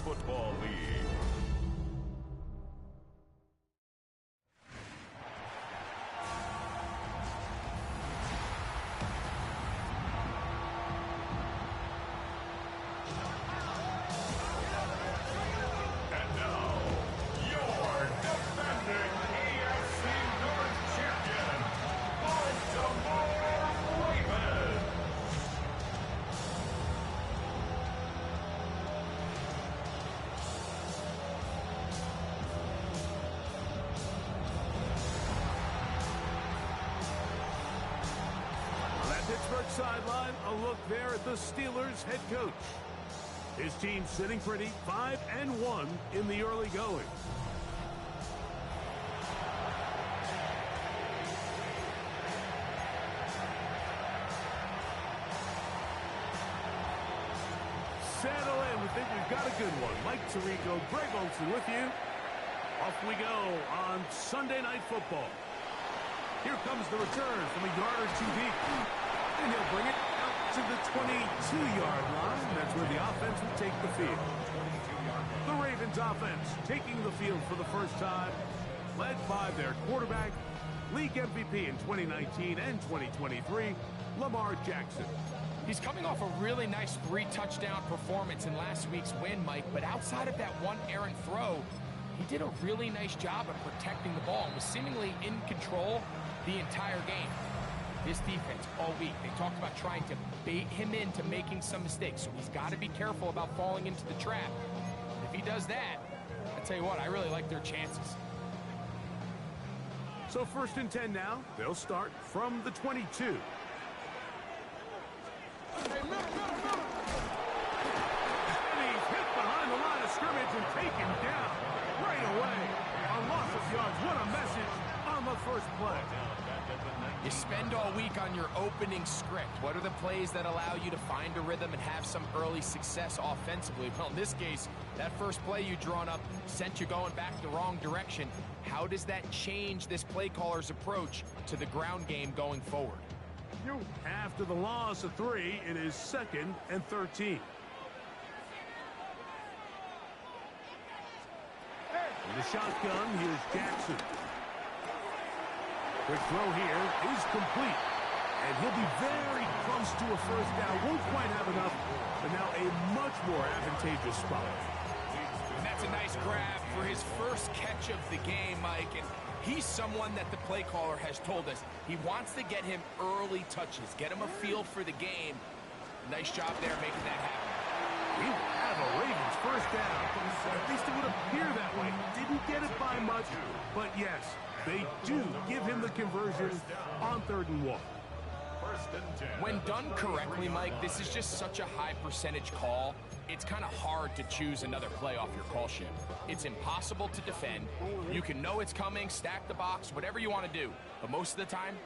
Football League. And now, your defending AFC North champion, Baltimore Ravens. Pittsburgh sideline, a look there at the Steelers head coach. His team sitting pretty, 5-1 in the early going. Settle in. We think we've got a good one. Mike Tirico, Greg Olsen with you. Off we go on Sunday Night Football. Here comes the return from a yard or two deep. And he'll bring it out to the 22-yard line. That's where the offense will take the field. The Ravens offense taking the field for the first time, led by their quarterback, league MVP in 2019 and 2023, Lamar Jackson. He's coming off a really nice 3-touchdown performance in last week's win, Mike, but outside of that one errant throw, he did a really nice job of protecting the ball and was seemingly in control the entire game. This defense all week, they talked about trying to bait him into making some mistakes, so he's got to be careful about falling into the trap. If he does that, I tell you what, I really like their chances. So 1st and 10 now. They'll start from the 22. And he's hit behind the line of scrimmage and taken down right away. A loss of yards. What a message on the first play. You spend all week on your opening script. What are the plays that allow you to find a rhythm and have some early success offensively? Well, in this case, that first play you drawn up sent you going back the wrong direction. How does that change this play caller's approach to the ground game going forward? After the loss of 3, it is 2nd and 13. In the shotgun, here's Jackson. Quick throw here is complete. And he'll be very close to a first down. Won't quite have enough, but now a much more advantageous spot. And that's a nice grab for his first catch of the game, Mike. And he's someone that the play caller has told us he wants to get him early touches, get him a feel for the game. Nice job there making that happen. We will have a Ravens first down. At least it would appear that way. Didn't get it by much, but yes, they do give him the conversion on 3rd and 1. When done correctly, Mike, this is just such a high percentage call. It's kind of hard to choose another play off your call sheet. It's impossible to defend. You can know it's coming, stack the box, whatever you want to do. But most of the time,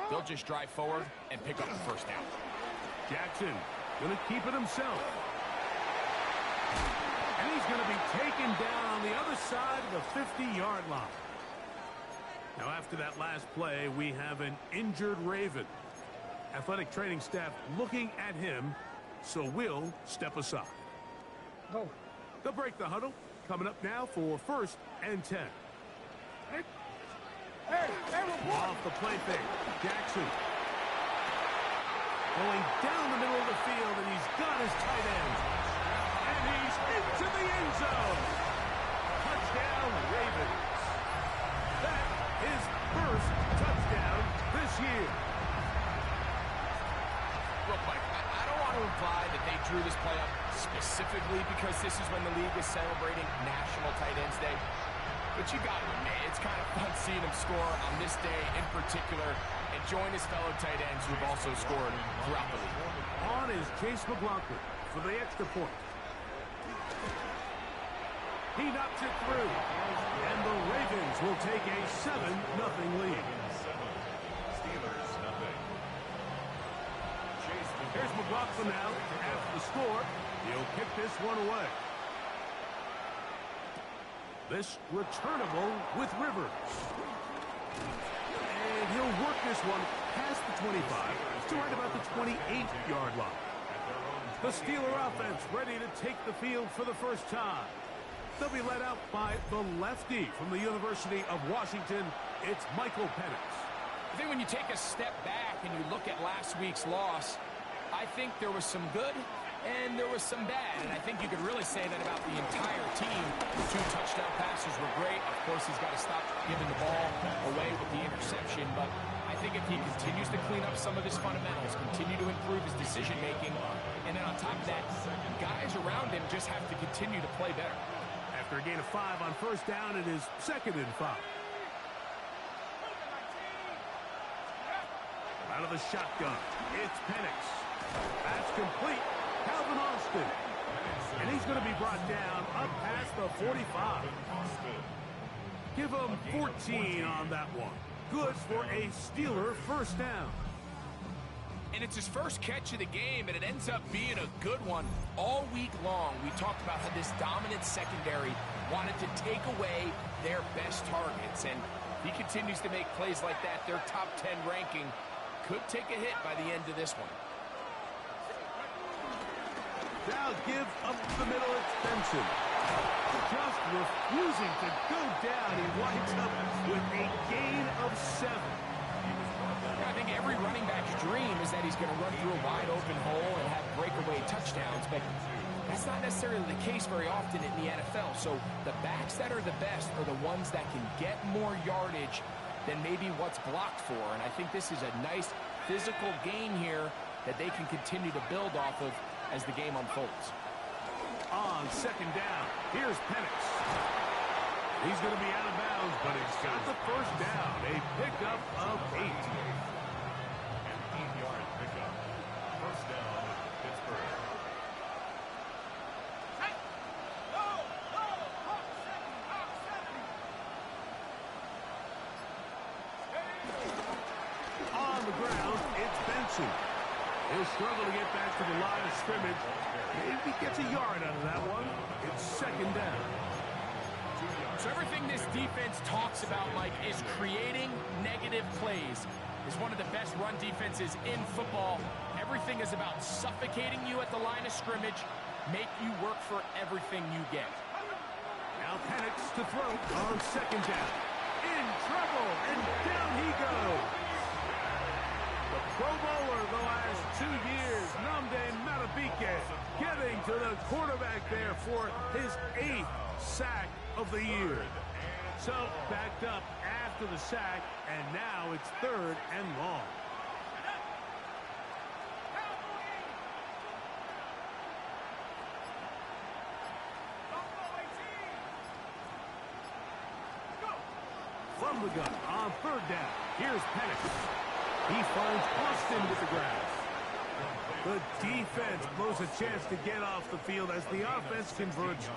they'll just drive forward and pick up the first down. Jackson going to keep it himself. And he's going to be taken down on the other side of the 50-yard line. Now, after that last play, we have an injured Raven. Athletic training staff looking at him, so we'll step aside. Go. They'll break the huddle. Coming up now for 1st and 10. Off the play fake. Jackson. Going down the middle of the field, and he's got his tight end. And he's into the end zone. Touchdown, Ravens. That is first touchdown this year. Look, Mike, I don't want to imply that they drew this play up specifically because this is when the league is celebrating National Tight Ends Day. But you got to admit, it's kind of fun seeing him score on this day in particular and join his fellow tight ends who've also scored throughout the league. On is Chase McLaughlin for the extra point. He knocks it through. And the Ravens will take a 7-0 lead. Here's McLaughlin now. After the score, he'll kick this one away. This returnable with Rivers. And he'll work this one past the 25 to right about the 28-yard line. The Steeler offense ready to take the field for the first time. They'll be led out by the lefty from the University of Washington. It's Michael Penix. I think when you take a step back and you look at last week's loss, I think there was some good and there was some bad. And I think you could really say that about the entire team. The 2 touchdown passes were great. Of course, he's got to stop giving the ball away with the interception. But I think if he continues to clean up some of his fundamentals, continue to improve his decision-making, and then on top of that, guys around him just have to continue to play better. After a gain of 5 on first down, it is 2nd and 5. Out of the shotgun, it's Penix. That's complete. Calvin Austin. And he's going to be brought down up past the 45. Give him 14 on that one. Good for a Steeler first down. And it's his first catch of the game, and it ends up being a good one. All week long, we talked about how this dominant secondary wanted to take away their best targets. And if he continues to make plays like that, their top 10 ranking could take a hit by the end of this one. Now give up the middle, it's Benson. Just refusing to go down. He winds up with a gain of 7. I think every running back's dream is that he's going to run through a wide open hole and have breakaway touchdowns, but that's not necessarily the case very often in the NFL. So the backs that are the best are the ones that can get more yardage than maybe what's blocked for. And I think this is a nice physical gain here that they can continue to build off of as the game unfolds. On 2nd down, here's Penix. He's going to be out of bounds, but he's got the first down. A pickup of 8. 18-yard pickup. First down, Pittsburgh. On the ground, it's Benson. He'll struggle to get back to the line of scrimmage. Maybe gets a yard out of that one. It's 2nd down. So everything this defense talks about, Mike, is creating negative plays. It's one of the best run defenses in football. Everything is about suffocating you at the line of scrimmage, make you work for everything you get. Now Penix to throw on 2nd down. In trouble, and down he goes. The Pro Bowler the last 2 years, Nnamdi Madubuike, getting to the quarterback there for his 8th sack of the year. So backed up after the sack, and now it's 3rd and long. From the gun on 3rd down, here's Penix. He finds Austin with the ground. The defense blows a chance to get off the field as the offense converts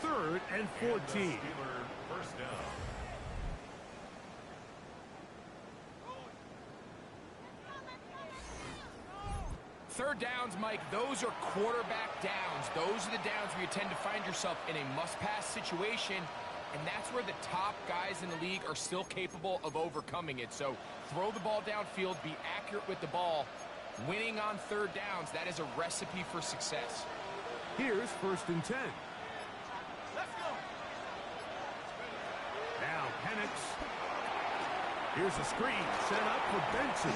3rd and 14. First down. Third downs, Mike, those are quarterback downs. Those are the downs where you tend to find yourself in a must-pass situation, and that's where the top guys in the league are still capable of overcoming it. So throw the ball downfield, be accurate with the ball. Winning on 3rd downs, that is a recipe for success. Here's 1st and 10. Now Penix. Here's a screen set up for Benson.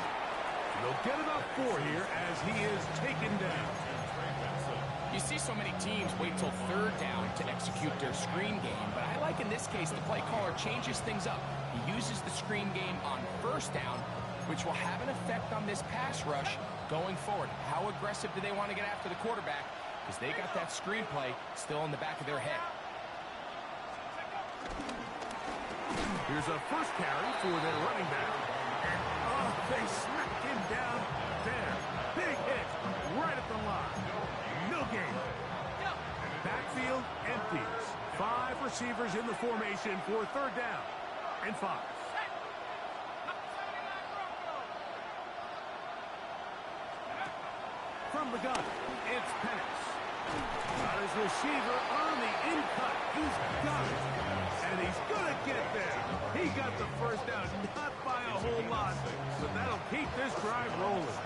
They'll get about 4 here as he is taken down. You see so many teams wait till 3rd down to execute their screen game, but I like in this case the play caller changes things up. He uses the screen game on 1st down, which will have an effect on this pass rush going forward. How aggressive do they want to get after the quarterback? Because they got that screenplay still in the back of their head. Here's a first carry for their running back. And, they smacked him down there. Big hit right at the line. No gain. Backfield empties. 5 receivers in the formation for 3rd down and 5. From the gun, it's Penix. Got his receiver on the in-cut. He's got it. And he's going to get there. He got the first down, not by a whole lot, but that'll keep this drive rolling.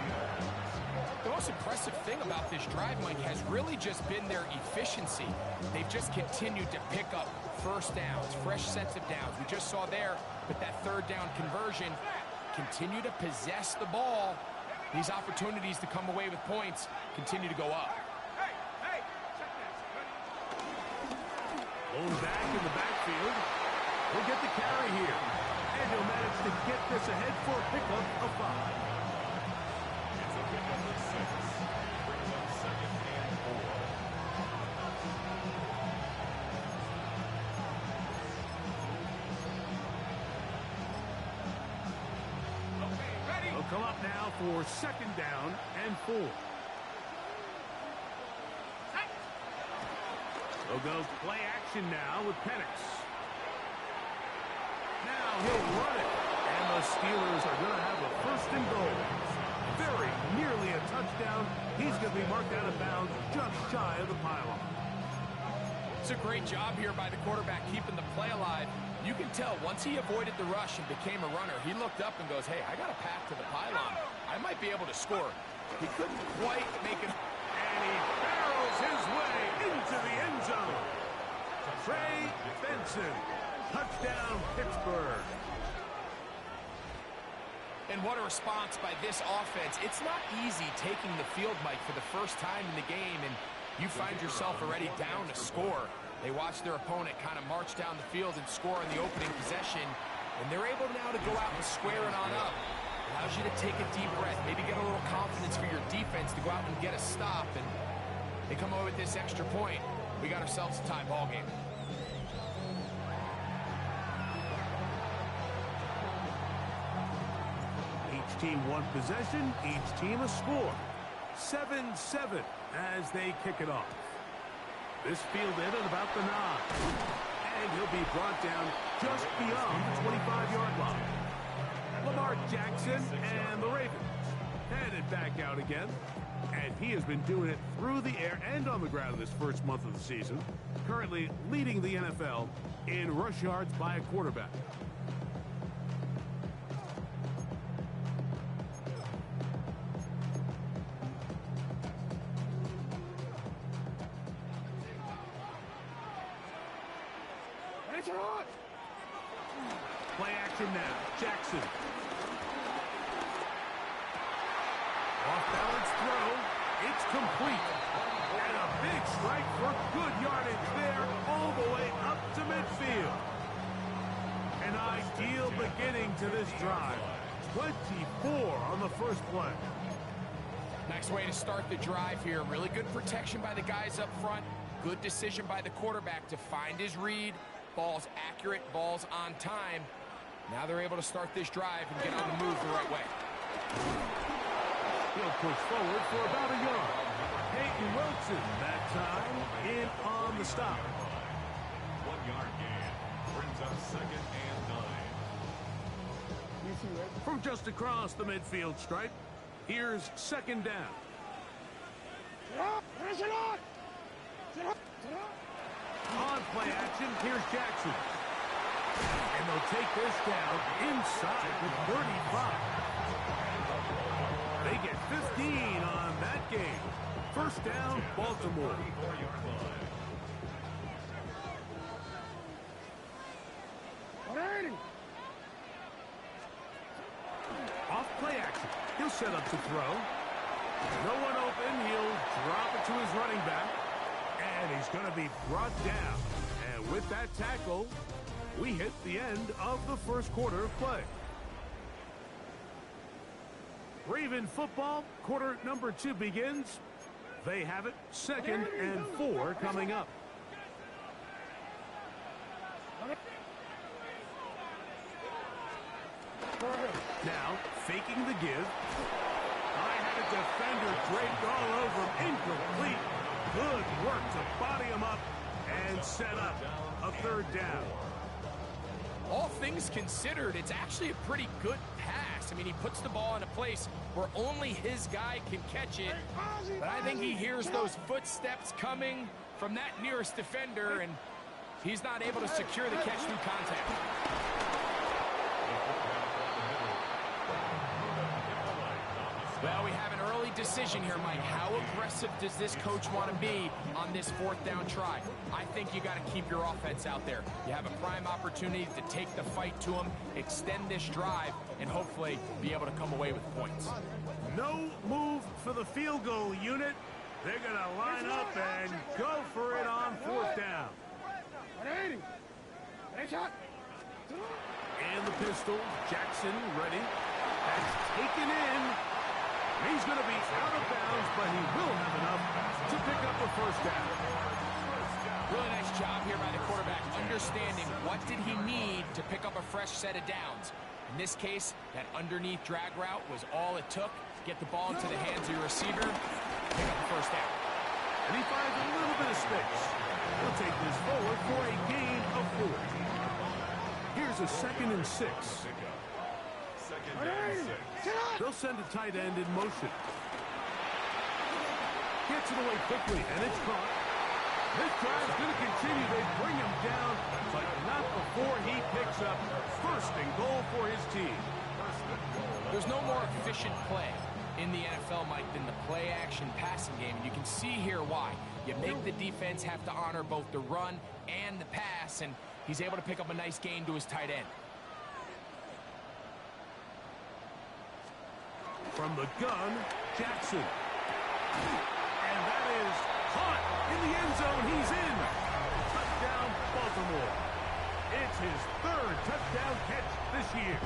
The most impressive thing about this drive, Mike, has really just been their efficiency. They've just continued to pick up first downs, fresh sets of downs. We just saw there with that third down conversion, continue to possess the ball. These opportunities to come away with points continue to go up. Blown back in the backfield. We'll get the carry here. And he'll manage to get this ahead for a pickup of 5. It's a pickup of 6. Brings up 2nd and 4. They'll come up now for 2nd down and 4. They'll go play action now with Penix. Now he'll run it. And the Steelers are going to have a 1st and goal. Very nearly a touchdown. He's going to be marked out of bounds just shy of the pylon. It's a great job here by the quarterback keeping the play alive. You can tell once he avoided the rush and became a runner, he looked up and goes, hey, I got a path to the pylon. I might be able to score. He couldn't quite make it. And he barrels his way into the end zone. Trey Benson. Touchdown, Pittsburgh. And what a response by this offense. It's not easy taking the field, Mike, for the first time in the game, and you find yourself already down to score. They watch their opponent kind of march down the field and score in the opening possession, and they're able now to go out and square it on up. Allows you to take a deep breath, maybe get a little confidence for your defense to go out and get a stop, and they come away with this extra point. We got ourselves a tie ball game. Each team one possession, each team a score. 7-7 as they kick it off. This fielded at about the 9. And he'll be brought down just beyond the 25-yard line. Lamar Jackson and the Ravens headed back out again. And he has been doing it through the air and on the ground this first month of the season. Currently leading the NFL in rush yards by a quarterback. Play action now. Jackson. Off-balance throw. It's complete. And a big strike for good yardage there all the way up to midfield. An ideal beginning to this drive. 24 on the first play. Nice way to start the drive here. Really good protection by the guys up front. Good decision by the quarterback to find his read. Ball's accurate, ball's on time. Now they're able to start this drive and get on the move the right way. He'll push forward for about a yard. Peyton Wilson that time in on the stop. 1-yard gain. Brings up 2nd and 9. From just across the midfield stripe, here's 2nd down. On play action, here's Jackson. And they'll take this down inside the 35. They get 15 on that game. 1st down, Baltimore. 34-yard line. Off play action. He'll set up to throw. No one open. He'll drop it to his running back. And he's going to be brought down. And with that tackle, we hit the end of the first quarter of play. Raven football, quarter number 2 begins. They have it 2nd and 4 coming up. Now, faking the give. I had a defender draped all over him. Incomplete. Good work to body him up and set up a 3rd down. All things considered, it's actually a pretty good pass. I mean, he puts the ball in a place where only his guy can catch it. But I think he hears those footsteps coming from that nearest defender, and he's not able to secure the catch through contact. Well, we have an early decision here, Mike. How aggressive does this coach want to be on this fourth down try? I think you got to keep your offense out there. You have a prime opportunity to take the fight to them, extend this drive, and hopefully be able to come away with points. No move for the field goal unit. They're going to line up and go for it on fourth down. And the pistol, Jackson ready. That's taken in. He's going to be out of bounds, but he will have enough to pick up the first down. Really nice job here by the quarterback, understanding what did he need to pick up a fresh set of downs. In this case, that underneath drag route was all it took to get the ball into the hands of your receiver, pick up the first down. And he finds a little bit of space. He'll take this forward for a gain of 4. Here's a 2nd and 6. Second and 6. They'll send a tight end in motion. Gets it away quickly, and it's caught. This drive's going to continue. They bring him down, but not before he picks up first and goal for his team. There's no more efficient play in the NFL, Mike, than the play-action passing game. And you can see here why. You make the defense have to honor both the run and the pass, and he's able to pick up a nice gain to his tight end. From the gun, Jackson. And that is caught in the end zone. He's in. Touchdown, Baltimore. It's his 3rd touchdown catch this year.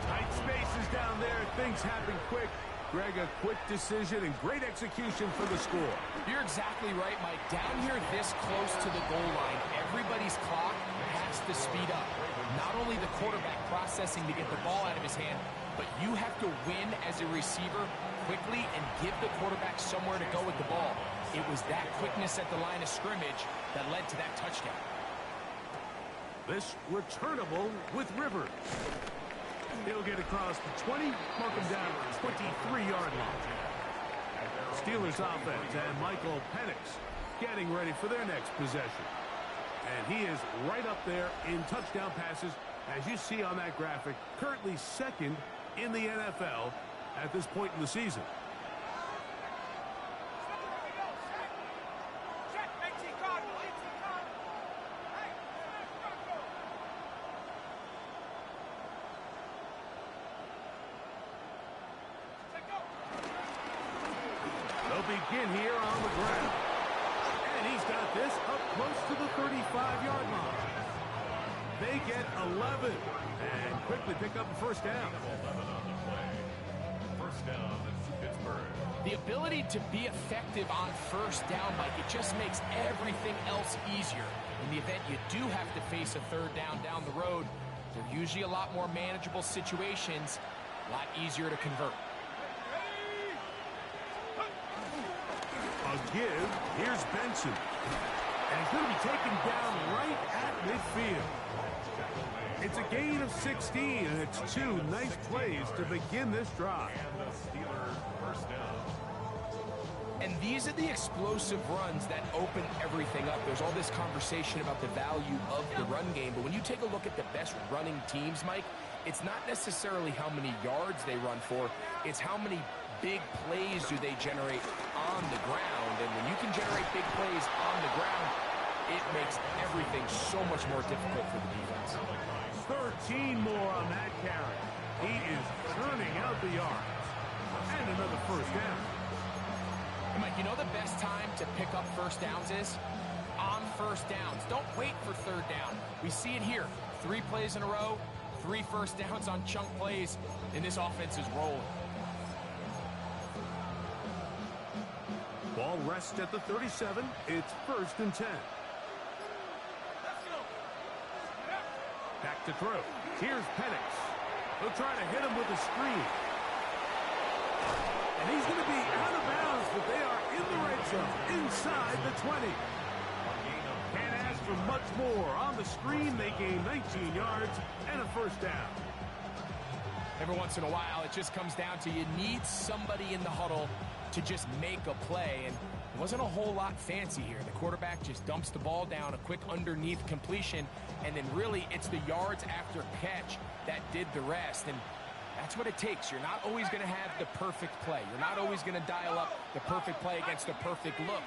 Tight spaces down there. Things happen quick. Greg, a quick decision and great execution for the score. You're exactly right, Mike. Down here this close to the goal line, everybody's clock has to speed up. Not only the quarterback processing to get the ball out of his hand, but you have to win as a receiver quickly and give the quarterback somewhere to go with the ball. It was that quickness at the line of scrimmage that led to that touchdown. This returnable with Rivers. He'll get across the 20, mark him down at the 23-yard line. Steelers offense and Michael Penix getting ready for their next possession. And he is right up there in touchdown passes, as you see on that graphic, currently 2nd in the NFL at this point in the season. They'll begin here on the ground. And he's got this up close to the 35-yard line. They get 11 and quickly pick up a first down. 11 on the play. First down, it's Pittsburgh. The ability to be effective on first down, Mike, it just makes everything else easier. In the event you do have to face a third down the road, they're usually a lot more manageable situations, a lot easier to convert. A give. Here's Benson. And he's going to be taken down right at midfield. It's a gain of 16, and it's 2 nice plays to begin this drive. And the Steelers first down. And these are the explosive runs that open everything up. There's all this conversation about the value of the run game, but when you take a look at the best running teams, Mike, it's not necessarily how many yards they run for, it's how many big plays do they generate on the ground. And when you can generate big plays on the ground, it makes everything so much more difficult for the defense. 13 more on that carry. He is turning out the yards. And another first down. And Mike, you know the best time to pick up first downs is? On first downs. Don't wait for third down. We see it here. 3 plays in a row, 3 first downs on chunk plays, and this offense is rolling. Ball rests at the 37. It's 1st and 10. Back to throw. Here's Penix. He'll try to hit him with a screen. And he's going to be out of bounds, but they are in the red zone, inside the 20. Can't ask for much more. On the screen, they gain 19 yards and a first down. Every once in a while, it just comes down to you need somebody in the huddle to just make a play, and it wasn't a whole lot fancy here. The quarterback just dumps the ball down, a quick underneath completion, and then really it's the yards after catch that did the rest. And That's what it takes. You're not always going to have the perfect play. You're not always going to dial up the perfect play against the perfect look.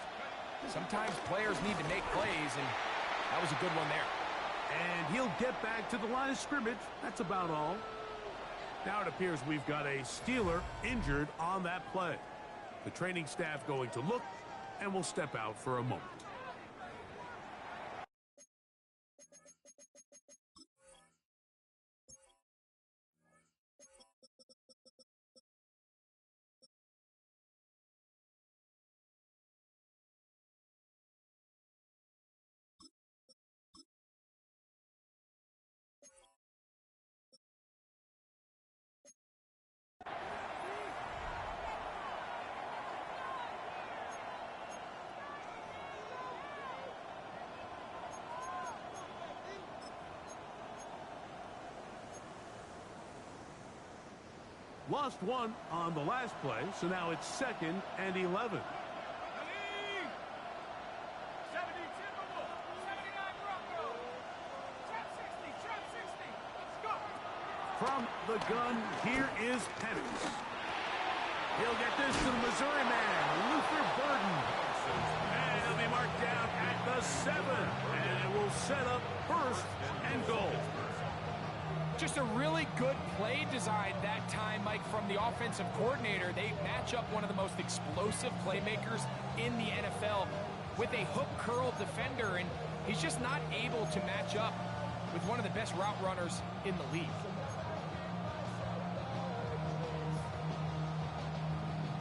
Sometimes players need to make plays, and that was a good one there. And he'll get back to the line of scrimmage. That's about all. Now it appears we've got a Steeler injured on that play. The training staff going to look, and will step out for a moment. Lost one on the last play, so now it's 2nd and 11. From the gun, here is Penix. He'll get this to the Missouri man, Luther Burden. And he'll be marked down at the 7. And it will set up 1st and goal. Just a really good play design that time, Mike, from the offensive coordinator. They match up one of the most explosive playmakers in the NFL with a hook curl defender, and he's just not able to match up with one of the best route runners in the league.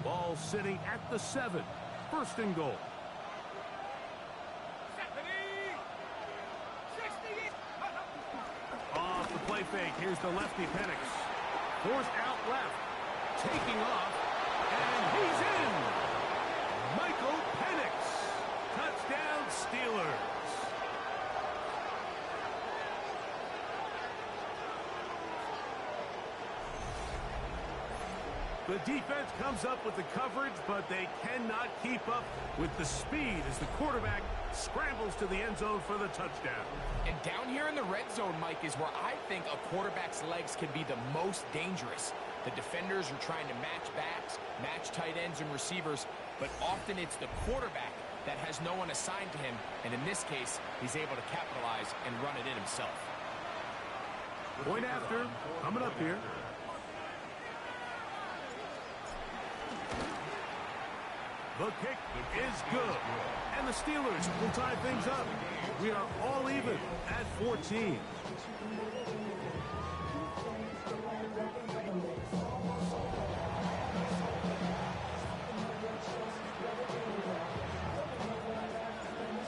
Ball sitting at the 7. 1st and goal. Off the play fake. Here's the lefty Penix. Forced out left. Taking off. And he's in. Michael Penix. Touchdown Steelers. The defense comes up with the coverage, but they cannot keep up with the speed as the quarterback scrambles to the end zone for the touchdown. And down here in the red zone, Mike, is where I think a quarterback's legs can be the most dangerous. The defenders are trying to match backs, match tight ends and receivers, but often it's the quarterback that has no one assigned to him, and in this case, he's able to capitalize and run it in himself. Point after, coming up here. The kick is good. And the Steelers will tie things up. We are all even at 14.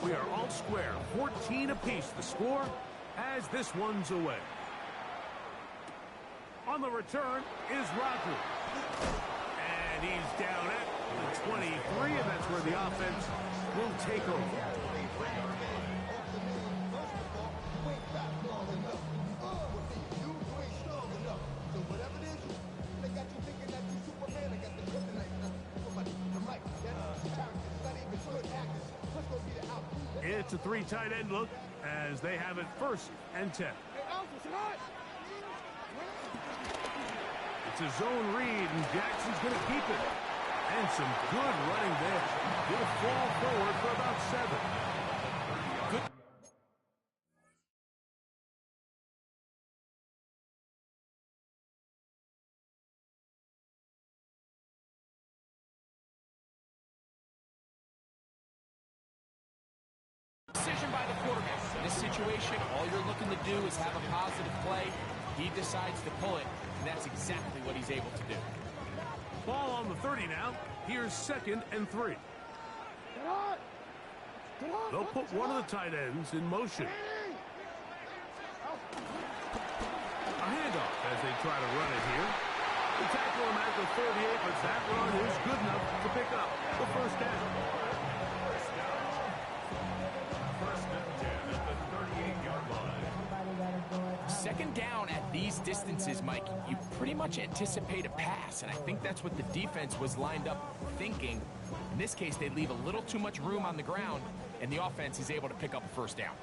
We are all square. 14 apiece the score as this one's away. On the return is Rodgers. And he's down at the 23, and that's where the offense will take over. It's a 3 tight end look as they have it 1st and 10. It's a zone read, and Jackson's going to keep it. And some good running there. He'll fall forward for about 7. Good. Decision by the quarterback. In this situation, all you're looking to do is have a positive play. He decides to pull it, and that's exactly what he's able to do. Ball on the 30 now. Here's 2nd and 3. They'll put one of the tight ends in motion. A handoff as they try to run it here. The tackle him at the 38, but that run is good enough to pick up the 1st down. First and 10 at the 38-yard line. 2nd down at these distances, Mike, you pretty much anticipate a pass, and I think that's what the defense was lined up thinking. In this case, they leave a little too much room on the ground, and the offense is able to pick up a 1st down.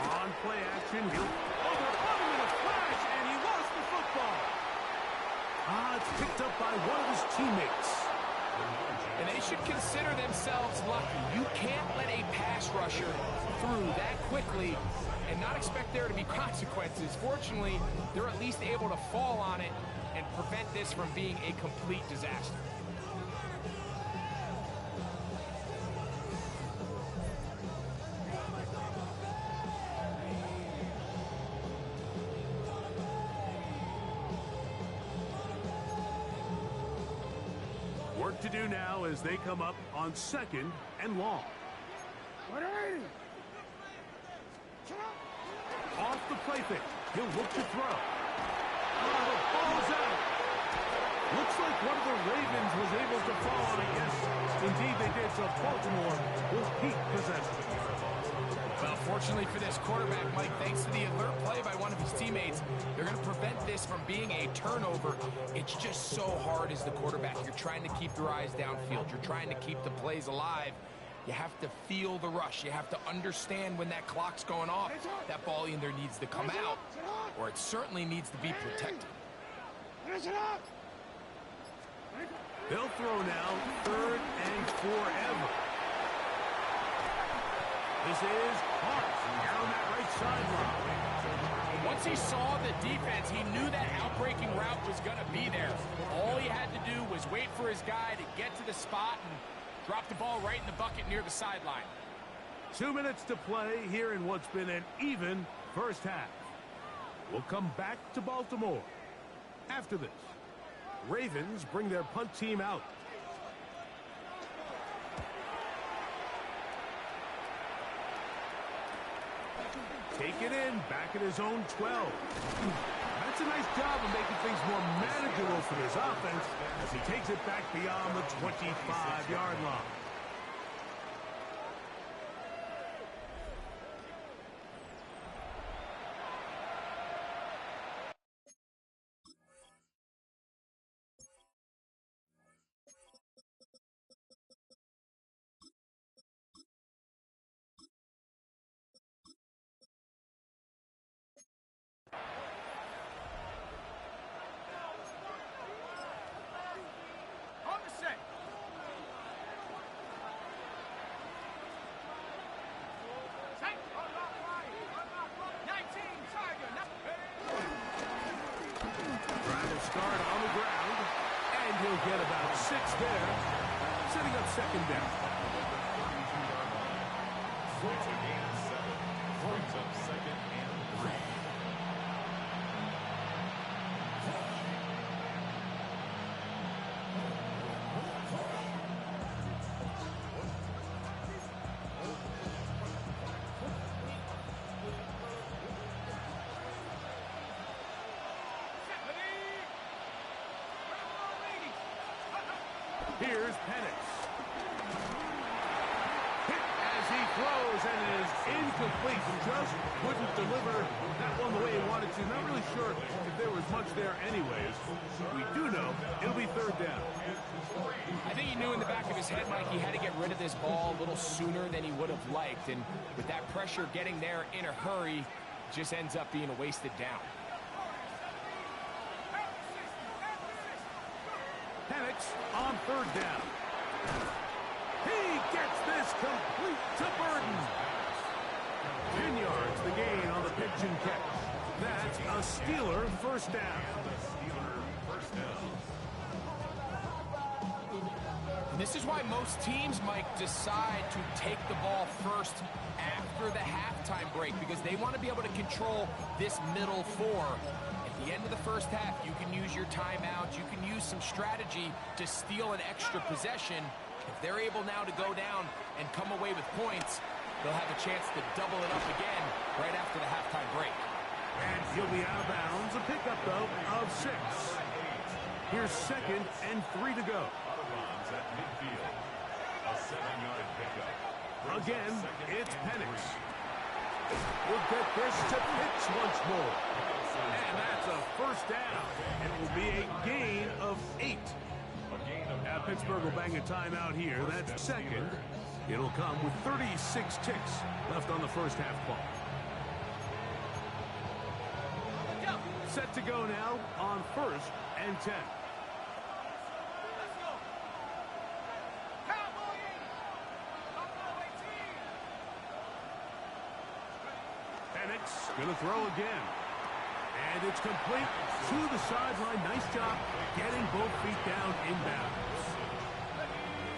On play action, he'll overcome him in a flash, and he lost the football. It's picked up by one of his teammates. And they should consider themselves lucky. You can't let a pass rusher through that quickly and not expect there to be consequences. Fortunately, they're at least able to fall on it and prevent this from being a complete disaster. Work to do now as they come up on 2nd and long. Off the play fake. He'll look to throw. The ball's out. Looks like one of the Ravens was able to fall on it. Yes, indeed they did. So Baltimore will keep possession. Well, fortunately for this quarterback, Mike, thanks to the alert play by one of his teammates, they're going to prevent this from being a turnover. It's just so hard as the quarterback. You're trying to keep your eyes downfield. You're trying to keep the plays alive. You have to feel the rush. You have to understand when that clock's going off. That ball either needs to come out, or it certainly needs to be protected. They'll throw now 3rd and forever. This is Hart down that right sideline. Once he saw the defense, he knew that outbreaking route was going to be there. All he had to do was wait for his guy to get to the spot and drop the ball right in the bucket near the sideline. 2 minutes to play here in what's been an even first half. We'll come back to Baltimore. After this, Ravens bring their punt team out. Take it in, back at his own 12. That's a nice job of making things more manageable for his offense as he takes it back beyond the 25-yard line. Start on the ground, and he'll get about 6 there, setting up 2nd down. It's a gain of 7. Brings up 2nd and 3. Here's Penix. Hit as he throws, and it is incomplete. Just couldn't deliver that one the way he wanted to. Not really sure if there was much there anyways. We do know it'll be 3rd down. I think he knew in the back of his head, Mike, he had to get rid of this ball a little sooner than he would have liked. And with that pressure getting there in a hurry, it just ends up being a wasted down. Penix on 3rd down. He gets this complete to Burton. 10 yards the gain on the pitch and catch. That's a Steeler first down. And this is why most teams, Mike, decide to take the ball first after the halftime break, because they want to be able to control this middle 4. At the end of the first half, you can use your timeout. You can use some strategy to steal an extra possession. If they're able now to go down and come away with points, they'll have a chance to double it up again right after the halftime break. And he'll be out of bounds. A pickup, though, of 6. Here's 2nd and 3 to go. Out of bounds at midfield. A 7-yard pickup. Again, it's Penix. We'll get this to Pitts once more. And that's a first down. It will be a gain of 8. Now Pittsburgh will bang a timeout here. That's 2nd. It'll come with 36 ticks left on the first half clock. Set to go now on 1st and 10. Penix going to throw again. And it's complete to the sideline. Nice job getting both feet down inbounds.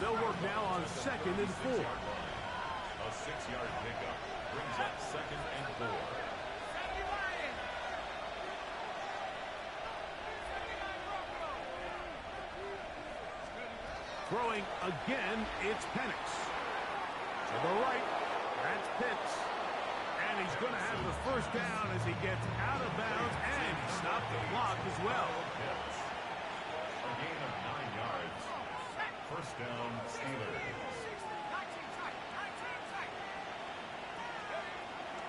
They'll work now on 2nd and 4. A 6-yard pickup brings up 2nd and 4. Throwing again, it's Penix. To the right, that's Pitts. And he's going to have the first down as he gets out of bounds, and he stopped the clock as well. A gain of 9 yards. First down, Steelers.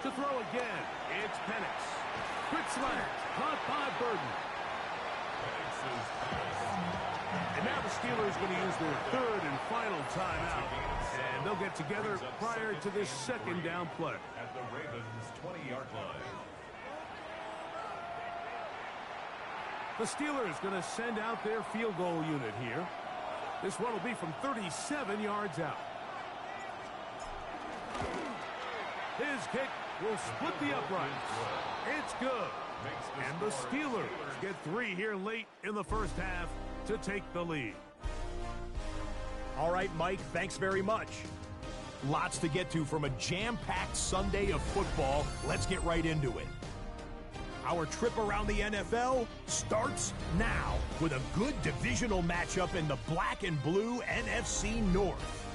To throw again, it's Penix. Quick slant, caught by Burden. Penix's pass. And now the Steelers going to use their 3rd and final timeout. And they'll get together prior to this 2nd down play. At the Ravens' 20-yard line. The Steelers going to send out their field goal unit here. This one will be from 37 yards out. His kick will split the uprights. It's good. And the Steelers get 3 here late in the first half to take the lead. All right, Mike, thanks very much. Lots to get to from a jam-packed Sunday of football. Let's get right into it. Our trip around the NFL starts now with a good divisional matchup in the black and blue NFC North.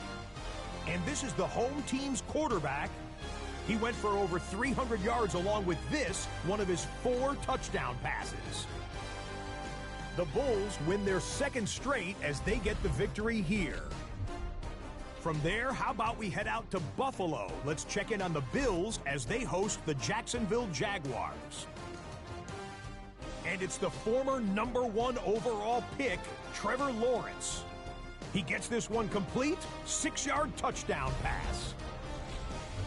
And this is the home team's quarterback. He went for over 300 yards along with this, one of his 4 touchdown passes. The Bulls win their 2nd straight as they get the victory here. From there, how about we head out to Buffalo? Let's check in on the Bills as they host the Jacksonville Jaguars. And it's the former #1 overall pick, Trevor Lawrence. He gets this one complete, 6-yard touchdown pass.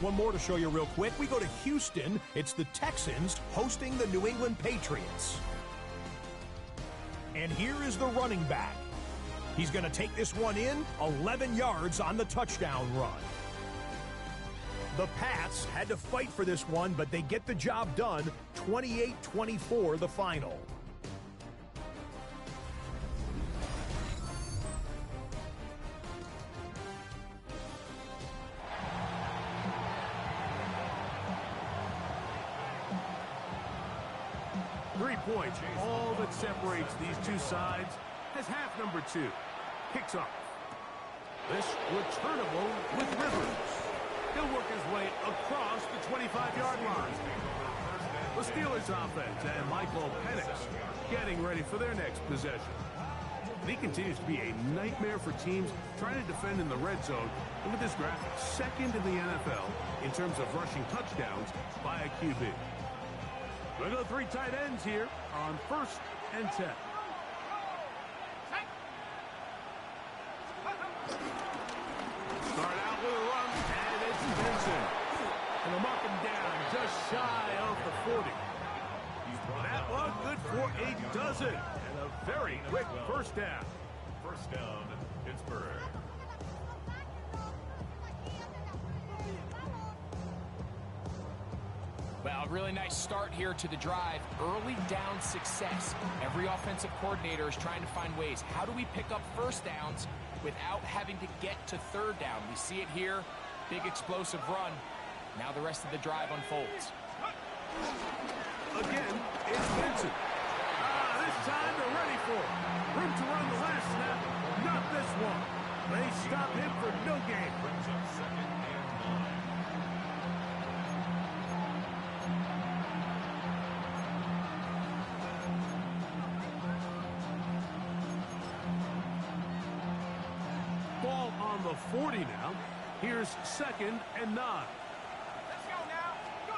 One more to show you real quick. We go to Houston. It's the Texans hosting the New England Patriots. And here is the running back. He's going to take this one in, 11 yards on the touchdown run. The Pats had to fight for this one, but they get the job done, 28-24 the final. Points, all that separates these two sides, has half number 2. Kicks off. This returnable with Rivers. He'll work his way across the 25-yard line. The Steelers offense and Michael Penix getting ready for their next possession. And he continues to be a nightmare for teams trying to defend in the red zone. Look at this graphic. 2nd in the NFL in terms of rushing touchdowns by a QB. We'll go 3 tight ends here on 1st and 10. Start out with a run, and it's Vincent. And they'll mark him down just shy of the 40. That one good for a dozen. And a very quick first down. First down, Pittsburgh. Well, really nice start here to the drive. Early down success. Every offensive coordinator is trying to find ways. How do we pick up first downs without having to get to 3rd down? We see it here. Big explosive run. Now the rest of the drive unfolds. Again, it's Vincent. This time they're ready for it. Room to run the last snap. Not this one. They stop him for no gain. Brings up 2nd and 9. Ball on the 40 now. Here's 2nd and 9. Let's go now. Go.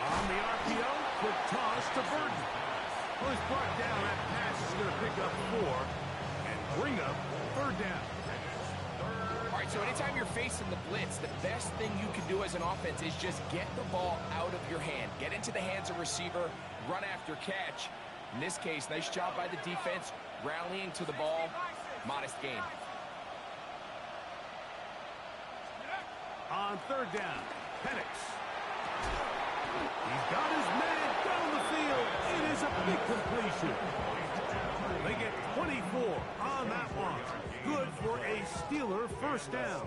On the RPO, quick toss to Burden. Well, he's brought down. That pass is going to pick up 4 and bring up 3rd down. All right, right, so anytime you're facing the blitz, the best thing you can do as an offense is just get the ball out of your hand. Get into the hands of receiver, run after catch. In this case, nice job by the defense, rallying to the ball. Modest gain. On third down, Penix. He's got his man down the field. It is a big completion. They get 24 on that one. Good for a Steeler first down.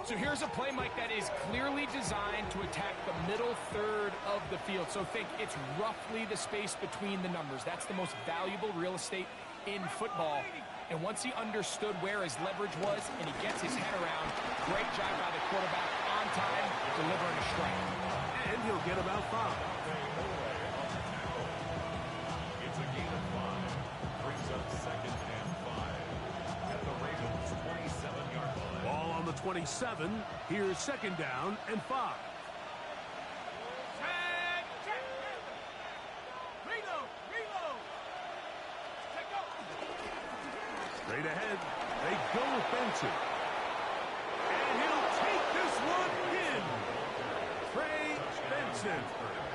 So here's a play, Mike, that is clearly designed to attack the middle third of the field. So think it's roughly the space between the numbers. That's the most valuable real estate in football. And once he understood where his leverage was and he gets his head around, great job by the quarterback on time, delivering a strike. And he'll get about 5. It's a gain of 5. Brings up 2nd and 5. At the Ravens' 27-yard line. Ball on the 27. Here's 2nd down and 5. Straight ahead, they go with Benson. And he'll take this one in. Trey Benson.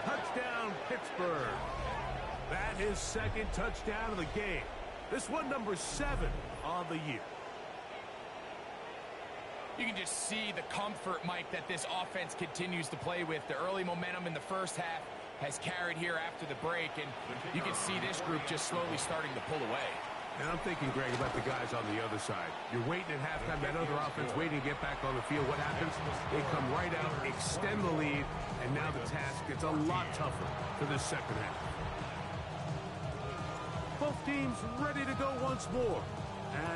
Touchdown, Pittsburgh. That is 2nd touchdown of the game. This one number 7 on the year. You can just see the comfort, Mike, that this offense continues to play with. The early momentum in the first half has carried here after the break, and you can see this group just slowly starting to pull away. And I'm thinking, Greg, about the guys on the other side. You're waiting at halftime, that other offense waiting to get back on the field. What happens? They come right out, extend the lead, and now the task gets a lot tougher for this second half. Both teams ready to go once more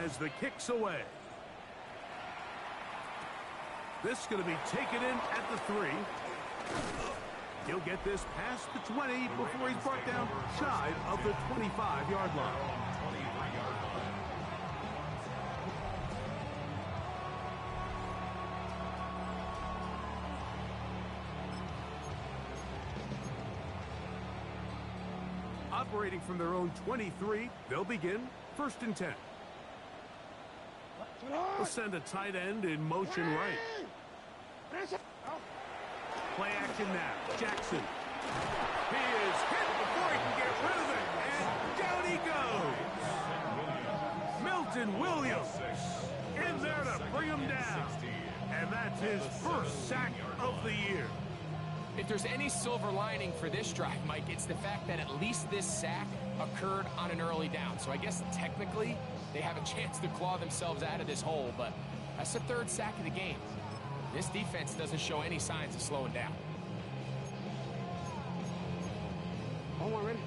as the kick's away. This is going to be taken in at the 3. He'll get this past the 20 before he's brought down shy of the 25-yard line. Operating from their own 23, they'll begin 1st and 10. They'll send a tight end in motion right. Play action now. Jackson. He is hit before he can get rid of it. And down he goes. Milton Williams in there to bring him down. And that's his first sack of the year. If there's any silver lining for this drive, Mike, it's the fact that at least this sack occurred on an early down. So I guess technically they have a chance to claw themselves out of this hole, but that's the 3rd sack of the game. This defense doesn't show any signs of slowing down. Hold on, ready?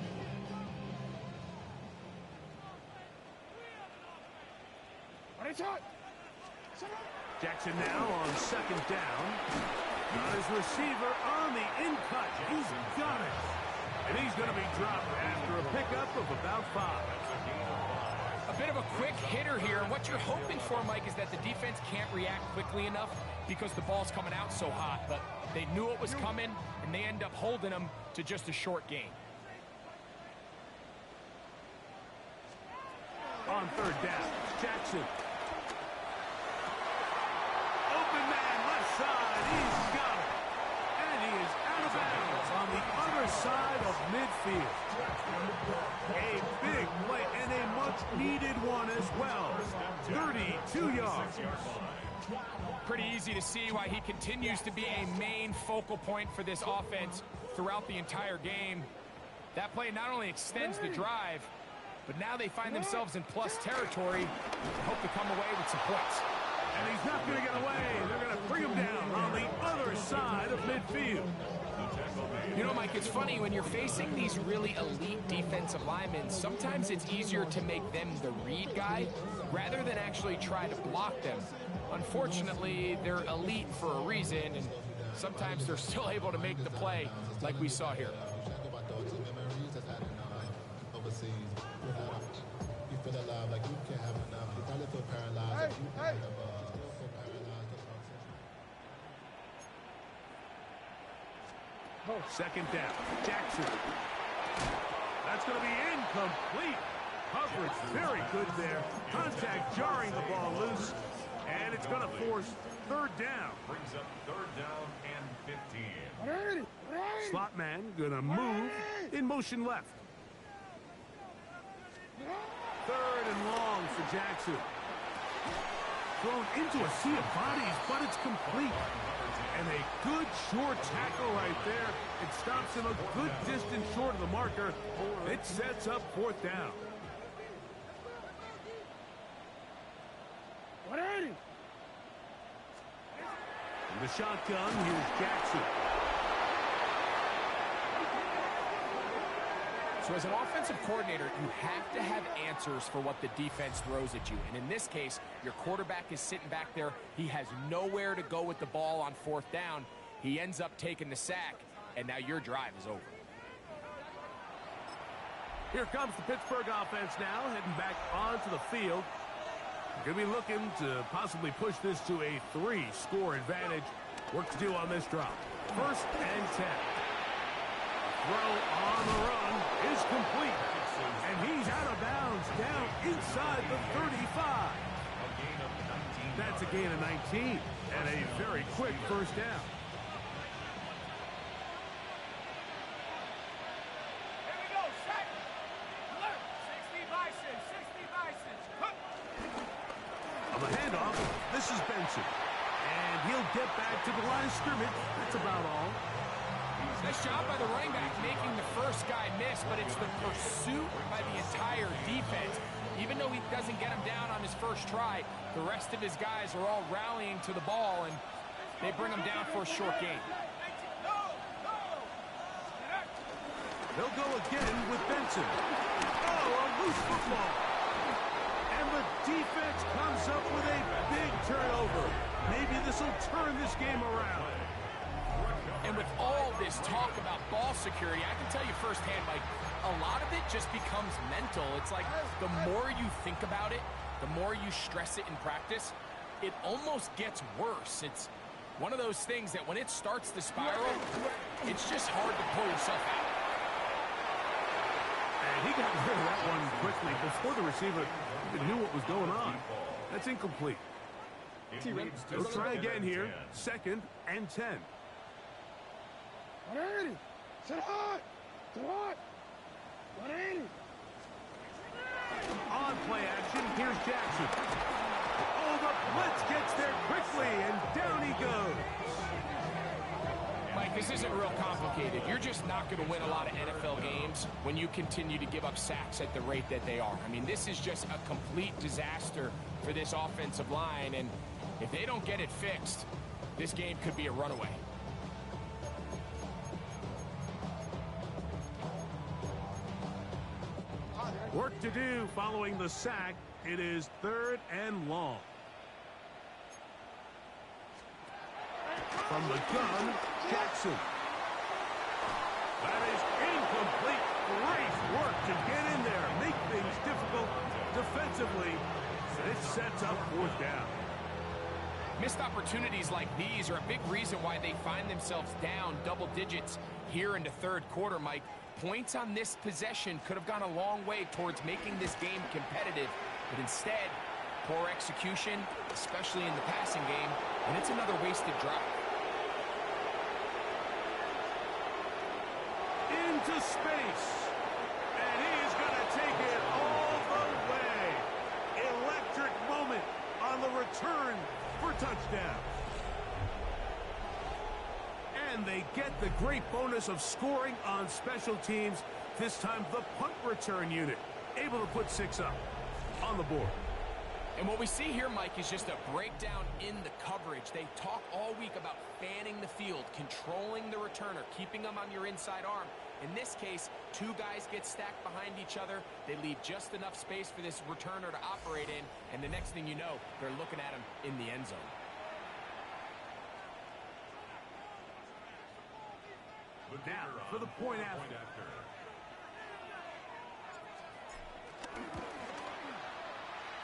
Jackson now on 2nd down. Got his receiver on the in-cut. He's got it. And he's going to be dropped after a pickup of about 5. A bit of a quick hitter here. And what you're hoping for, Mike, is that the defense can't react quickly enough because the ball's coming out so hot. But they knew it was coming, and they end up holding them to just a short gain. On 3rd down, Jackson. Open man, left side. He's got it. And he is out of bounds on the other side of midfield. A big play and a much-needed one as well. 32 yards. Pretty easy to see why he continues to be a main focal point for this offense throughout the entire game. That play not only extends the drive, but now they find themselves in plus territory and hope to come away with some points. And he's not going to get away. They're going to bring him down on the other side of midfield. You know, Mike, it's funny, when you're facing these really elite defensive linemen, sometimes it's easier to make them the read guy rather than actually try to block them. Unfortunately, they're elite for a reason, and sometimes they're still able to make the play like we saw here. Second down. Jackson. That's going to be incomplete. Coverage very good there. Contact jarring the ball loose. And it's going to force third down. Brings up third down and 15. Slot man going to move in motion left. Third and long for Jackson. Thrown into a sea of bodies, but it's complete. And a good short tackle right there. It stops him a good distance short of the marker. It sets up fourth down. In the shotgun, here's Jackson. So as an offensive coordinator, you have to have answers for what the defense throws at you. And in this case, your quarterback is sitting back there. He has nowhere to go with the ball on fourth down. He ends up taking the sack, and now your drive is over. Here comes the Pittsburgh offense now, heading back onto the field. Going to be looking to possibly push this to a 3-score advantage. Work to do on this drop. First and 10. Throw on the run is complete. And he's out of bounds down inside the 35. That's a gain of 19 and a very quick first down. Here we go, set. Alert. 60 Bisons, 60 Bisons. Cook. On the handoff, this is Benson. And he'll get back to the line of scrimmage. That's about all. Nice job by the running back making the first guy miss, but it's the pursuit by the entire defense. Even though he doesn't get him down on his first try, the rest of his guys are all rallying to the ball, and they bring him down for a short gain. They'll go again with Benson. Oh, a loose football. And the defense comes up with a big turnover. Maybe this will turn this game around. And with all this talk about ball security, I can tell you firsthand, Mike, a lot of it just becomes mental. It's like the more you think about it, the more you stress it in practice, it almost gets worse. It's one of those things that when it starts to spiral, it's just hard to pull yourself out. And he got rid of that one quickly before the receiver even knew what was going on. That's incomplete. They'll try again here. Second and 10. On play action, here's Jackson. Oh, the blitz gets there quickly, and down he goes. Mike, this isn't real complicated. You're just not going to win a lot of NFL games when you continue to give up sacks at the rate that they are. I mean, this is just a complete disaster for this offensive line, and if they don't get it fixed, this game could be a runaway. Work to do following the sack. It is third and long. From the gun, Jackson. That is incomplete. Great work to get in there, make things difficult defensively. It sets up fourth down. Missed opportunities like these are a big reason why they find themselves down double digits here in the third quarter, Mike. Points on this possession could have gone a long way towards making this game competitive, but instead, poor execution, especially in the passing game, and it's another wasted drive. Into space, and he's going to take it all the way. Electric moment on the return for touchdown. And they get the great bonus of scoring on special teams. This time the punt return unit able to put 6 up on the board. And what we see here, Mike, is just a breakdown in the coverage. They talk all week about fanning the field, controlling the returner, keeping them on your inside arm. In this case, 2 guys get stacked behind each other. They leave just enough space for this returner to operate in, and the next thing you know, they're looking at him in the end zone. Now, for the point after.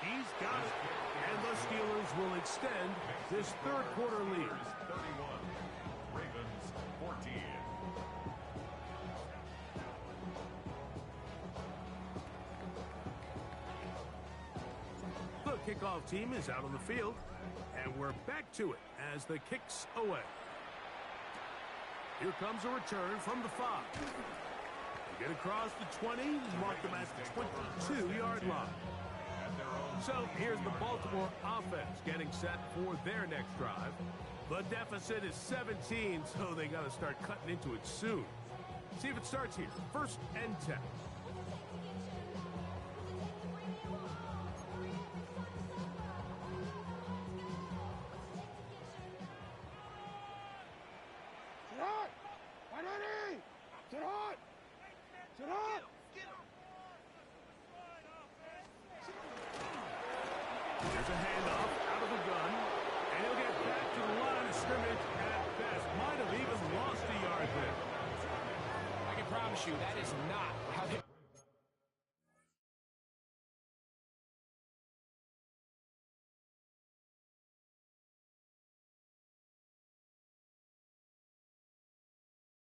He's got it. And the Steelers will extend this third quarter lead. Ravens 14. kickoff team is out on the field, and we're back to it as the kick's away. Here comes a return from the 5. They get across the 20, mark them at the 22-yard line. So here's the Baltimore offense getting set for their next drive. The deficit is 17, so they got to start cutting into it soon. See if it starts here. 1st and 10. There's a handoff out of the gun, and he'll get back to the line of scrimmage at best. Might have even lost a yard there. I can promise you that is not how they...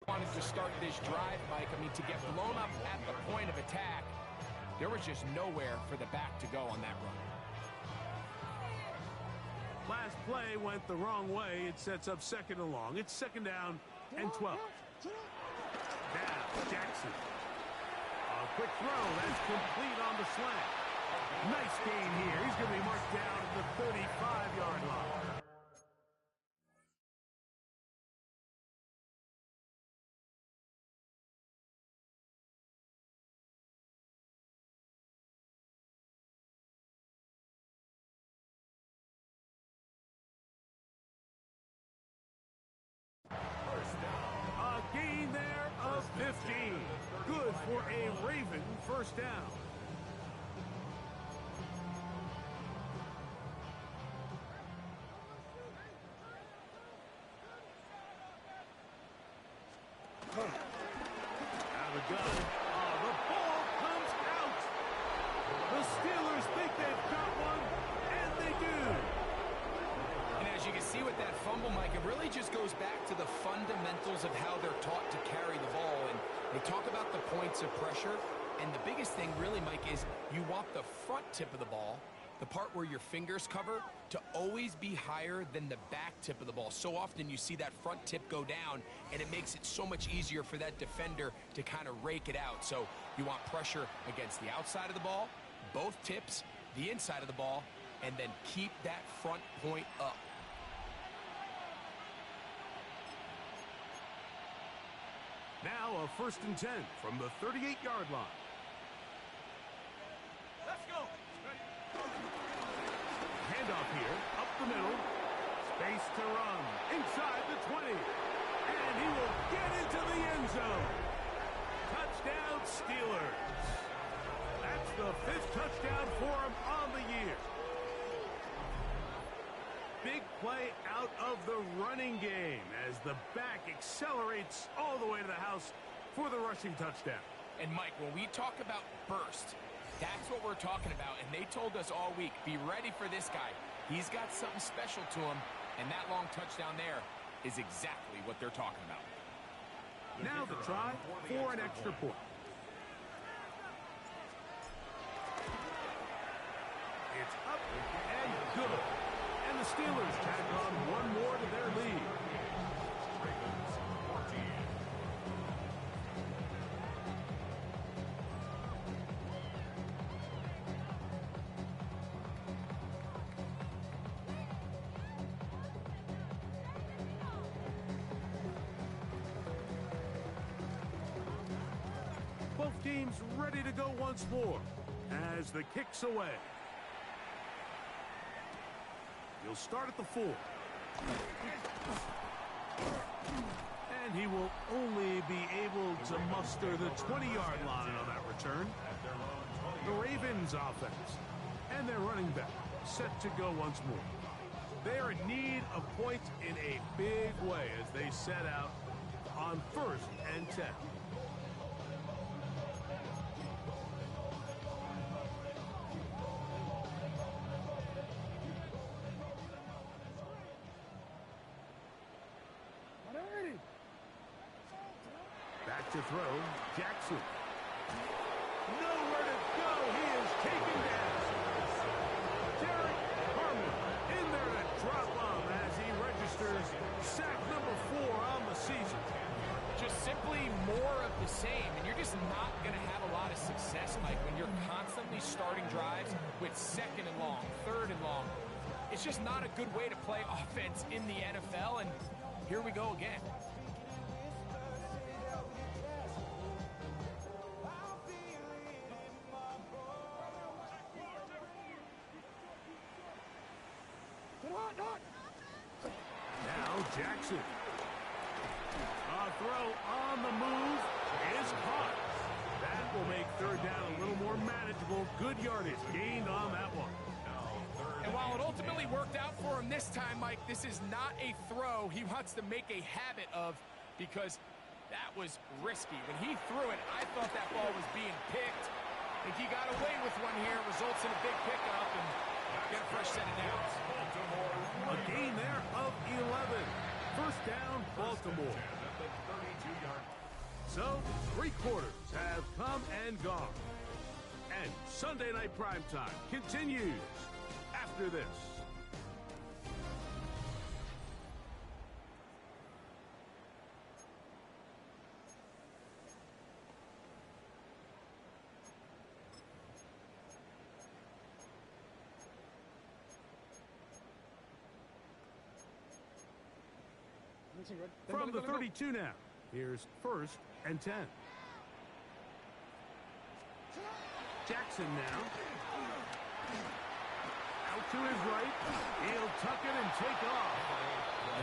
wanted to start this drive, Mike. I mean, to get blown up at the point of attack, there was just nowhere for the back to go on that run. Last play went the wrong way. It sets up 2nd and long. It's 2nd down and 12. Now, Jackson. A quick throw. That's complete on the slant. Nice gain here. He's going to be marked down at the 35-yard line. A gain there of 15. Good for a Raven 1st down. Out of the gun. Oh, the ball comes out. The Steelers think they've got one, and they do. And as you can see with that fumble, Mike, it really just goes back to the fundamentals of how they're taught to carry the ball. And they talk about the points of pressure. And the biggest thing really, Mike, is you want the front tip of the ball, the part where your fingers cover, to always be higher than the back tip of the ball. So often you see that front tip go down, and it makes it so much easier for that defender to kind of rake it out. So you want pressure against the outside of the ball, both tips, the inside of the ball, and then keep that front point up. Now a 1st and 10 from the 38-yard line. Let's go. Handoff here, up the middle. Space to run. Inside the 20. And he will get into the end zone. Touchdown, Steelers. That's the 5th touchdown for him on the year. Big play out of the running game as the back accelerates all the way to the house for the rushing touchdown. And, Mike, when we talk about burst, that's what we're talking about. And they told us all week, be ready for this guy. He's got something special to him, and that long touchdown there is exactly what they're talking about. Now the try for an extra point. It's up and good. And the Steelers tack on one more to their lead. Ravens 14. Both teams ready to go once more as the kick's away. He'll start at the 4. And he will only be able to muster the 20-yard line on that return. The Ravens offense and their running back set to go once more. They are in need of points in a big way as they set out on 1st and 10. Back to throw, Jackson. Nowhere to go. He is taken down. Masters, sack number 4 on the season. Just simply more of the same, and you're just not going to have a lot of success, Mike, when you're constantly starting drives with 2nd and long, 3rd and long. It's just not a good way to play offense in the NFL, and here we go again. Now Jackson. A throw on the move is caught. That will make 3rd down a little more manageable. Good yardage gained on that one. And while it ultimately worked out for him this time, Mike, this is not a throw he wants to make a habit of, because that was risky. When he threw it, I thought that ball was being picked. I think he got away with one here. Results in a big pickup and get a fresh set of downs. A gain there of 11. 1st down, Baltimore. So, 3 quarters have come and gone. And Sunday Night Primetime continues after this. From the 32 now, here's 1st and 10. Jackson now. Out to his right. He'll tuck it and take off.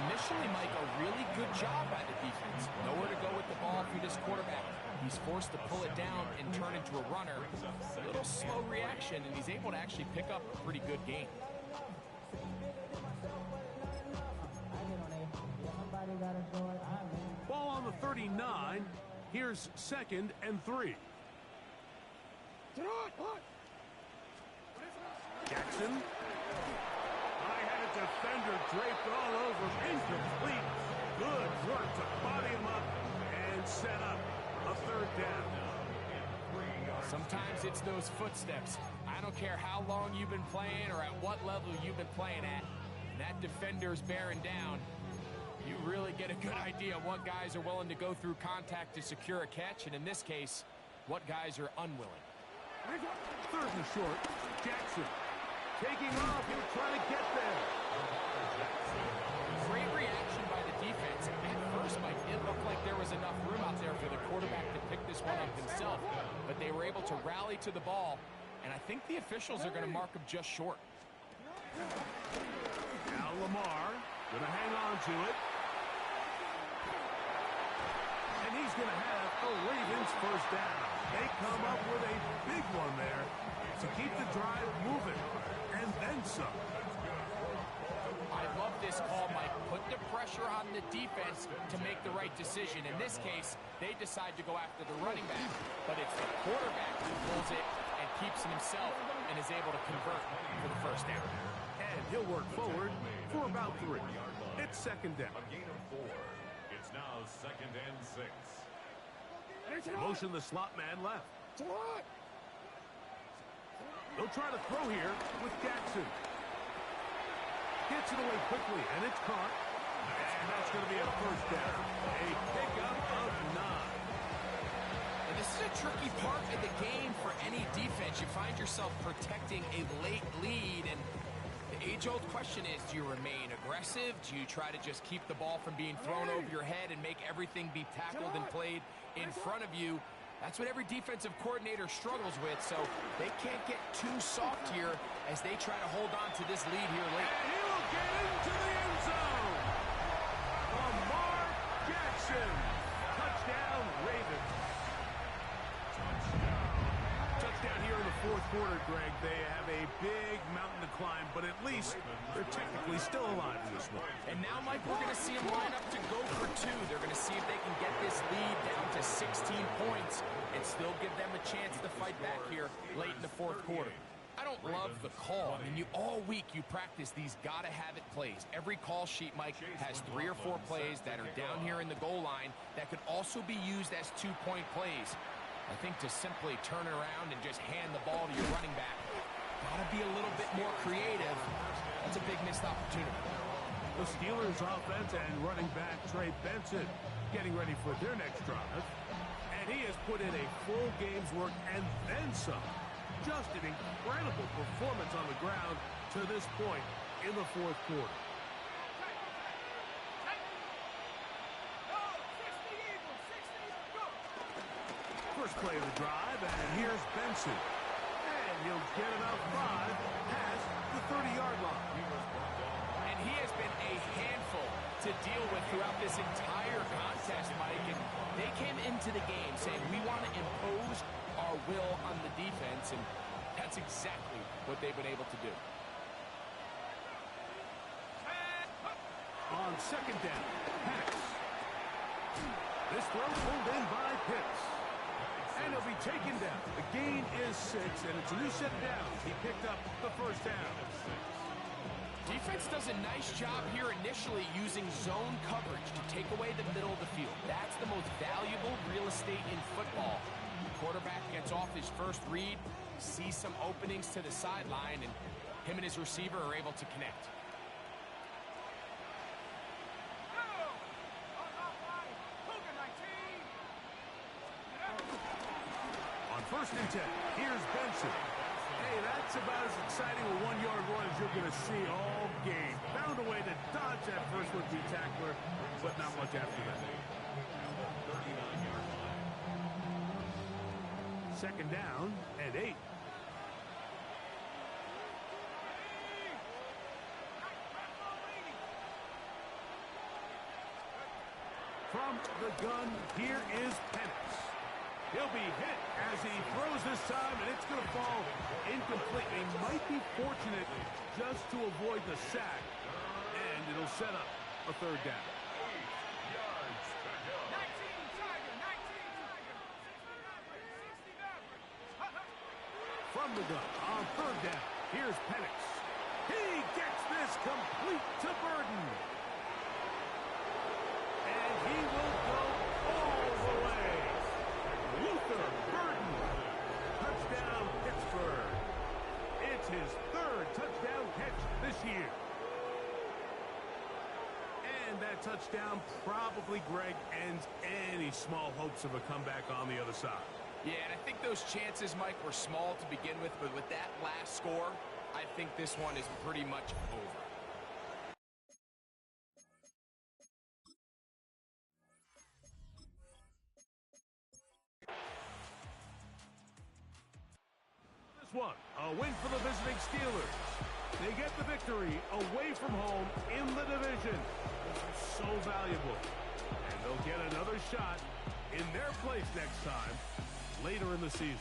Initially, Mike, a really good job by the defense. Nowhere to go with the ball for this quarterback. He's forced to pull it down and turn into a runner. A little slow reaction, and he's able to actually pick up a pretty good gain. Ball on the 39. Here's 2nd and 3. Jackson. I had a defender draped all over. Incomplete. Good work to body him up and set up a 3rd down. Sometimes it's those footsteps. I don't care how long you've been playing or at what level you've been playing at. And that defender's bearing down. You really get a good idea of what guys are willing to go through contact to secure a catch, and in this case, what guys are unwilling. 3rd and short. Jackson taking off. He'll try to get there. Great reaction by the defense. At first, Mike, it looked like there was enough room out there for the quarterback to pick this one up himself, but they were able to rally to the ball, and I think the officials are going to mark him just short. Now Lamar going to hang on to it. And he's going to have a Ravens 1st down. They come up with a big one there to keep the drive moving. And then some. I love this call, Mike. Put the pressure on the defense to make the right decision. In this case, they decide to go after the running back. But it's the quarterback who pulls it and keeps it himself and is able to convert for the 1st down. And he'll work forward for about 3. It's 2nd down. A gain of 4. It's now 2nd and 6. Motion the slot man left. They'll try to throw here with Jackson. Gets it away quickly, and it's caught. And that's going to be a 1st down. A pickup of 9. And this is a tricky part of the game for any defense. You find yourself protecting a late lead, and the age-old question is, do you remain aggressive? Do you try to just keep the ball from being thrown over your head and make everything be tackled and played in front of you? That's what every defensive coordinator struggles with, so they can't get too soft here as they try to hold on to this lead here late. And he will get into the end zone. Lamar Jackson. Touchdown, Ravens. Touchdown here in the 4th quarter, Greg. They have a big mountain to climb, but at least they're technically still alive in this one. And now, Mike, we're going to see them line up to go for 2. They're going to see if they can get this lead down to 16 points and still give them a chance to fight back here late in the 4th quarter. I don't love the call. I mean, all week you practice these gotta-have-it plays. Every call sheet, Mike, has 3 or 4 plays that are down here in the goal line that could also be used as 2-point plays. I think to simply turn it around and just hand the ball to your running back, gotta be a little bit more creative. That's a big missed opportunity. The Steelers offense and running back Trey Benson getting ready for their next drive. And he has put in a full game's work and then some. Just an incredible performance on the ground to this point in the fourth quarter. First play of the drive, and here's Benson. And he'll get about 5 past the 30-yard line. And he has been a handful to deal with throughout this entire contest, Mike. And they came into the game saying, we want to impose our will on the defense, and that's exactly what they've been able to do. On second down, Penix. This throw pulled in by Pitts. And he'll be taken down. The gain is 6, and it's a new set of downs. He picked up the first down. Defense does a nice job here initially using zone coverage to take away the middle of the field. That's the most valuable real estate in football. The quarterback gets off his first read, sees some openings to the sideline, and him and his receiver are able to connect. First and 10. Here's Benson. Hey, that's about as exciting a one-yard run as you're going to see all game. Found a way to dodge that first would-be tackler, but not much after that. Second down and 8. From the gun, here is Penix. He'll be hit as he throws this time, and it's going to fall incomplete. He might be fortunate just to avoid the sack, and it'll set up a third down. 19 Tiger, 60 From the gun, on third down, here's Penix. He gets this complete to Burden. And he will go all the way. Luther Burden. Touchdown, Pittsburgh. It's his third touchdown catch this year. And that touchdown probably, Greg, ends any small hopes of a comeback on the other side. Yeah, and I think those chances, Mike, were small to begin with, but with that last score, I think this one is pretty much over. One, a win for the visiting Steelers. They get the victory away from home in the division. This is so valuable. And they'll get another shot in their place next time, later in the season.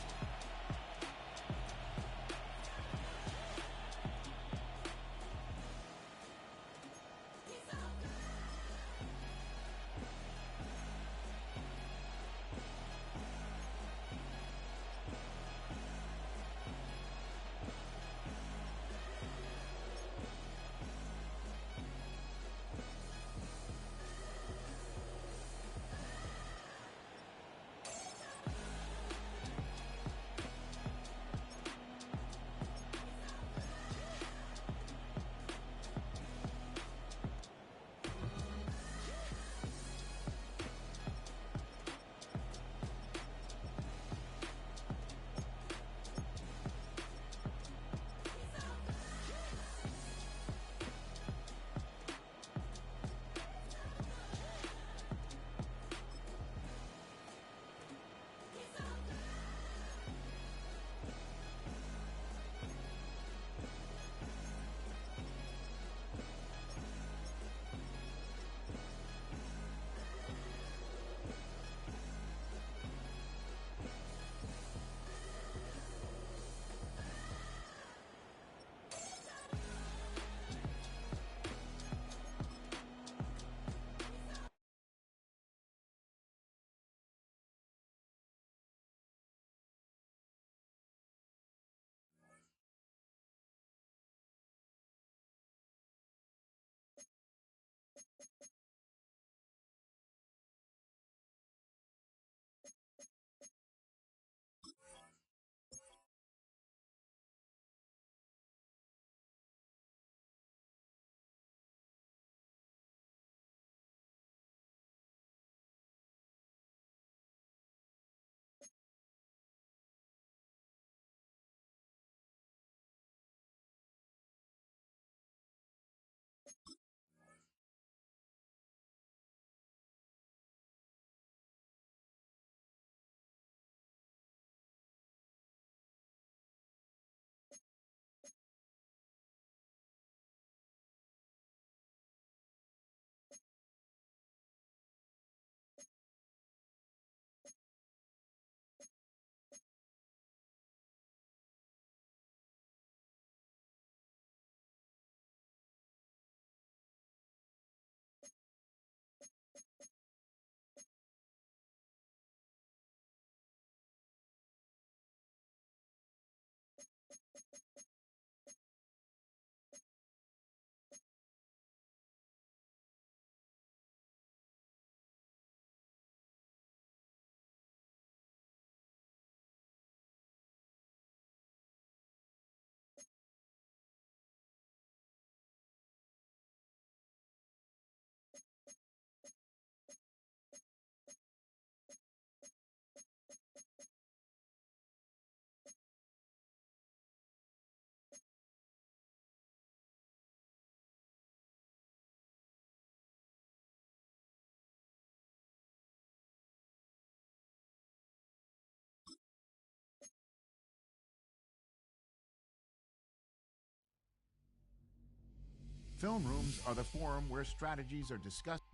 Film rooms are the forum where strategies are discussed.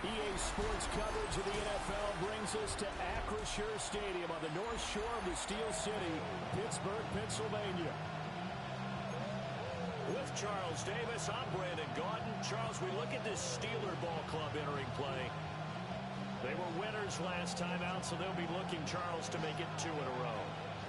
EA Sports coverage of the NFL brings us to Acrisure Stadium on the North Shore of the Steel City, Pittsburgh, Pennsylvania. With Charles Davis, I'm Brandon Gaudin. Charles, we look at this Steeler ball club entering play. They were winners last time out, so they'll be looking, Charles, to make it 2 in a row.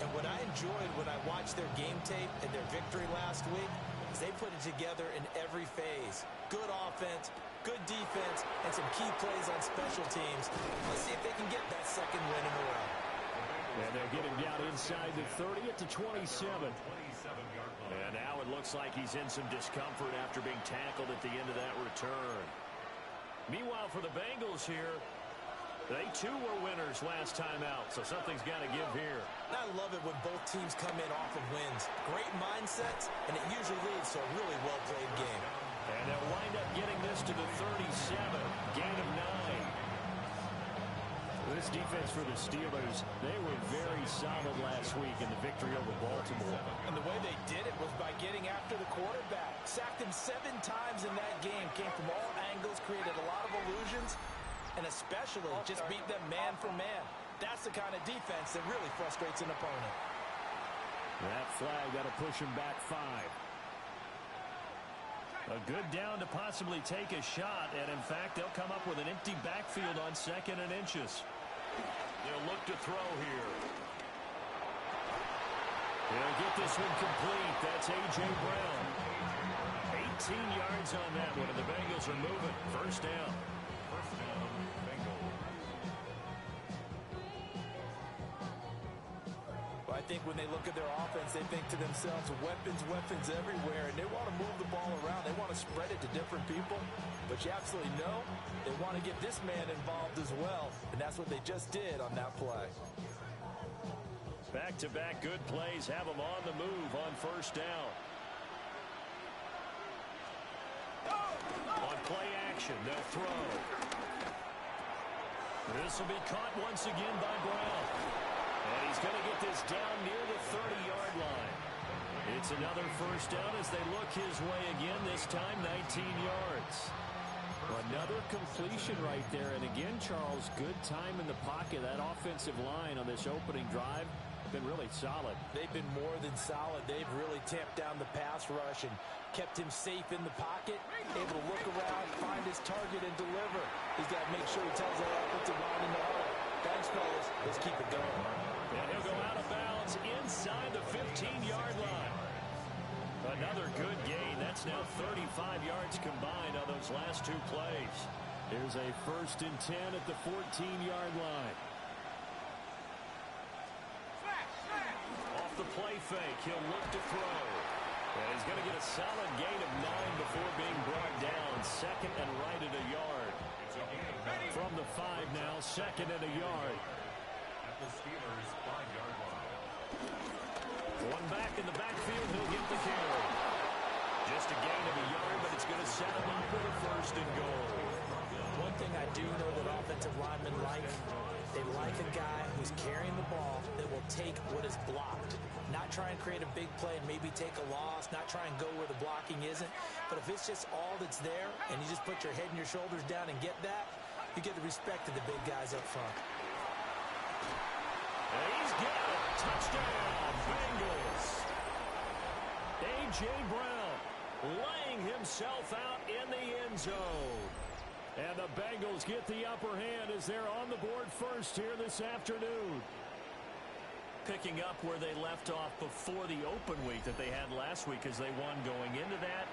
And what I enjoyed when I watched their game tape and their victory last week is they put it together in every phase. Good offense, good defense, and some key plays on special teams. Let's see if they can get that second win in a row. And they're getting down inside the 30 at the 27. And now it looks like he's in some discomfort after being tackled at the end of that return. Meanwhile, for the Bengals here, they too were winners last time out, so something's got to give here. I love it when both teams come in off of wins. Great mindsets, and it usually leads to a really well-played game. And they'll wind up getting this to the 37, gain of 9. This defense for the Steelers, they were very solid last week in the victory over Baltimore. And the way they did it was by getting after the quarterback. Sacked him 7 times in that game. Came from all angles, created a lot of illusions, and especially just beat them man for man. That's the kind of defense that really frustrates an opponent. That flag got to push him back 5. A good down to possibly take a shot, and in fact, they'll come up with an empty backfield on 2nd and inches. They'll look to throw here. They'll get this one complete. That's A.J. Brown. 18 yards on that one, and the Bengals are moving. First down. I think when they look at their offense, they think to themselves, weapons everywhere, and they want to move the ball around. They want to spread it to different people, but you absolutely know they want to get this man involved as well, and that's what they just did on that play. Back-to-back good plays have them on the move on first down. On play action, they'll throw. This will be caught once again by Brown. And he's going to get this down near the 30-yard line. It's another first down as they look his way again, this time 19 yards. Another completion right there. And again, Charles, good time in the pocket. That offensive line on this opening drive been really solid. They've been more than solid. They've really tamped down the pass rush and kept him safe in the pocket, able to look around, find his target, and deliver. He's got to make sure he tells that offensive line in the huddle, thanks, fellas. Let's keep it going. And he'll go out of bounds inside the 15-yard line. Another good gain. That's now 35 yards combined on those last 2 plays. Here's a 1st and 10 at the 14-yard line. Off the play fake, he'll look to throw. And he's going to get a solid gain of 9 before being brought down. 2nd and right at a yard. From the 5 now, 2nd and a yard. The Steelers 5-yard line. One back in the backfield, he'll get the carry. Just a gain of a yard, but it's going to set him up with a 1st and goal. One thing I do know that offensive linemen like, they like a guy who's carrying the ball that will take what is blocked. Not try and create a big play and maybe take a loss, not try and go where the blocking isn't. But if it's just all that's there and you just put your head and your shoulders down and get that, you get the respect of the big guys up front. And he's got it. Touchdown, Bengals. A.J. Brown laying himself out in the end zone. And the Bengals get the upper hand as they're on the board first here this afternoon. Picking up where they left off before the open week that they had last week as they won going into that.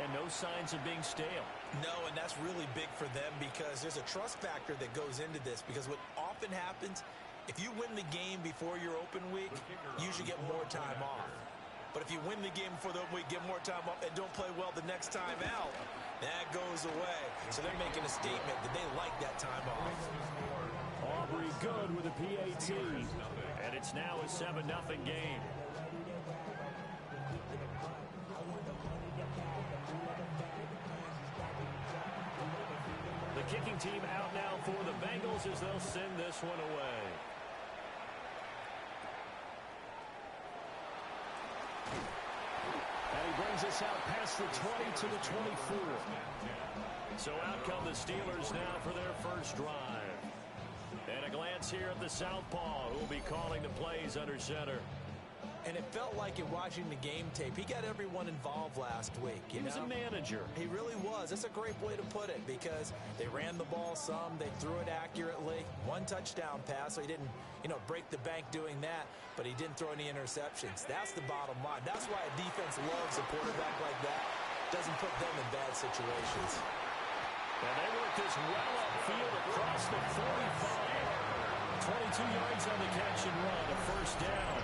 And no signs of being stale. No, and that's really big for them because there's a trust factor that goes into this. Because what often happens, if you win the game before your open week, you usually get more time off. But if you win the game before the open week, get more time off, and don't play well the next time out, that goes away. So they're making a statement that they like that time off. Aubrey good with a PAT. And it's now a 7-0 game. The kicking team out now for the Bengals as they'll send this one away. And he brings us out past the 20 to the 24. So out come the Steelers now for their first drive. And a glance here at the southpaw, who will be calling the plays under center. And it felt like in watching the game tape, he got everyone involved last week. He was a manager. He really was. That's a great way to put it because they ran the ball some, they threw it accurately. One touchdown pass, so he didn't, break the bank doing that, but he didn't throw any interceptions. That's the bottom line. That's why a defense loves a quarterback like that. Doesn't put them in bad situations. And they work this well upfield across the 45. 22 yards on the catch and run, a first down.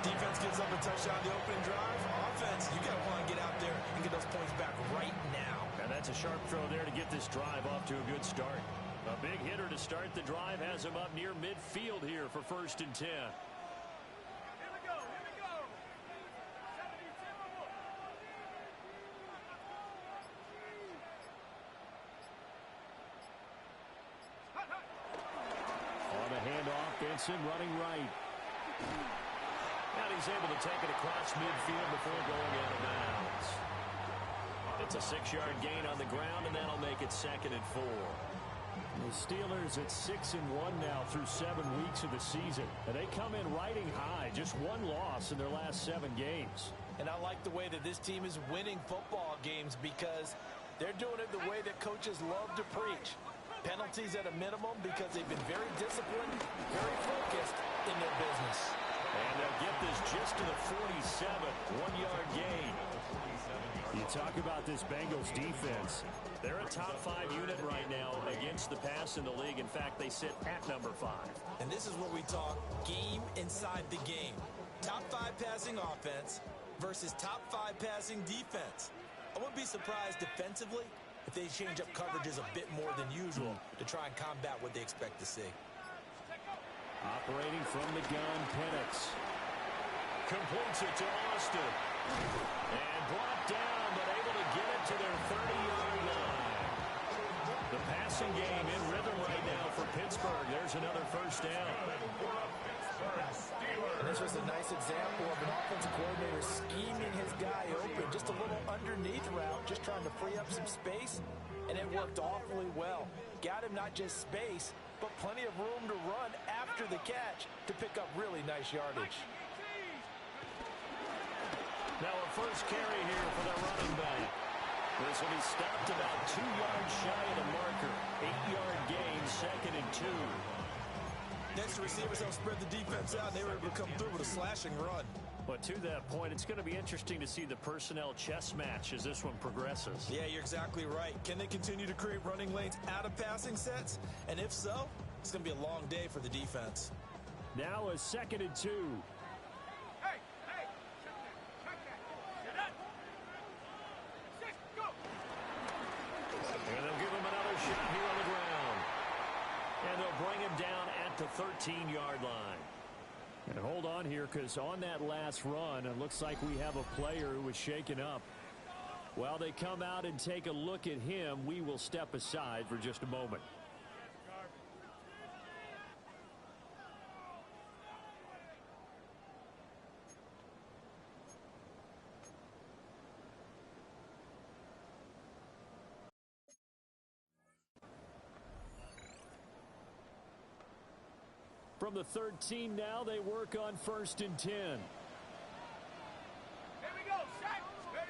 Defense gives up a touchdown the opening drive. Offense, you got to want to get out there and get those points back right now. And that's a sharp throw there to get this drive off to a good start. A big hitter to start the drive has him up near midfield here for 1st and 10. Here we go, here we go. 72. On the handoff, Benson running right. And he's able to take it across midfield before going out of bounds. It's a 6-yard gain on the ground, and that'll make it 2nd and 4. The Steelers at 6-1 now through 7 weeks of the season. And they come in riding high, just one loss in their last 7 games. And I like the way that this team is winning football games because they're doing it the way that coaches love to preach. Penalties at a minimum because they've been very disciplined, very focused in their business. And they'll get this just to the 47, 1-yard gain. You talk about this Bengals defense. They're a top 5 unit right now against the pass in the league. In fact, they sit at number 5. And this is what we talk game inside the game. Top 5 passing offense versus top 5 passing defense. I wouldn't be surprised defensively if they change up coverages a bit more than usual to try and combat what they expect to see. Operating from the gun, Penix. Completes it to Austin. And brought down, but able to get it to their 30-yard line. The passing game in rhythm right now for Pittsburgh. There's another first down. And this was a nice example of an offensive coordinator scheming his guy open. Just a little underneath route, just trying to free up some space. And it worked awfully well. Got him not just space, but plenty of room to run after the catch to pick up really nice yardage. Now a first carry here for the running back. This will be stopped about 2 yards shy of the marker. 8-yard gain, 2nd and 2. Next, the receivers help spread the defense out, and they were able to come through with a slashing run. But to that point, it's going to be interesting to see the personnel chess match as this one progresses. Yeah, you're exactly right. Can they continue to create running lanes out of passing sets? And if so, it's going to be a long day for the defense. Now a 2nd and 2. Hey, check that. Get up. 6, go. And they'll give him another shot here on the ground. And they'll bring him down at the 13-yard line. And hold on here, because on that last run, it looks like we have a player who was shaken up. While they come out and take a look at him, we will step aside for just a moment. From the 13 now, they work on 1st and 10. Here we go, set, ready.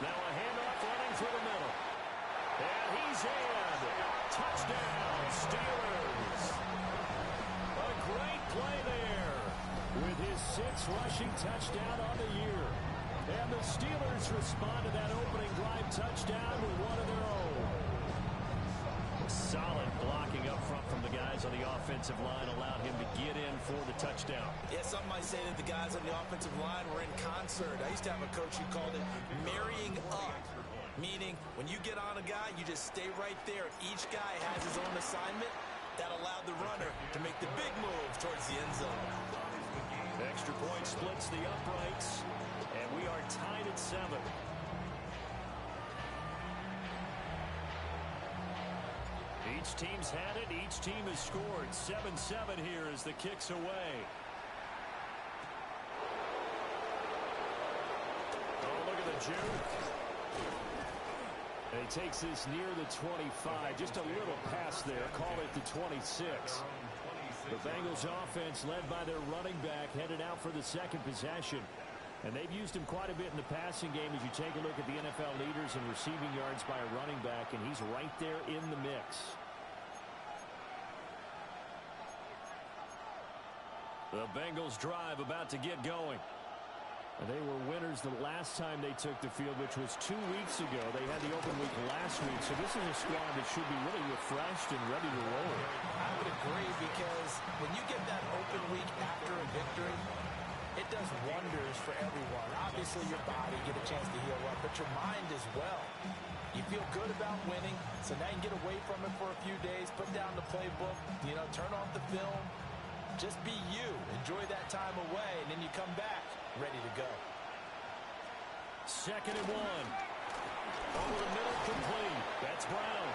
Now a handoff running through the middle. And he's in. Touchdown, Steelers. A great play there with his 6th rushing touchdown on the year. And the Steelers respond to that opening drive touchdown with one of their own. Solid blocking up front from the guys on the offensive line allowed him to get in for the touchdown. Yeah, some might say that the guys on the offensive line were in concert. I used to have a coach who called it marrying up, meaning when you get on a guy, you just stay right there. Each guy has his own assignment. That allowed the runner to make the big move towards the end zone. Extra point splits the uprights, and we are tied at 7. Each team's had it. Each team has scored. 7-7 here as the kick's away. juke. And he takes this near the 25. Just a little pass there. Call it the 26. The Bengals offense led by their running back headed out for the second possession. And they've used him quite a bit in the passing game as you take a look at the NFL leaders in receiving yards by a running back, and he's right there in the mix. The Bengals drive about to get going. And they were winners the last time they took the field, which was 2 weeks ago. They had the open week last week, so this is a squad that should be really refreshed and ready to roll. I would agree, because when you get that open week after a victory, it does wonders for everyone. Obviously, your body get a chance to heal up, but your mind as well. You feel good about winning, so now you can get away from it for a few days, put down the playbook, turn off the film. Just be you. Enjoy that time away, and then you come back ready to go. 2nd and 1. Over the middle, complete. That's Brown.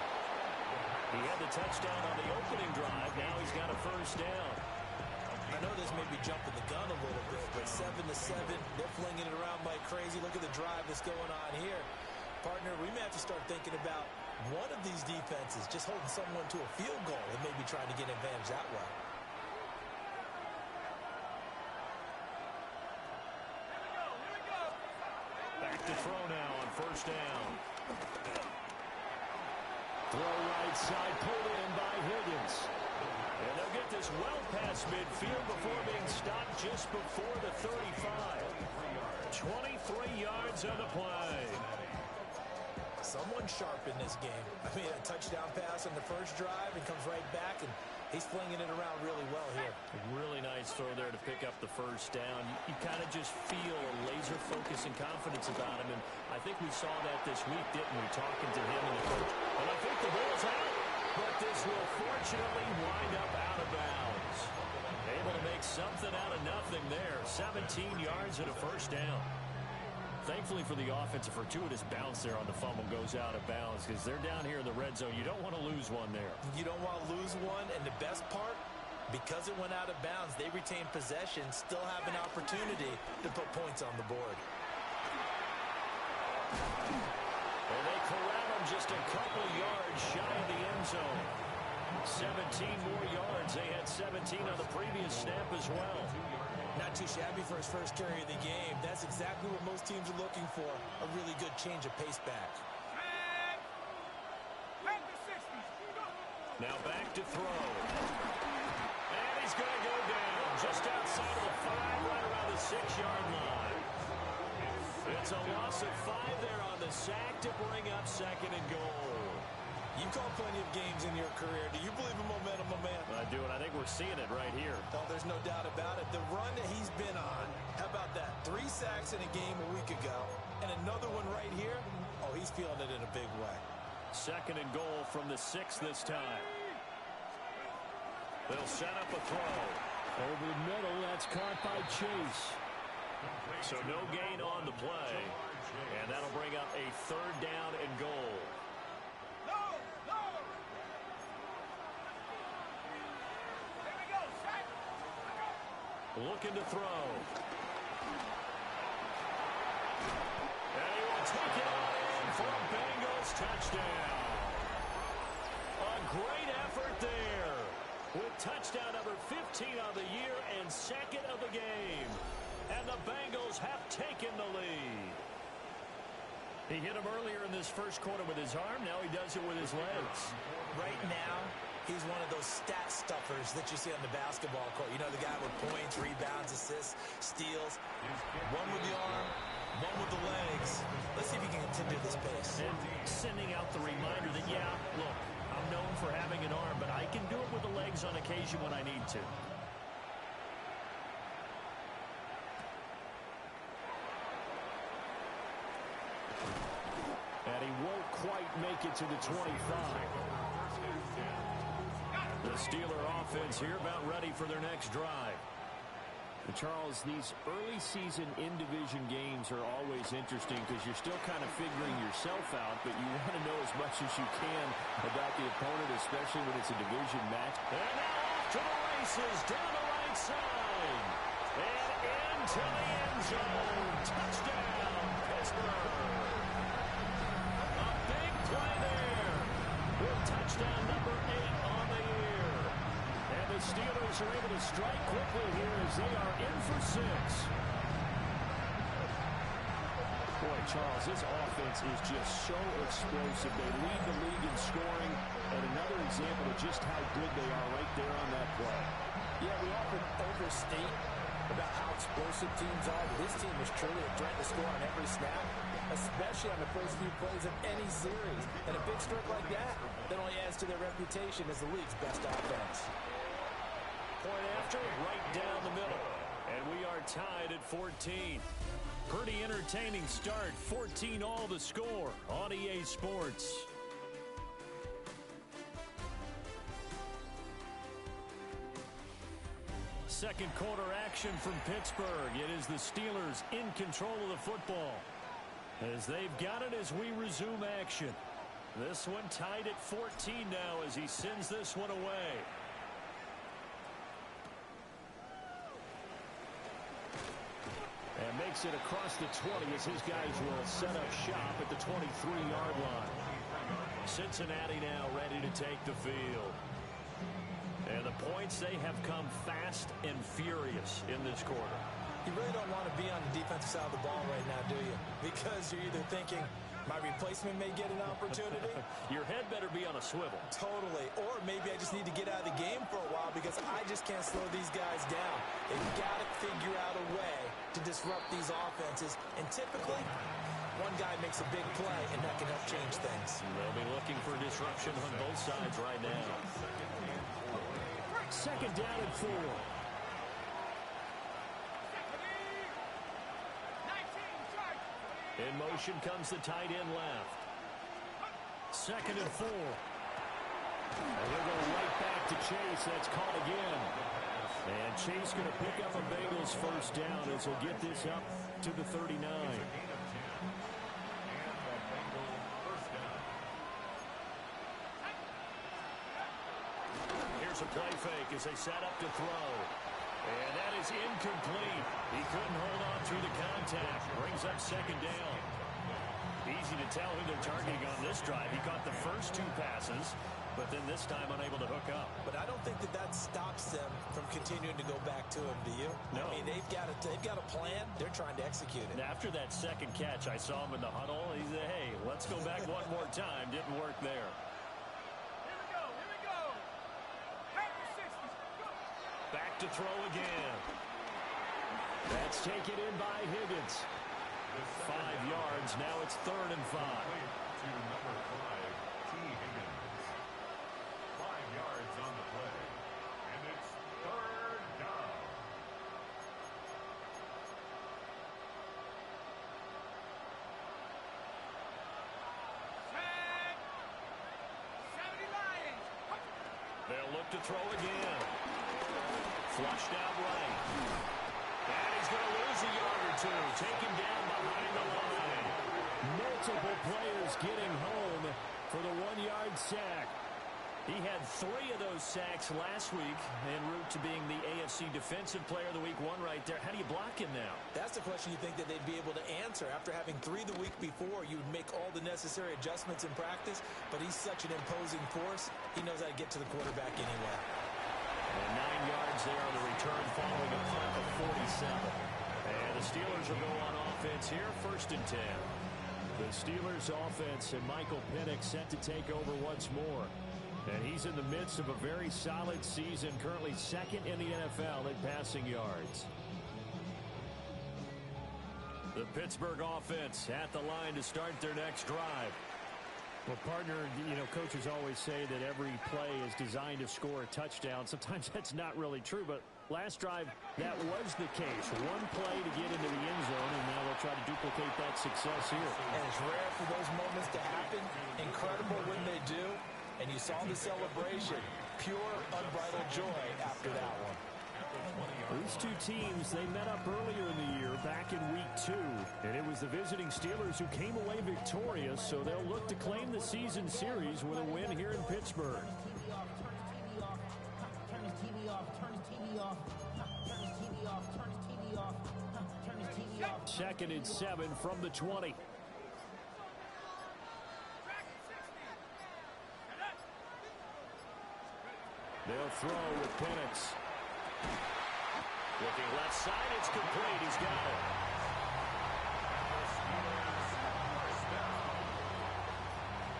He had the touchdown on the opening drive. Now he's got a first down. I know this may be jumping the gun a little bit, but 7-7, they're flinging it around like crazy. Look at the drive that's going on here. Partner, we may have to start thinking about one of these defenses just holding someone to a field goal and maybe trying to get an advantage that way. Back to throw now on first down. Throw right side, pulled in by Higgins. And they'll get this well past midfield before being stopped just before the 35. 23 yards on the play. Someone sharp in this game. I mean, a touchdown pass on the first drive and comes right back, and he's flinging it around really well here. A really nice throw there to pick up the first down. You kind of just feel a laser focus and confidence about him, and I think we saw that this week, didn't we, talking to him and the coach. And I think the ball's out, but this will fortunately wind up out of bounds. Able to make something out of nothing there. 17 yards and a first down. Thankfully for the offense, a fortuitous bounce there on the fumble goes out of bounds because they're down here in the red zone. You don't want to lose one there. You don't want to lose one, and the best part, because it went out of bounds, they retain possession, still have an opportunity to put points on the board. And they corral him just a couple yards shy of the end zone. 17 more yards. They had 17 on the previous snap as well. Not too shabby for his first carry of the game. That's exactly what most teams are looking for. A really good change of pace back. Now back to throw. And he's going to go down just outside of the 5, right around the 6-yard line. It's a loss of 5 there on the sack to bring up 2nd and goal. You've called plenty of games in your career. Do you believe in momentum, my man? I do, and I think we're seeing it right here. Oh, there's no doubt about it. The run that he's been on, how about that? 3 sacks in a game a week ago, and another one right here. Oh, he's feeling it in a big way. 2nd and goal from the 6 this time. They'll set up a throw. Over the middle, that's caught by Chase. So no gain on the play, and that'll bring up a 3rd down and goal. Looking to throw. And he will take it on in for a Bengals touchdown. A great effort there. With touchdown number 15 of the year and 2nd of the game. And the Bengals have taken the lead. He hit him earlier in this first quarter with his arm. Now he does it with his legs. Right now, he's one of those stat stuffers that you see on the basketball court. You know, the guy with points, rebounds, assists, steals. One with the arm, one with the legs. Let's see if he can continue this pace. And sending out the reminder that, yeah, look, I'm known for having an arm, but I can do it with the legs on occasion when I need to. And he won't quite make it to the 25. The Steeler offense here about ready for their next drive. And Charles, these early season in-division games are always interesting because you're still kind of figuring yourself out, but you want to know as much as you can about the opponent, especially when it's a division match. And now off to the races, down the right side. And into the end zone. Touchdown, Pittsburgh. A big play there with touchdown number 8 on the year. And the Steelers are able to strike quickly here as they are in for 6. Boy, Charles, this offense is just so explosive. They lead the league in scoring, and another example of just how good they are right there on that play. Yeah, we often overstate about how explosive teams are. This team is truly a threat to score on every snap, especially on the first few plays of any series. And a big stroke like that only adds to their reputation as the league's best offense. Point after, right down the middle. And we are tied at 14. Pretty entertaining start. 14 all the score on EA Sports. Second quarter action from Pittsburgh. It is the Steelers in control of the football as they've got it as we resume action. This one tied at 14 now as he sends this one away. And makes it across the 20 as his guys will set up shop at the 23-yard line. Cincinnati now ready to take the field. And the points, they have come fast and furious in this quarter. You really don't want to be on the defensive side of the ball right now, do you? Because you're either thinking, my replacement may get an opportunity. Your head better be on a swivel. Totally. Or maybe I just need to get out of the game for a while because I just can't slow these guys down. They've got to figure out a way to disrupt these offenses. And typically, one guy makes a big play, and that can help change things. They'll be looking for disruption on both sides right now. Second down and 4. In motion comes the tight end left. Second and 4. And he'll go right back to Chase. That's caught again. And Chase going to pick up a Bengals first down as he'll get this up to the 39. Here's a play fake as they set up to throw. And that is incomplete. He couldn't hold on through the contact. Brings up second down. Easy to tell who they're targeting on this drive. He caught the first 2 passes, but then this time unable to hook up. But I don't think that stops them from continuing to go back to him, do you? No. I mean, they've got a plan. They're trying to execute it. And after that second catch, I saw him in the huddle. He said, hey, let's go back one more time. Didn't work there. Back to throw again. That's taken in by Higgins. 5 yards. Now it's 3rd and 5. To number 5, T. Higgins. 5 yards on the play. And it's 3rd down. They'll look to throw again. Flushed out right. And he's going to lose a yard or 2. Taken down behind the line. Multiple players getting home for the 1-yard sack. He had 3 of those sacks last week en route to being the AFC Defensive Player of the Week 1 right there. How do you block him now? That's the question you think that they'd be able to answer. After having 3 the week before, you would make all the necessary adjustments in practice, but he's such an imposing force, he knows how to get to the quarterback anyway. And 9 yards there on the return following a punt of 47. And the Steelers will go on offense here, 1st and 10. The Steelers offense and Michael Penix set to take over once more. And he's in the midst of a very solid season, currently 2nd in the NFL in passing yards. The Pittsburgh offense at the line to start their next drive. Well, partner, you know, coaches always say that every play is designed to score a touchdown. Sometimes that's not really true, but last drive, that was the case. 1 play to get into the end zone, and now they'll try to duplicate that success here. And it's rare for those moments to happen. Incredible when they do. And you saw the celebration. Pure, unbridled joy after that one. These 2 teams, they met up earlier in the year, back in week 2. And it was the visiting Steelers who came away victorious, so they'll look to claim the season series with a win here in Pittsburgh. Turn his TV off. Turn his TV off. Turn his TV off. Turn his TV off. Turn his 2nd and 7 from the 20. They'll throw with Penix. Looking left side, it's complete. He's got it.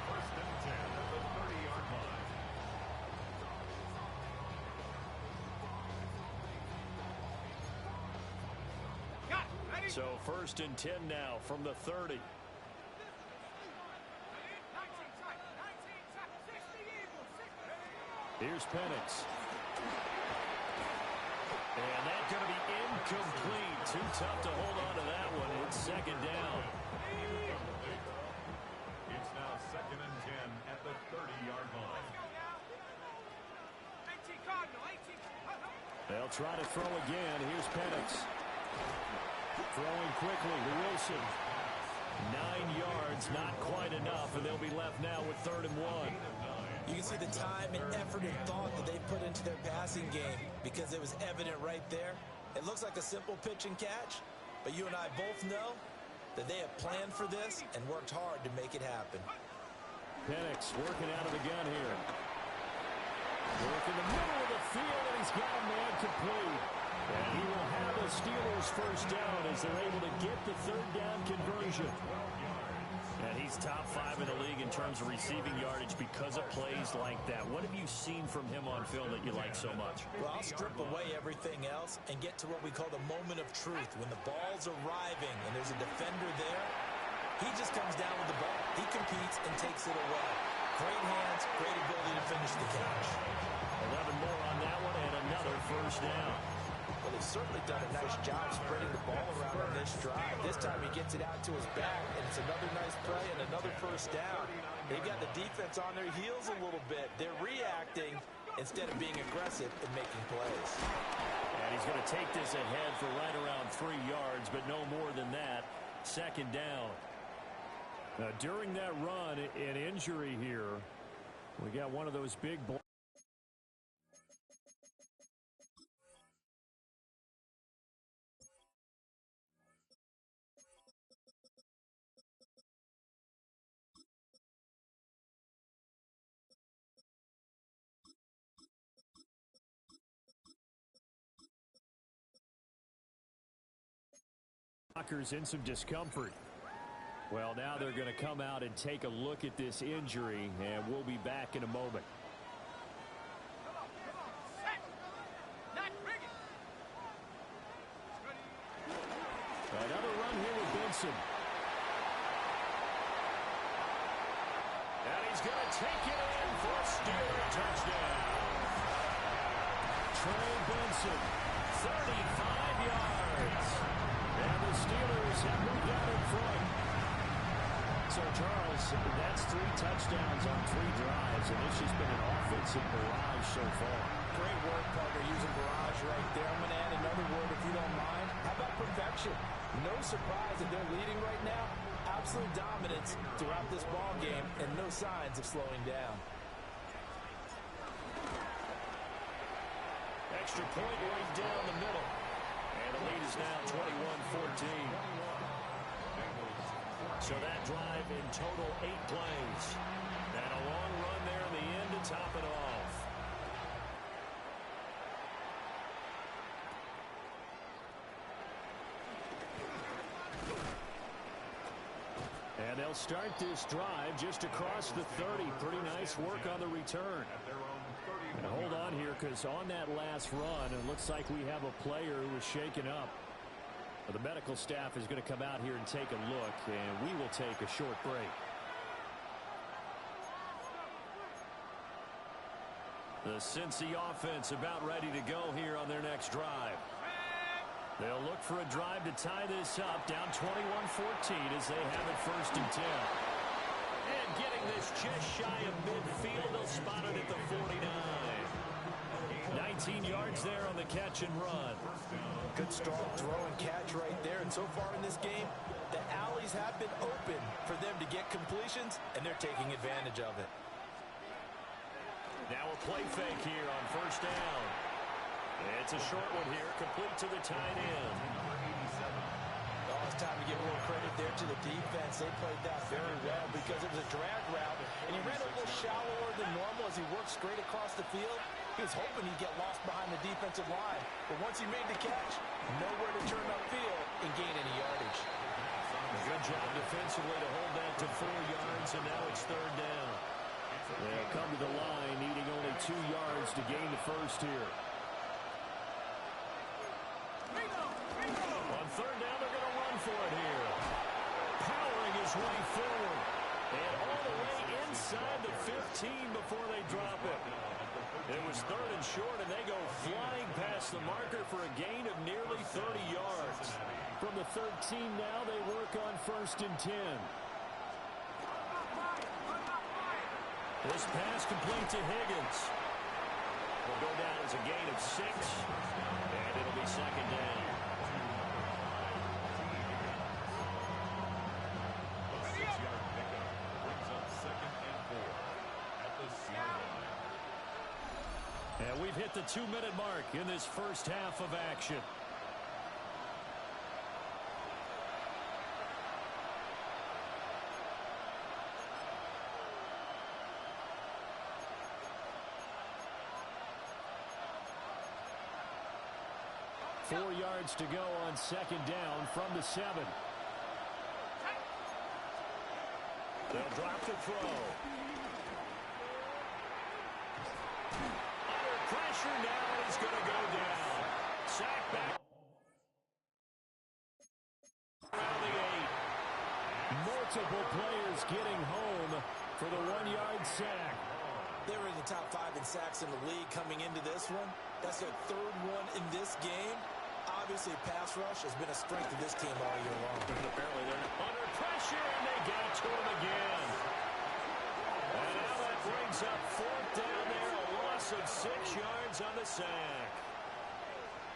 First and 10 at the 30-yard line. So 1st and 10 now from the 30. Here's Penix. And that's going to be incomplete. Too tough to hold on to that one. It's 2nd down. It's now 2nd and 10 at the 30-yard line. They'll try to throw again. Here's Penix. Throwing quickly to Wilson. 9 yards, not quite enough, and they'll be left now with 3rd and 1. You can see the time and effort and thought that they put into their passing game because it was evident right there. It looks like a simple pitch and catch, but you and I both know that they have planned for this and worked hard to make it happen. Penix working out of the gun here. Work in the middle of the field, and he's got a man complete. And he will have the Steelers first down as they're able to get the 3rd down conversion. And he's top 5 in the league in terms of receiving yardage because of plays like that. What have you seen from him on film that you like so much? Well, I'll strip away everything else and get to what we call the moment of truth. When the ball's arriving and there's a defender there, he just comes down with the ball. He competes and takes it away. Great hands, great ability to finish the catch. 11 more on that one and another first down. Well, they've certainly done a nice job spreading the ball around on this drive. This time he gets it out to his back, and it's another nice play and another first down. They've got the defense on their heels a little bit. They're reacting instead of being aggressive and making plays. And he's going to take this ahead for right around 3 yards, but no more than that. 2nd down. During that run, an injury here. We got one of those big blocks. In some discomfort. Well, now they're going to come out and take a look at this injury, and we'll be back in a moment. Another run here with Benson. And he's going to take it in for a Steeler touchdown. Trey Benson, 35 yards. And the Steelers have moved out in front. So, Charles, that's 3 touchdowns on 3 drives, and it's just been an offensive barrage so far. Great work, Parker, using barrage right there. I'm going to add another word, if you don't mind. How about perfection? No surprise that they're leading right now. Absolute dominance throughout this ball game, and no signs of slowing down. Extra point right down the middle. And the lead is now 21-14. So that drive in total 8 plays. And a long run there in the end to top it off. And they'll start this drive just across the 30. Pretty nice work on the return. And hold on here, because on that last run, it looks like we have a player who was shaken up. The medical staff is going to come out here and take a look, and we will take a short break. The Cincy offense about ready to go here on their next drive. They'll look for a drive to tie this up, down 21-14 as they have it 1st and 10. And getting this just shy of midfield, they'll spot it at the 49. 19 yards there on the catch and run. Good strong throw and catch right there. And so far in this game, the alleys have been open for them to get completions, and they're taking advantage of it. Now a play fake here on 1st down. It's a short one here, complete to the tight end. time to give a little credit there to the defense. They played that very well because it was a drag route, and he ran a little shallower than normal as he worked straight across the field. He was hoping he'd get lost behind the defensive line, but once he made the catch, nowhere to turn upfield and gain any yardage. Good job defensively to hold that to 4 yards, and now it's third down. They'll come to the line, needing only 2 yards to gain the first here. On third down, they're going to run for it here. Powering his way forward. And all the way inside the 15 before they drop it. It was third and short, and they go flying past the marker for a gain of nearly 30 yards. From the 13 now, they work on first and 10. This pass complete to Higgins. Will go down as a gain of 6, and it'll be second down. A 6-yard pickup brings up second and 4 at the sideline. And we've hit the 2-minute mark in this first half of action. Four yards to go on second down from the 7. They'll drop the throw. Under pressure now, he's going to go down. Sack back around the 8. Multiple players getting home for the 1-yard sack. They were in the top 5 in sacks in the league coming into this one. That's their third one in this game. Obviously, pass rush has been a strength of this team all year long. Apparently, they're under pressure, and they get it to him again. And now that brings up fourth down there, a loss of 6 yards on the sack.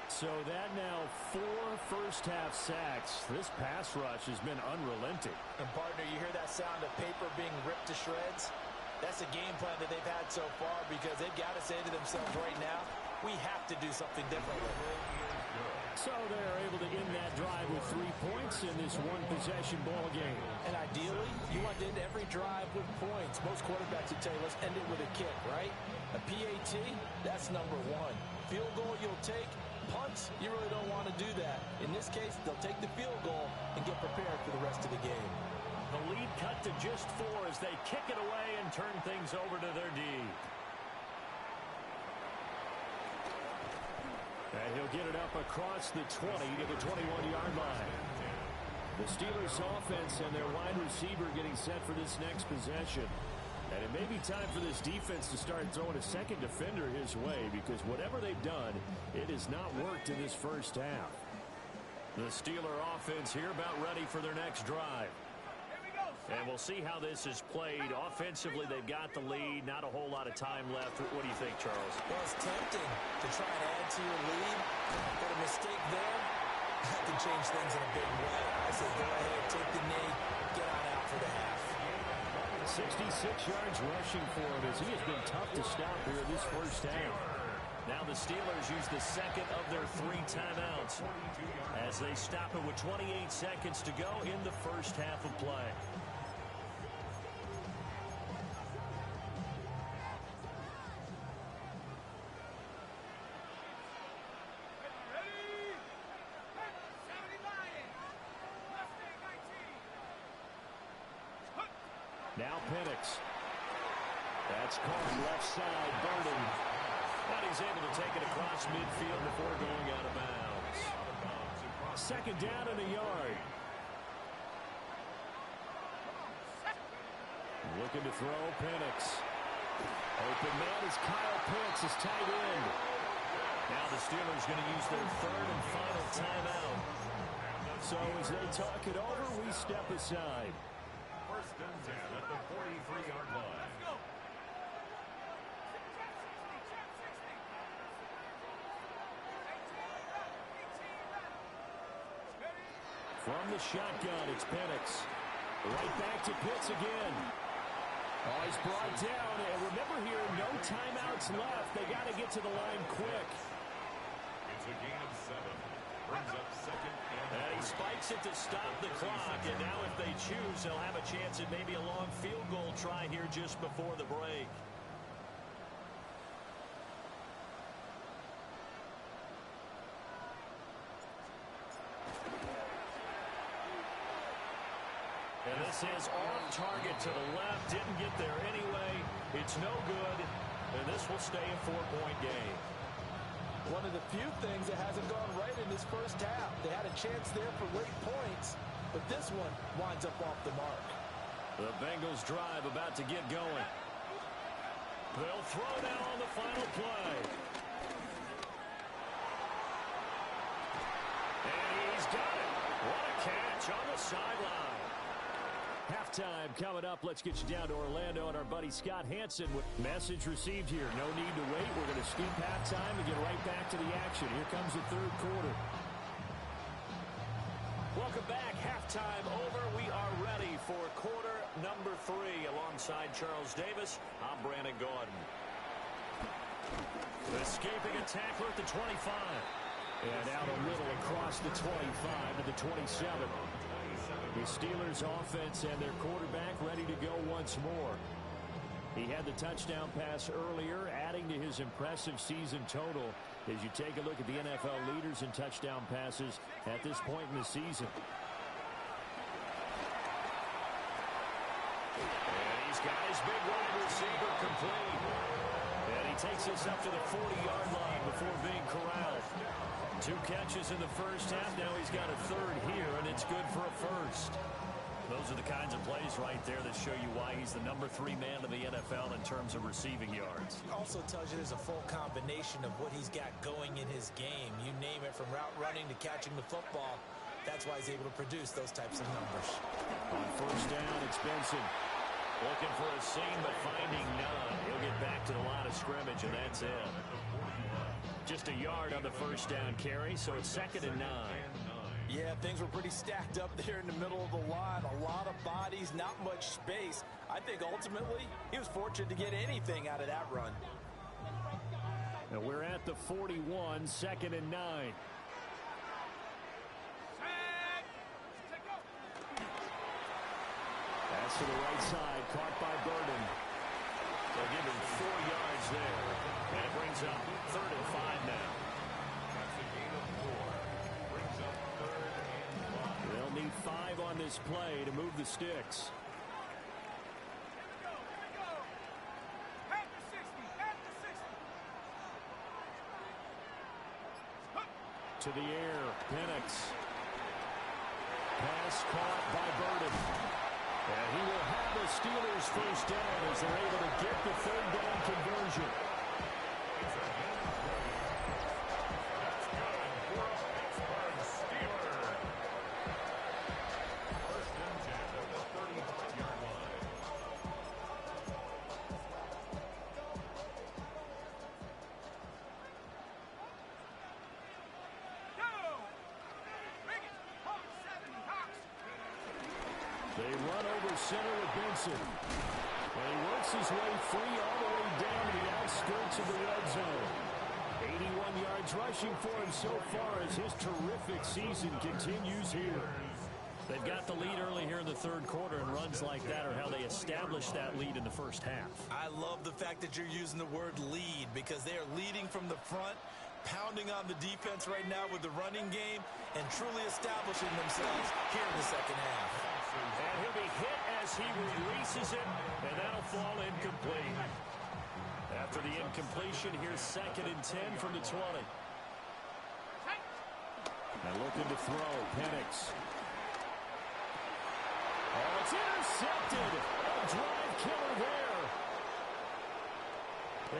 So that now 4 first-half sacks. This pass rush has been unrelenting. And, partner, you hear that sound of paper being ripped to shreds? That's a game plan that they've had so far because they've got to say to themselves right now, we have to do something differently. So they're able to end that drive with 3 points in this one-possession ball game. And ideally, you want to end every drive with points. Most quarterbacks would tell you, let's end it with a kick, right? A PAT, that's number 1. Field goal you'll take. Punts, you really don't want to do that. In this case, they'll take the field goal and get prepared for the rest of the game. The lead cut to just 4 as they kick it away and turn things over to their D. And he'll get it up across the 20 to the 21-yard line. The Steelers offense and their wide receiver getting set for this next possession. And it may be time for this defense to start throwing a second defender his way because whatever they've done, it has not worked in this first half. The Steeler offense here about ready for their next drive. And we'll see how this is played. Offensively, they've got the lead. Not a whole lot of time left. What do you think, Charles? Well, it's tempting to try and add to your lead, but a mistake there, that can change things in a big way. I say go ahead, take the knee, get on out for the half. 66 yards rushing for him as he has been tough to stop here this first half. Now the Steelers use the second of their 3 timeouts as they stop it with 28 seconds to go in the first half of play. Now Penix. That's caught left side, Burden. But he's able to take it across midfield before going out of bounds. Second down and a yard. Looking to throw, Penix. Open man is Kyle Pitts, his tight end. Now the Steelers going to use their third and final timeout. So as they talk it over, we step aside. First and 10 at the 43-yard line. From the shotgun, it's Penix. Right back to Pitts again. Oh, he's brought down. And remember here, no timeouts left. They got to get to the line quick. It's a gain of 7. Brings up second And he spikes it to stop the clock. And now if they choose, they'll have a chance at maybe a long field goal try here just before the break. And this is off target to the left. Didn't get there anyway. It's no good. And this will stay a 4-point game. One of the few things that hasn't gone right in this first half. They had a chance there for late points, but this one winds up off the mark. The Bengals drive about to get going. They'll throw now on the final play. And he's got it. What a catch on the sideline. Halftime coming up. Let's get you down to Orlando and our buddy Scott Hansen with message received here. No need to wait. We're going to skip halftime and get right back to the action. Here comes the third quarter. Welcome back. Halftime over. We are ready for quarter number 3. Alongside Charles Davis, I'm Brandon Gaudin. Escaping a tackler at the 25. And out a little across the 25 to the 27. The Steelers offense and their quarterback ready to go once more. He had the touchdown pass earlier, adding to his impressive season total as you take a look at the NFL leaders in touchdown passes at this point in the season. And he's got his big wide receiver complete. And he takes us up to the 40-yard line before being corralled. 2 catches in the first half. Now he's got a third here, and it's good for a first. Those are the kinds of plays right there that show you why he's the number 3 man of the NFL in terms of receiving yards. It also tells you there's a full combination of what he's got going in his game. You name it, from route running to catching the football. That's why he's able to produce those types of numbers. On first down, it's Benson. Looking for a seam, but finding none. He'll get back to the line of scrimmage, and that's it. Just a yard on the first down carry, so it's 2nd and 9. Yeah, things were pretty stacked up there in the middle of the line. A lot of bodies, not much space. I think ultimately he was fortunate to get anything out of that run. Now we're at the 41, 2nd and 9. Pass to the right side, caught by Burden. They'll give him 4 yards there. And it brings up 3rd and 5 now. That's a gain of 4. Brings up 3rd and 5. They'll need 5 on this play to move the sticks. Here we go. At the 60. At the 60. To the air, Penix. Pass caught by Burden. And he will have the Steelers first down as they're able to get the 3rd down conversion. That's good for a Pittsburgh Steeler. 1st and 10 at the 35-yard line. Go! Bring it! Hawks 70, Hawks! They run over center with Benson. And he works his way free all the way down to the outskirts of the red zone. 81 yards rushing for him so far as his terrific season continues here. They've got the lead early here in the 3rd quarter, and runs like that are how they establish that lead in the first half. I love the fact that you're using the word lead, because they are leading from the front, pounding on the defense right now with the running game, and truly establishing themselves here in the second half. And he'll be hit as he releases it, and that'll fall incomplete. After the incompletion, here's 2nd and 10 from the 20. And looking to throw, Penix. Oh, it's intercepted. A drive killer there.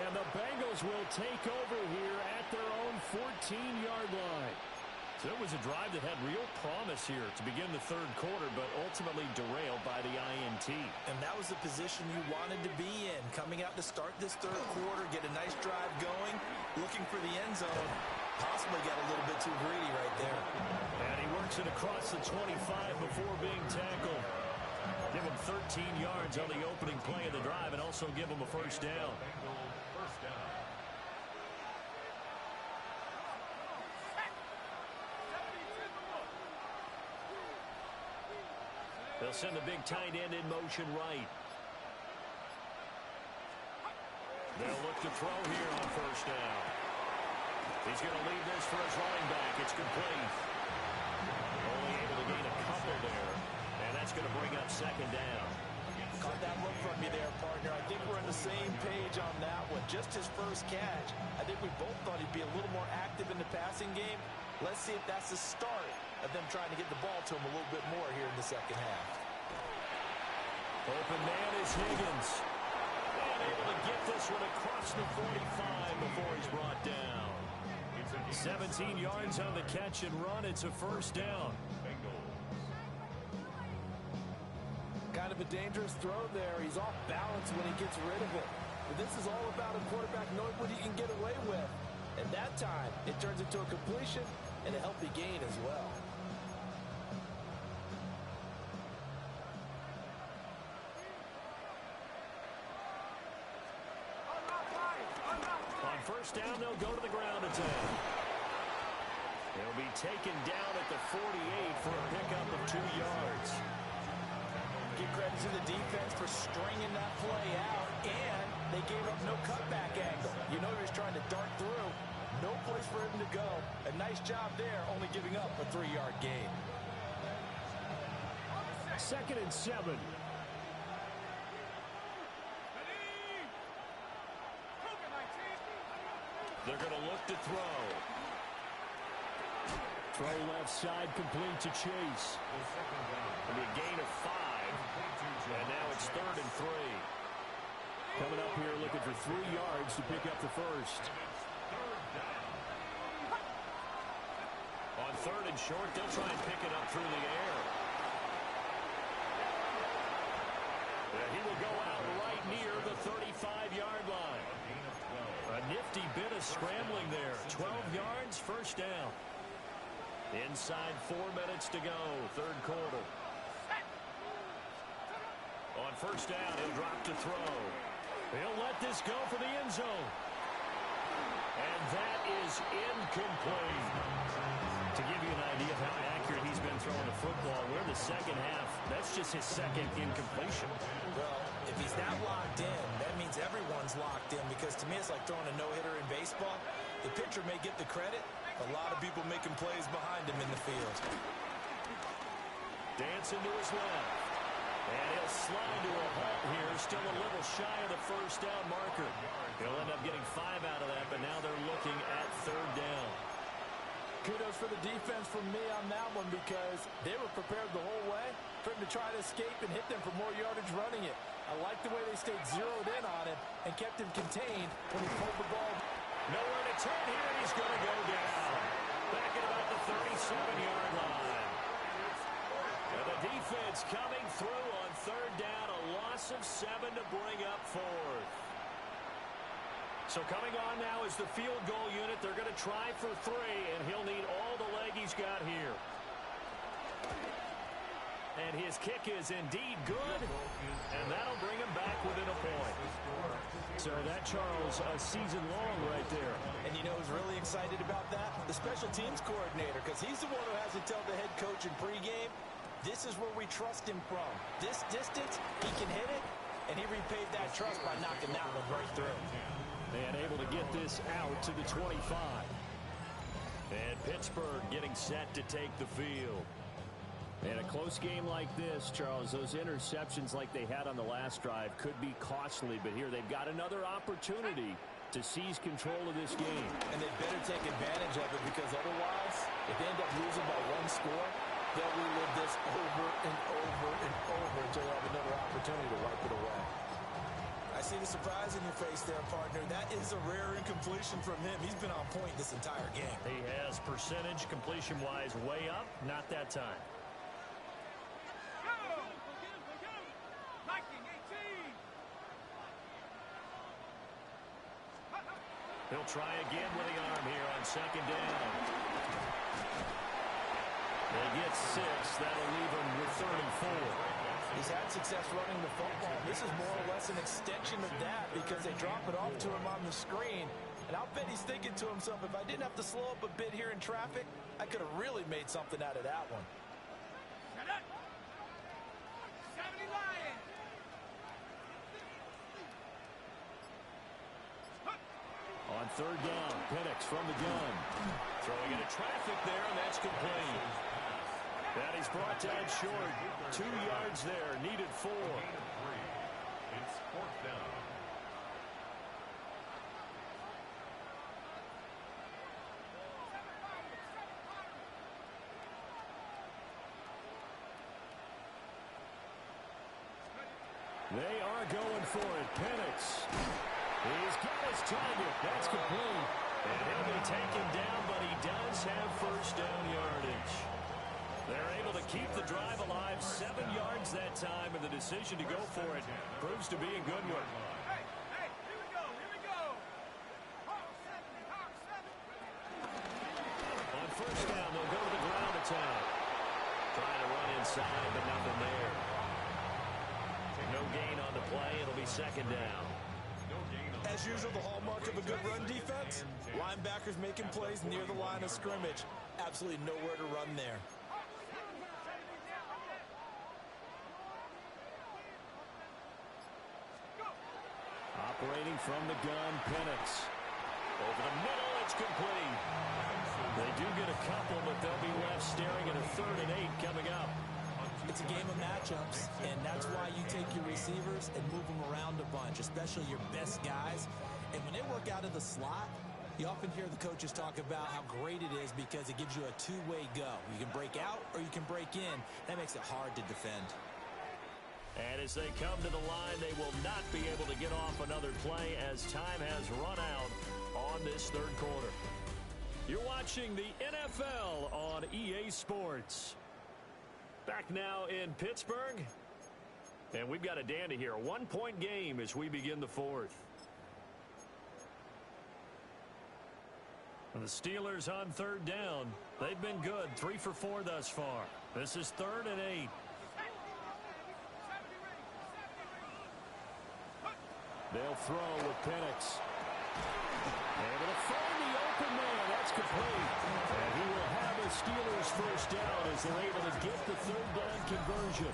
And the Bengals will take over here at their own 14-yard line. So it was a drive that had real promise here to begin the 3rd quarter, but ultimately derailed by the INT. And that was the position you wanted to be in, coming out to start this 3rd quarter, get a nice drive going, looking for the end zone. Possibly got a little bit too greedy right there. And he works it across the 25 before being tackled. Give him 13 yards on the opening play of the drive, and also give him a first down. First down. They'll send the big tight end in motion right. They'll look to throw here on first down. He's going to leave this for his running back. It's complete. Only able to gain a couple there. And that's going to bring up second down. Caught that look from you there, partner. I think we're on the same page on that one. Just his first catch. I think we both thought he'd be a little more active in the passing game. Let's see if that's the start of them trying to get the ball to him a little bit more here in the second half. Open man is Higgins. And able to get this one across the 45 before he's brought down. 17 yards on the catch and run. It's a first down. Kind of a dangerous throw there. He's off balance when he gets rid of it. But this is all about a quarterback knowing what he can get away with. And that time, it turns into a completion and a healthy gain as well. On first down, they'll go to the ground attack. They'll be taken down at the 48 for a pickup of 2 yards. Give credit to the defense for stringing that play out, and they gave up no cutback angle. You know he was trying to dart through. No place for him to go. A nice job there, only giving up a 3-yard gain. 2nd and 7. They're going to look to throw. Throw left side, complete to Chase. It'll be a gain of 5. And now it's 3rd and 3. Coming up here looking for 3 yards to pick up the first. On 3rd and short, they'll try and pick it up through the air. And he will go out right near the 35-yard line. A nifty bit of scrambling there. 12 yards, first down. Inside 4 minutes to go, 3rd quarter. On first down, he'll drop to throw. He'll let this go for the end zone. And that is incomplete. To give you an idea of how accurate he's been throwing the football, we're in the second half. That's just his 2nd incompletion. Well, if he's that locked in, that means everyone's locked in, because to me it's like throwing a no-hitter in baseball. The pitcher may get the credit. A lot of people making plays behind him in the field. Dancing to his left. And he'll slide to a halt here. Still a little shy of the first down marker. He'll end up getting 5 out of that, but now they're looking at 3rd down. Kudos for the defense from me on that one, because they were prepared the whole way for him to try to escape and hit them for more yardage running it. I like the way they stayed zeroed in on him and kept him contained when he pulled the ball. Nowhere to turn here, and he's going to go down. Back at about the 37-yard line. And the defense coming through on 3rd down, a loss of 7 to bring up 4th. So coming on now is the field goal unit. They're going to try for 3, and he'll need all the leg he's got here. And his kick is indeed good, and that'll bring him back within a point. So that, Charles, a season long right there. And you know who's really excited about that? The special teams coordinator, because he's the one who has to tell the head coach in pregame, this is where we trust him from. This distance, he can hit it, and he repaid that trust by knocking that one right through. And able to get this out to the 25. And Pittsburgh getting set to take the field. And a close game like this, Charles, those interceptions like they had on the last drive could be costly. But here they've got another opportunity to seize control of this game. And they better take advantage of it, because otherwise, if they end up losing by 1 score, they'll relive this over and over and over until they have another opportunity to wipe it away. I see the surprise in your face there, partner. That is a rare incompletion from him. He's been on point this entire game. He has percentage completion-wise way up. Not that time. He'll try again with the arm here on 2nd down. They get 6. That'll leave him with 3rd and 4. He's had success running the football. This is more or less an extension of that, because they drop it off to him on the screen. And I'll bet he's thinking to himself, if I didn't have to slow up a bit here in traffic, I could have really made something out of that one. third down. Penix from the gun. Throwing into traffic there, and that's complete. And he's brought down short. 2 yards there. Needed 4. It's fourth down. They are going for it. Penix. He's got his target. That's complete. And he'll be taken down, but he does have first down yardage. They're able to keep the drive alive. 7 yards that time, and the decision to go for it proves to be a good one. Hey, here we go, here we go. Hawk 7, Hawk 7. On first down, they'll go to the ground attack. Trying to run inside, but nothing there. No gain on the play. It'll be second down. As usual, the hallmark of a good run defense, linebackers making plays near the line of scrimmage. Absolutely nowhere to run there. Operating from the gun, Penix. Over the middle, it's complete. They do get a couple, but they'll be left staring at a 3rd and 8 coming up. It's a game of matchups, and that's why you take your receivers and move them around a bunch, especially your best guys. And when they work out of the slot, you often hear the coaches talk about how great it is because it gives you a two-way go. You can break out or you can break in. That makes it hard to defend. And as they come to the line, they will not be able to get off another play as time has run out on this third quarter. You're watching the NFL on EA Sports. Back now in Pittsburgh. And we've got a dandy here. A 1-point game as we begin the fourth. And the Steelers on third down. They've been good. 3 for 4 thus far. This is 3rd and 8. They'll throw with Penix. Able to find the open man. That's complete. And he will have a Steelers first down as they're able to get the third down conversion.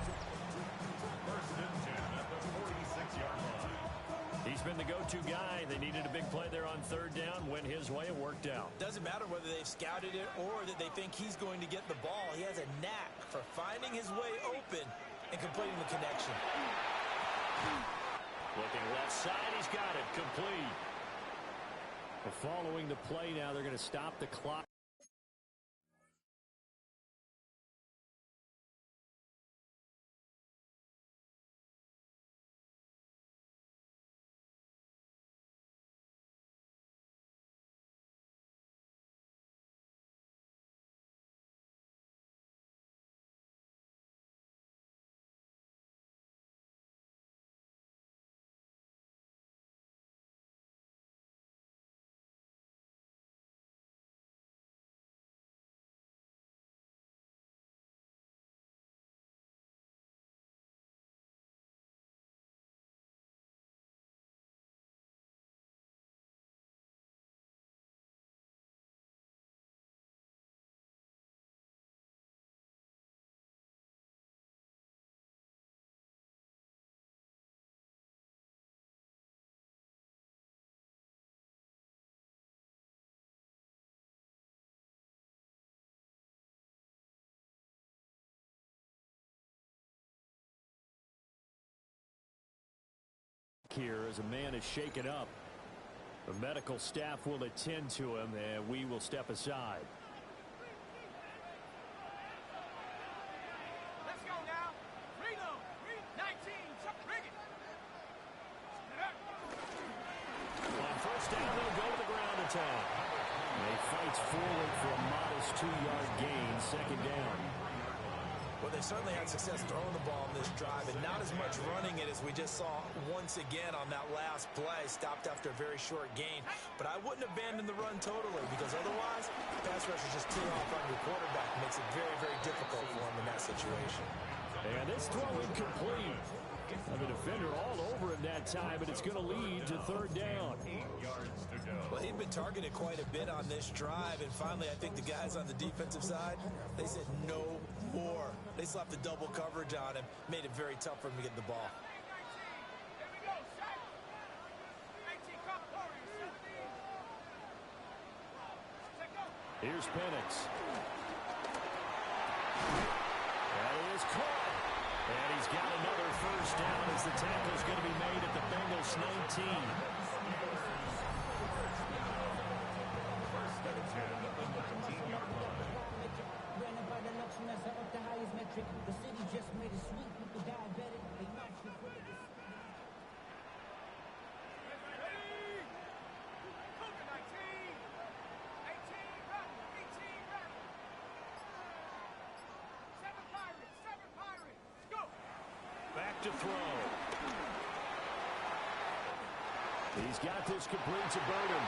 First and 10 at the 46-yard line. He's been the go-to guy. They needed a big play there on third down. Went his way. It worked out. Doesn't matter whether they've scouted it or that they think he's going to get the ball. He has a knack for finding his way open and completing the connection. Looking left side. He's got it. Complete. Following the play now, they're going to stop the clock. Here as a man is shaken up. The medical staff will attend to him, and we will step aside. Let's go now. Reno, 19, bring it. On first down, they'll go to the ground attack. They fight forward for a modest 2-yard gain, second down. Well, they certainly had success throwing the ball in this drive and not as much running it as we just saw once again on that last play. Stopped after a very short gain. But I wouldn't abandon the run totally because otherwise, pass rushers just tee off on your quarterback. It makes it very, very difficult for him in that situation. And this throw incomplete. The defender all over him that time, but it's going to lead to third down. 8 yards to go. Well, he'd been targeted quite a bit on this drive, and finally I think the guys on the defensive side, they said no more. They slapped the double coverage on him, made it very tough for him to get the ball. Here we go, set. 19, come, Warriors, 17. Here's Penix. That is caught. And he's got another first down as the tackle's going to be made at the Bengals 19. First and 10 at the 19-yard line. The city just made a sweep with the diabetic. They marched in front of the Back to throw. He's got this complete to Burden.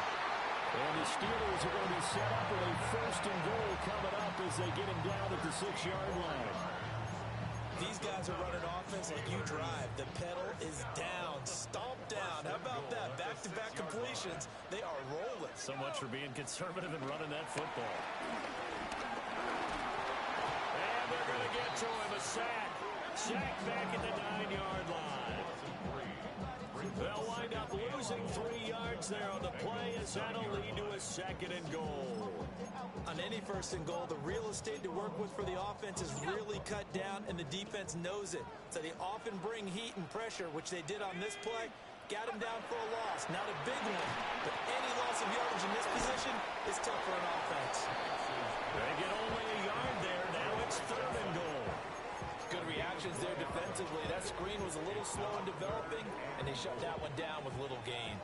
And the Steelers are going to be set up with a first and goal coming up as they get him down at the 6-yard line. These guys are running offense like you drive. The pedal is down, stomped down. How about that? Back-to-back completions. They are rolling. So much for being conservative and running that football. And they're going to get to him. A sack. Sack back at the 9-yard line. They'll wind up losing 3 yards there on the play as that'll lead to a second and goal. On any first and goal, the real estate to work with for the offense is really cut down, and the defense knows it. So they often bring heat and pressure, which they did on this play. Got him down for a loss. Not a big one, but any loss of yardage in this position is tough for an offense. They get only a yard there. Now it's third and goal. Good reactions there defensively. That screen was a little slow in developing, and they shut that one down with little gain.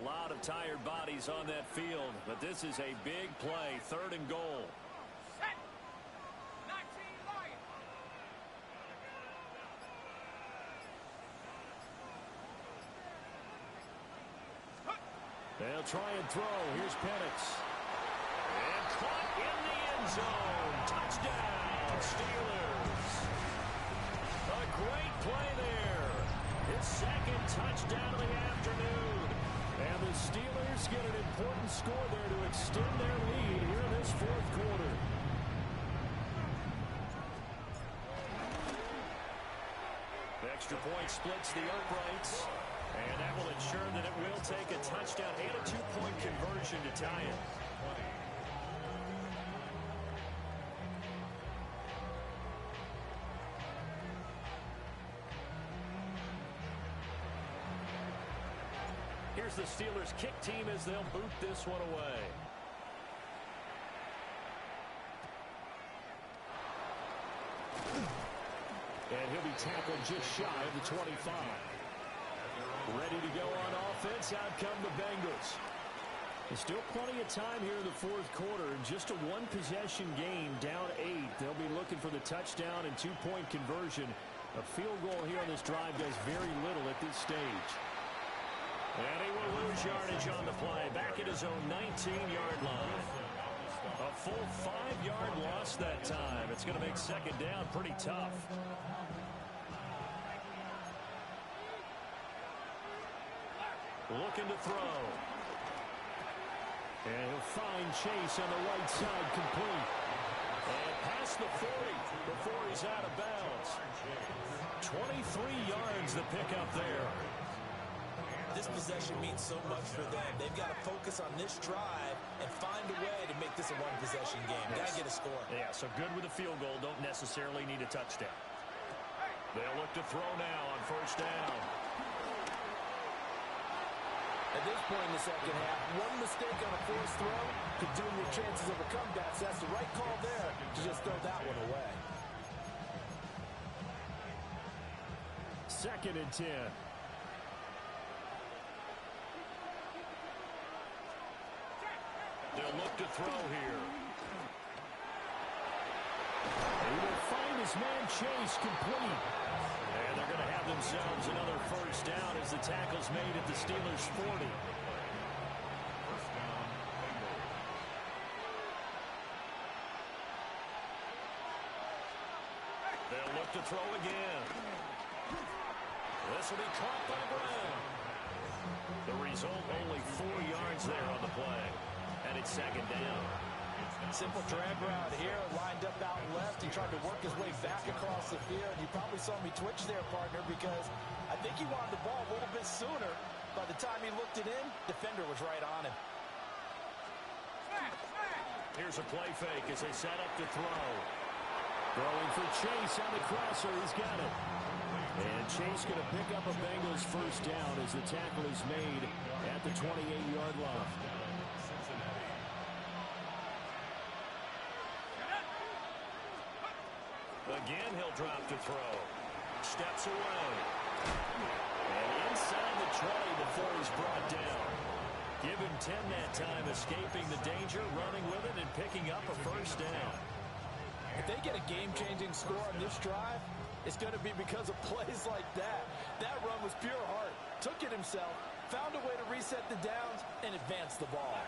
A lot of tired bodies on that field, but this is a big play. Third and goal. Set. 19 Lions. They'll try and throw. Here's Penix. And caught in the end zone. Touchdown, Steelers. A great play there. His second touchdown of the afternoon. And the Steelers get an important score there to extend their lead here in this fourth quarter. The extra point splits the uprights. And that will ensure that it will take a touchdown and a 2-point conversion to tie it. Here's the Steelers kick team as they'll boot this one away. And he'll be tackled just shy of the 25. Ready to go on offense. Out come the Bengals. There's still plenty of time here in the fourth quarter. Just a one-possession game, down 8. They'll be looking for the touchdown and 2-point conversion. A field goal here on this drive does very little at this stage. And he will lose yardage on the play. Back at his own 19-yard line. A full 5-yard loss that time. It's going to make second down pretty tough. Looking to throw. And he'll find Chase on the right side complete. And past the 40 before he's out of bounds. 23 yards the pickup there. This possession means so much for them. They've got to focus on this drive and find a way to make this a one-possession game. Got to get a score. Yeah, so good with a field goal. Don't necessarily need a touchdown. They'll look to throw now on first down. At this point in the second half, one mistake on a forced throw could doom your chances of a comeback. So that's the right call there to just throw that one away. Second and 10. They'll look to throw here. He will find his man Chase complete. And they're going to have themselves another first down as the tackle's made at the Steelers' 40. First down, Bengals. They'll look to throw again. This will be caught by Brown. The result, only 4 yards there on the play. And it's second down. Simple drag route here, lined up out left. He tried to work his way back across the field. You probably saw me twitch there, partner, because I think he wanted the ball a little bit sooner. By the time he looked it in, defender was right on him. Here's a play fake as they set up to throw. Throwing for Chase on the crosser. He's got it. And Chase going to pick up a Bengals first down as the tackle is made at the 28-yard line. Again, he'll drop to throw. Steps away. And inside the 20 before he's brought down. Give him 10 that time, escaping the danger, running with it, and picking up a first down. If they get a game-changing score on this drive, it's going to be because of plays like that. That run was pure heart. Took it himself, found a way to reset the downs, and advance the ball.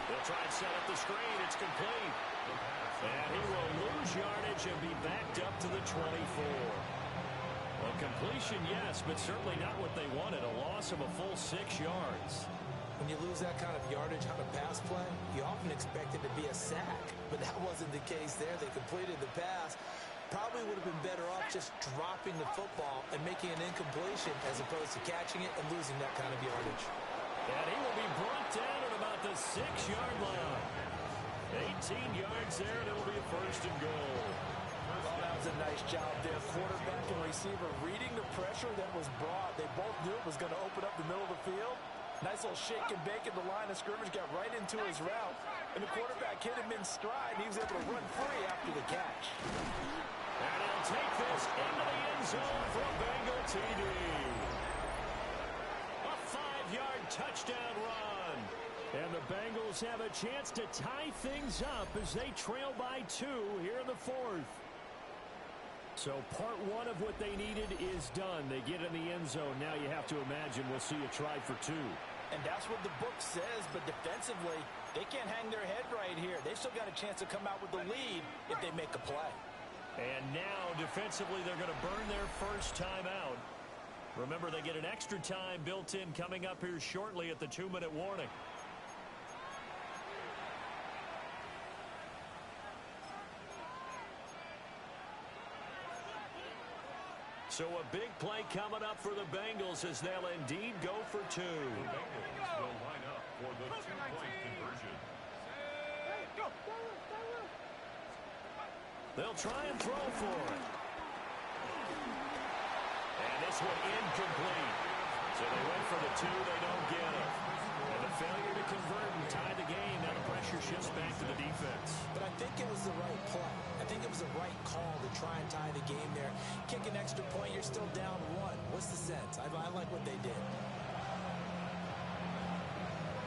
They'll try and set up the screen. It's complete. And he will lose yardage and be backed up to the 24. Well, completion, yes, but certainly not what they wanted. A loss of a full 6 yards. When you lose that kind of yardage on a pass play, you often expect it to be a sack. But that wasn't the case there. They completed the pass. Probably would have been better off just dropping the football and making an incompletion as opposed to catching it and losing that kind of yardage. And he will be brought down at about the 6-yard line. 18 yards there, and it'll be a first and goal. Well, that was a nice job there. Quarterback and receiver reading the pressure that was brought. They both knew it was going to open up the middle of the field. Nice little shake and bake at the line of scrimmage, got right into his route. And the quarterback hit him in stride, and he was able to run free after the catch. And he'll take this into the end zone for a Bengal TD. A 5-yard touchdown run. And the Bengals have a chance to tie things up as they trail by 2 here in the 4th. So part 1 of what they needed is done. They get in the end zone. Now you have to imagine we'll see a try for 2. And that's what the book says, but defensively, they can't hang their head right here. They've still got a chance to come out with the lead if they make a play. And now, defensively, they're going to burn their first time out. Remember, they get an extra time built in coming up here shortly at the 2-minute warning. So a big play coming up for the Bengals as they'll indeed go for 2. The Bengals will line up for the 2-point conversion. They'll try and throw for it. And this one incomplete. So they went for the 2, they don't get it. And a failure to convert and tie the game. Now the pressure shifts back to the defense. But I think it was the right play. I think it was the right call to try and tie the game there. Kick an extra point, you're still down 1. What's the sense? I like what they did.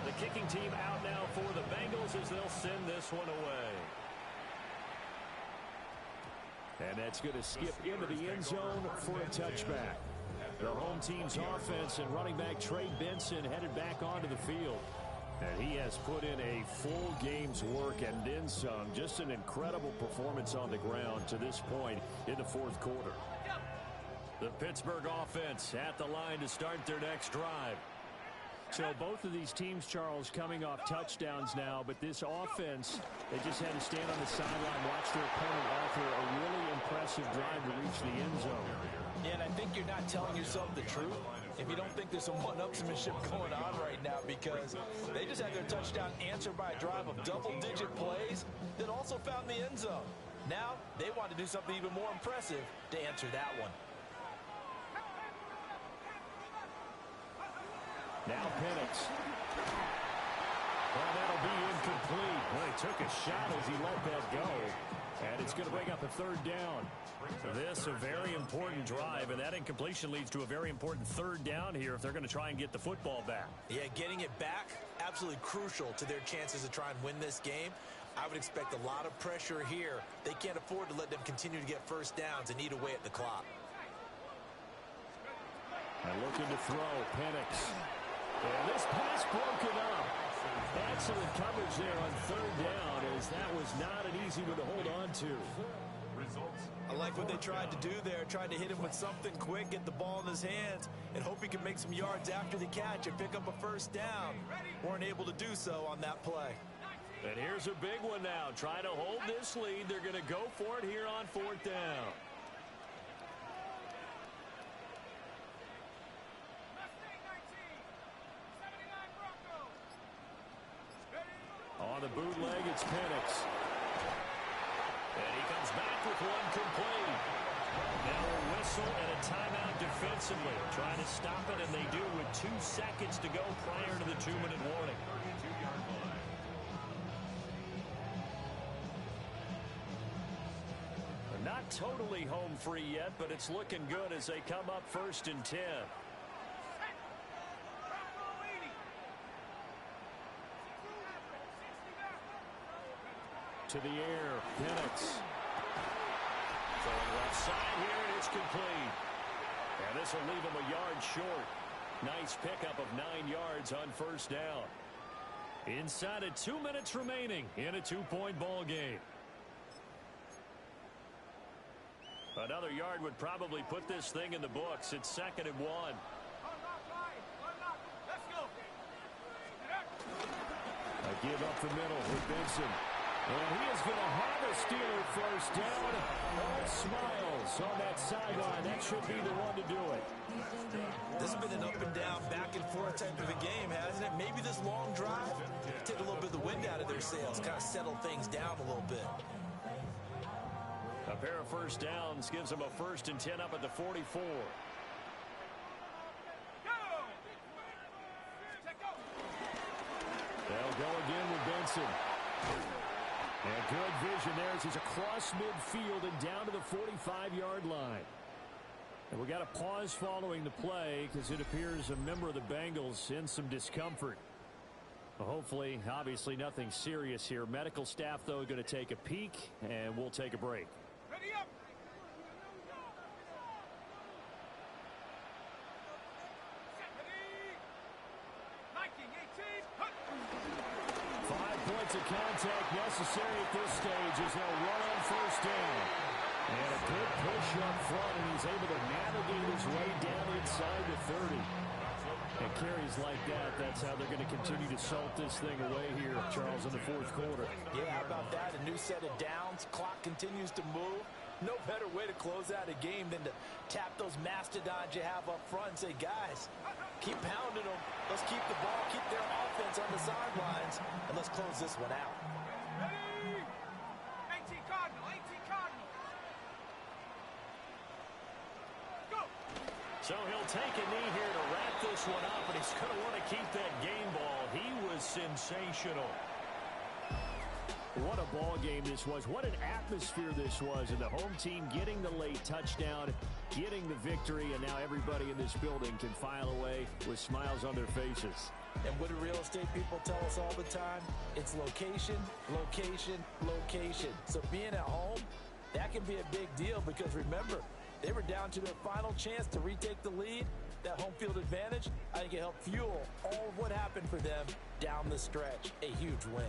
The kicking team out now for the Bengals as they'll send this one away. And that's going to skip into the end zone for a touchback. The home team's offense and running back Trey Benson headed back onto the field. And he has put in a full game's work and then some. Just an incredible performance on the ground to this point in the 4th quarter. The Pittsburgh offense at the line to start their next drive. So both of these teams, Charles, coming off touchdowns now, but this offense, they just had to stand on the sideline, watch their opponent offer a really impressive drive to reach the end zone. Yeah, and I think you're not telling yourself the truth if you don't think there's some one-upsmanship going on right now, because they just had their touchdown answered by a drive of double-digit plays that also found the end zone. Now they want to do something even more impressive to answer that one. Now Penix. Well, that'll be incomplete. Well, he took a shot as he let that go. And it's going to bring up a 3rd down. This a very important drive, and that incompletion leads to a very important 3rd down here if they're going to try and get the football back. Yeah, getting it back, absolutely crucial to their chances to try and win this game. I would expect a lot of pressure here. They can't afford to let them continue to get first downs and eat away at the clock. And looking to throw, Penix. And this pass broken up. Excellent coverage there on 3rd down, as that was not an easy one to hold on to. I like what they tried to do there. Tried to hit him with something quick, get the ball in his hands, and hope he can make some yards after the catch and pick up a first down. Weren't able to do so on that play. And here's a big one now. Trying to hold this lead. They're going to go for it here on 4th down. the bootleg, it's Penix. And he comes back with one complete. Now a whistle and a timeout defensively. Trying to stop it, and they do with 2 seconds to go prior to the 2-minute warning. 32-yard line. They're not totally home free yet, but it's looking good as they come up 1st and 10. To the air, Penix. Throwing left side here, and it's complete. And this will leave him a yard short. Nice pickup of 9 yards on 1st down. Inside of 2 minutes remaining in a 2-point ball game. Another yard would probably put this thing in the books. It's 2nd and 1. A give up the middle with Benson. And he is going to have a Steeler 1st down. All smiles on that sideline. That should be the one to do it. This has been an up and down, back and forth type of a game, hasn't it? Maybe this long drive take a little bit of the wind out of their sails, kind of settle things down a little bit. A pair of 1st downs gives them a 1st and 10 up at the 44. They'll go again with Benson. And good vision there as he's across midfield and down to the 45-yard line. And we got a pause following the play because it appears a member of the Bengals in some discomfort. Well, hopefully, obviously nothing serious here. Medical staff, though, going to take a peek, and we'll take a break. Ready up. 5 points of contact necessary at this stage as they'll run on 1st down. And a good push up front, and he's able to navigate his way down inside the 30. And carries like that, that's how they're going to continue to salt this thing away here, Charles, in the 4th quarter. Yeah, how about that? A new set of downs. Clock continues to move. No better way to close out a game than to tap those mastodons you have up front and say, guys, keep pounding them. Let's keep the ball, keep their offense on the sidelines, and let's close this one out. Ready. 18 Cardinal, 18 Cardinal. Go. So he'll take a knee here to wrap this one up, but he's going to want to keep that game ball. He was sensational. What a ball game this was. What an atmosphere this was. And the home team getting the late touchdown, getting the victory, and now everybody in this building can file away with smiles on their faces. And what do real estate people tell us all the time? It's location, location, location. So being at home, that can be a big deal because remember, they were down to their final chance to retake the lead. That home field advantage, I think it helped fuel all of what happened for them down the stretch. A huge win.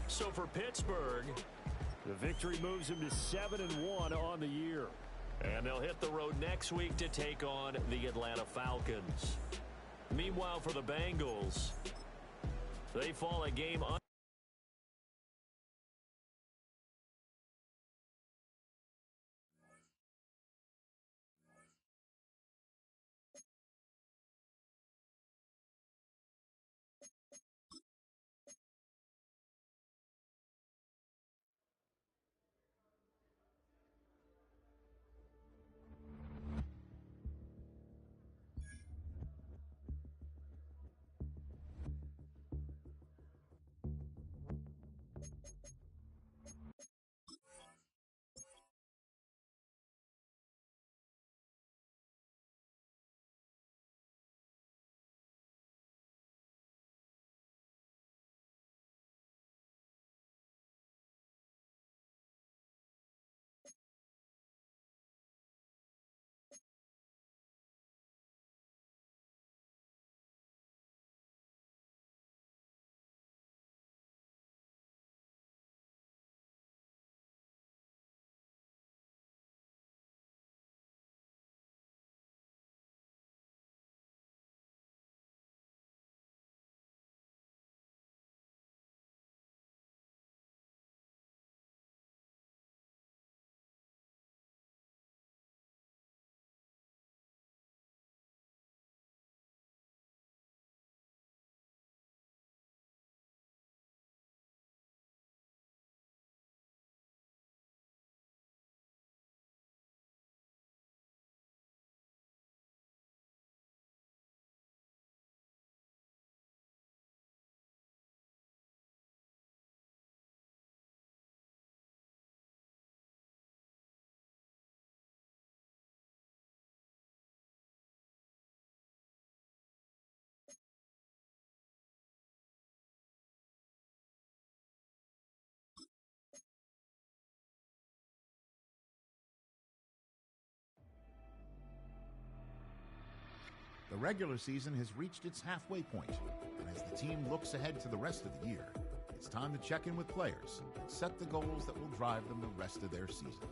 So for Pittsburgh, the victory moves them to 7-1 on the year. And they'll hit the road next week to take on the Atlanta Falcons. Meanwhile, for the Bengals, they fall a game regular season has reached its halfway point, and as the team looks ahead to the rest of the year, it's time to check in with players and set the goals that will drive them the rest of their season.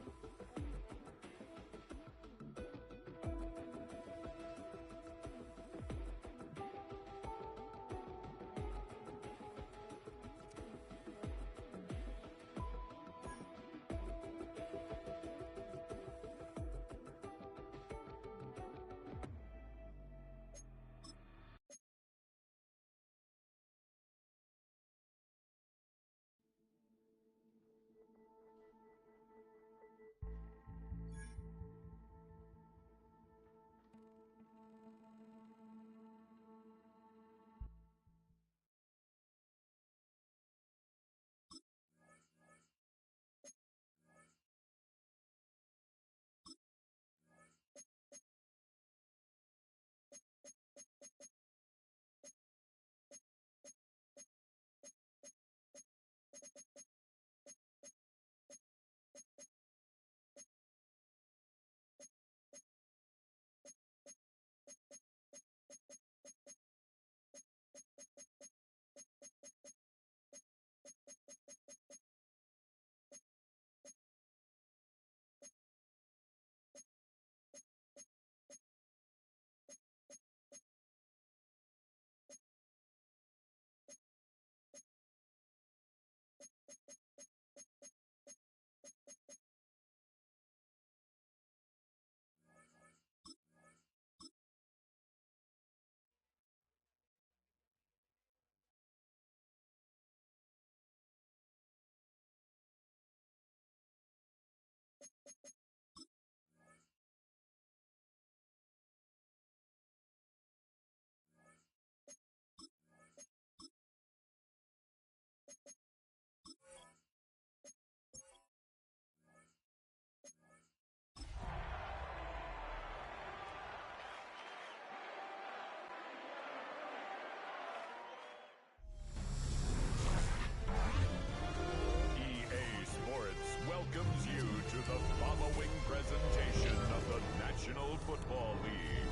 Welcomes you to the following presentation of the National Football League.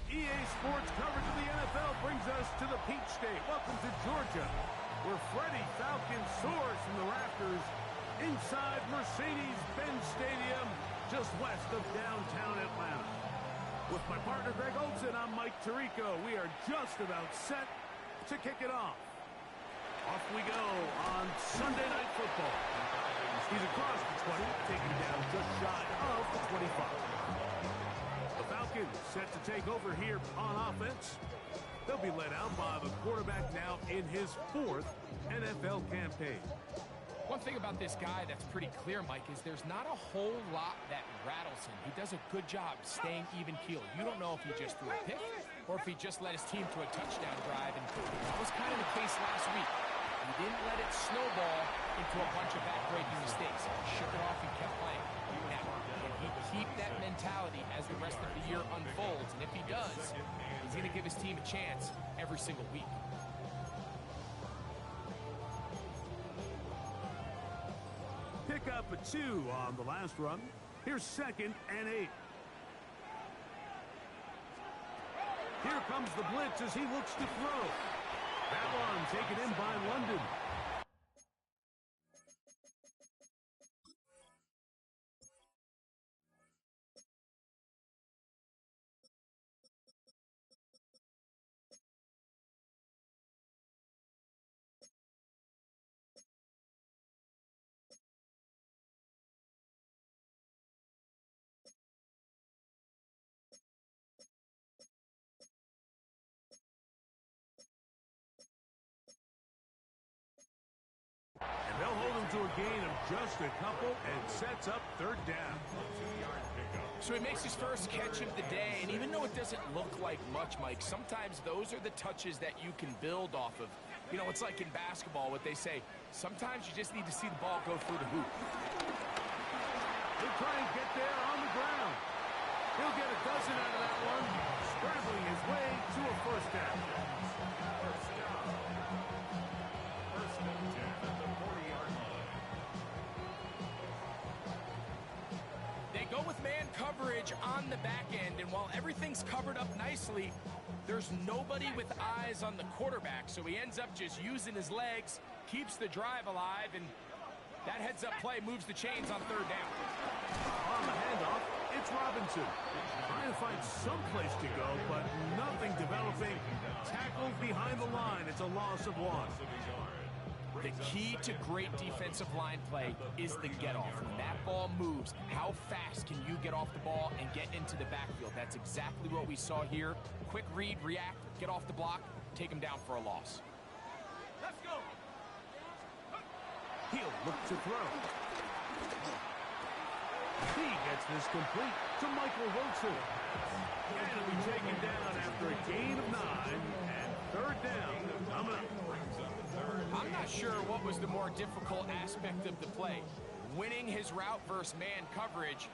EA Sports coverage of the NFL brings us to the Peach State. Welcome to Georgia, where Freddie Falcon soars from the rafters inside Mercedes-Benz Stadium, just west of downtown Atlanta. With my partner Greg Olson, I'm Mike Tirico. We are just about set to kick it off. Off we go on Sunday Night Football. He's across the 20, taking down just shy of the 25. The Falcons set to take over here on offense. They'll be led out by the quarterback now in his 4th NFL campaign. One thing about this guy that's pretty clear, Mike, is there's not a whole lot that rattles him. He does a good job staying even-keeled. You don't know if he just threw a pick or if he just led his team to a touchdown drive, and that was kind of the case last week. He didn't let it snowball into a bunch of back-breaking mistakes. He shook it off and kept playing. Now, can he keep that mentality as the rest of the year unfolds? And if he does, he's going to give his team a chance every single week. Pick up a 2 on the last run. Here's 2nd and 8. Here comes the blitz as he looks to throw. That one taken in by London. And they'll hold him to a gain of just a couple and sets up 3rd down. So he makes his first catch of the day, and even though it doesn't look like much, Mike, sometimes those are the touches that you can build off of. You know, it's like in basketball, what they say, sometimes you just need to see the ball go through the hoop. He'll try and get there on the ground. He'll get a dozen out of that one, scrambling his way to a 1st down. First and 10 at the 40-yard line. They Go with man coverage on the back end, and while everything's covered up nicely, there's nobody with eyes on the quarterback, so he ends up just using his legs, keeps the drive alive, and that heads-up play moves the chains on third down. On the handoff, it's Robinson. Trying to find some place to go, but nothing developing. Tackled behind the line. It's a loss of 1. The key to great defensive line play is the get-off. When that ball moves, how fast can you get off the ball and get into the backfield? That's exactly what we saw here. Quick read, react, get off the block, take him down for a loss. Let's go. He'll look to throw. He gets this complete to Michael Wilson. And he'll be taken down after a gain of 9 and third down coming up. I'm not sure what was the more difficult aspect of the play. Winning his route versus man coverage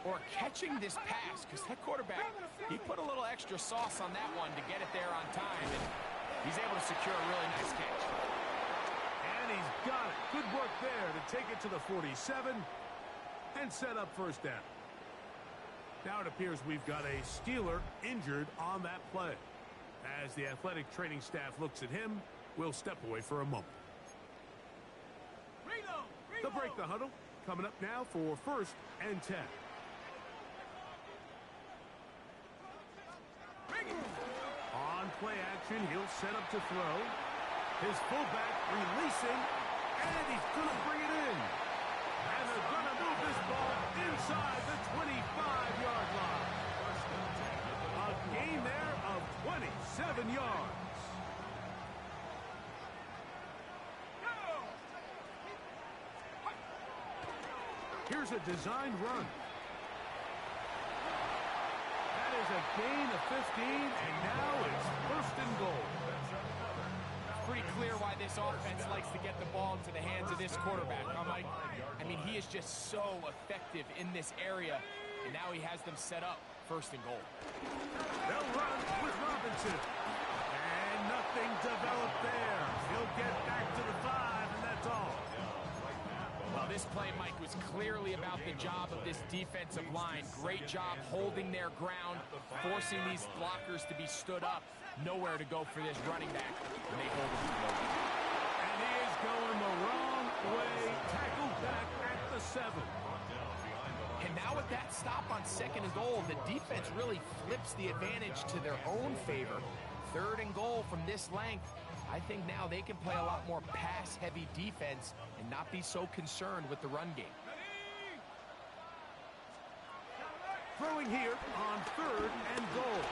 or catching this pass, because that quarterback, he put a little extra sauce on that one to get it there on time, and he's able to secure a really nice catch. And he's got it. Good work there to take it to the 47 and set up first down. Now it appears we've got a Steeler injured on that play. As the athletic training staff looks at him, we'll step away for a moment. They'll break the huddle. Coming up now for 1st and 10. On play action, he'll set up to throw. His fullback releasing, and he's going to bring it in. And they're going to move this ball inside the 25-yard line. A gain there of 27 yards. Here's a designed run. That is a gain of 15, and now it's 1st and goal. It's pretty clear why this offense likes to get the ball into the hands of this quarterback, huh, Mike? I mean, he is just so effective in this area, and now he has them set up 1st and goal. They'll run with Robinson. And nothing developed there. He'll get back to the 5, and that's all. Well, this play, Mike, was clearly about the job of this defensive line. Great job holding their ground, forcing these blockers to be stood up. Nowhere to go for this running back when they hold him. And he is going the wrong way. Tackled back at the 7. And now with that stop on 2nd and goal, the defense really flips the advantage to their own favor. 3rd and goal from this length. I think now they can play a lot more pass-heavy defense and not be so concerned with the run game. Throwing here on 3rd and goal.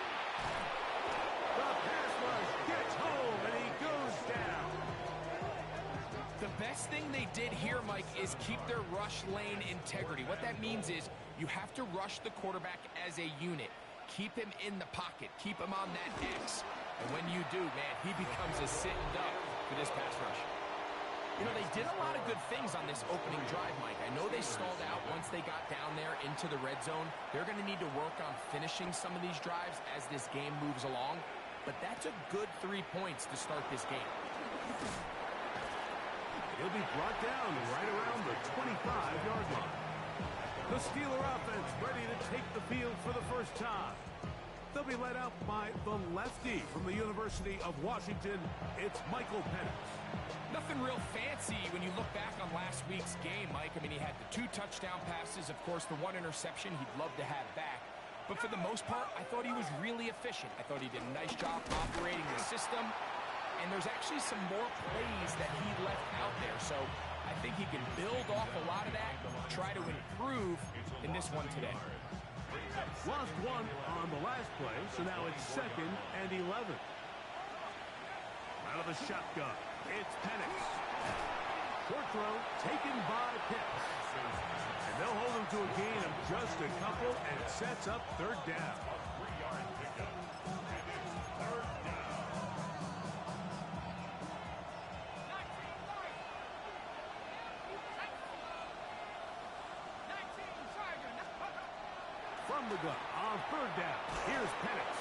The pass rush gets home, and he goes down. The best thing they did here, Mike, is keep their rush lane integrity. What that means is you have to rush the quarterback as a unit. Keep him in the pocket. Keep him on that X. And when you do, man, he becomes a sitting duck for this pass rush. You know, they did a lot of good things on this opening drive, Mike. I know they stalled out once they got down there into the red zone. They're going to need to work on finishing some of these drives as this game moves along. But that's a good 3 points to start this game. He'll be brought down right around the 25-yard line. The Steeler offense ready to take the field for the first time. They'll be led out by the lefty from the University of Washington. It's Michael Penix. Nothing real fancy when you look back on last week's game, Mike. I mean, he had the 2 touchdown passes, of course, the 1 interception he'd love to have back. But for the most part, I thought he was really efficient. I thought he did a nice job operating the system. And there's actually some more plays that he left out there. So I think he can build off a lot of that, try to improve in this one today. Lost 1 on the last play, so now it's 2nd and 11. Out of the shotgun, it's Penix. Short throw taken by Pitts. And they'll hold him to a gain of just a couple, and it sets up 3rd down. From the gun on 3rd down, here's Penix.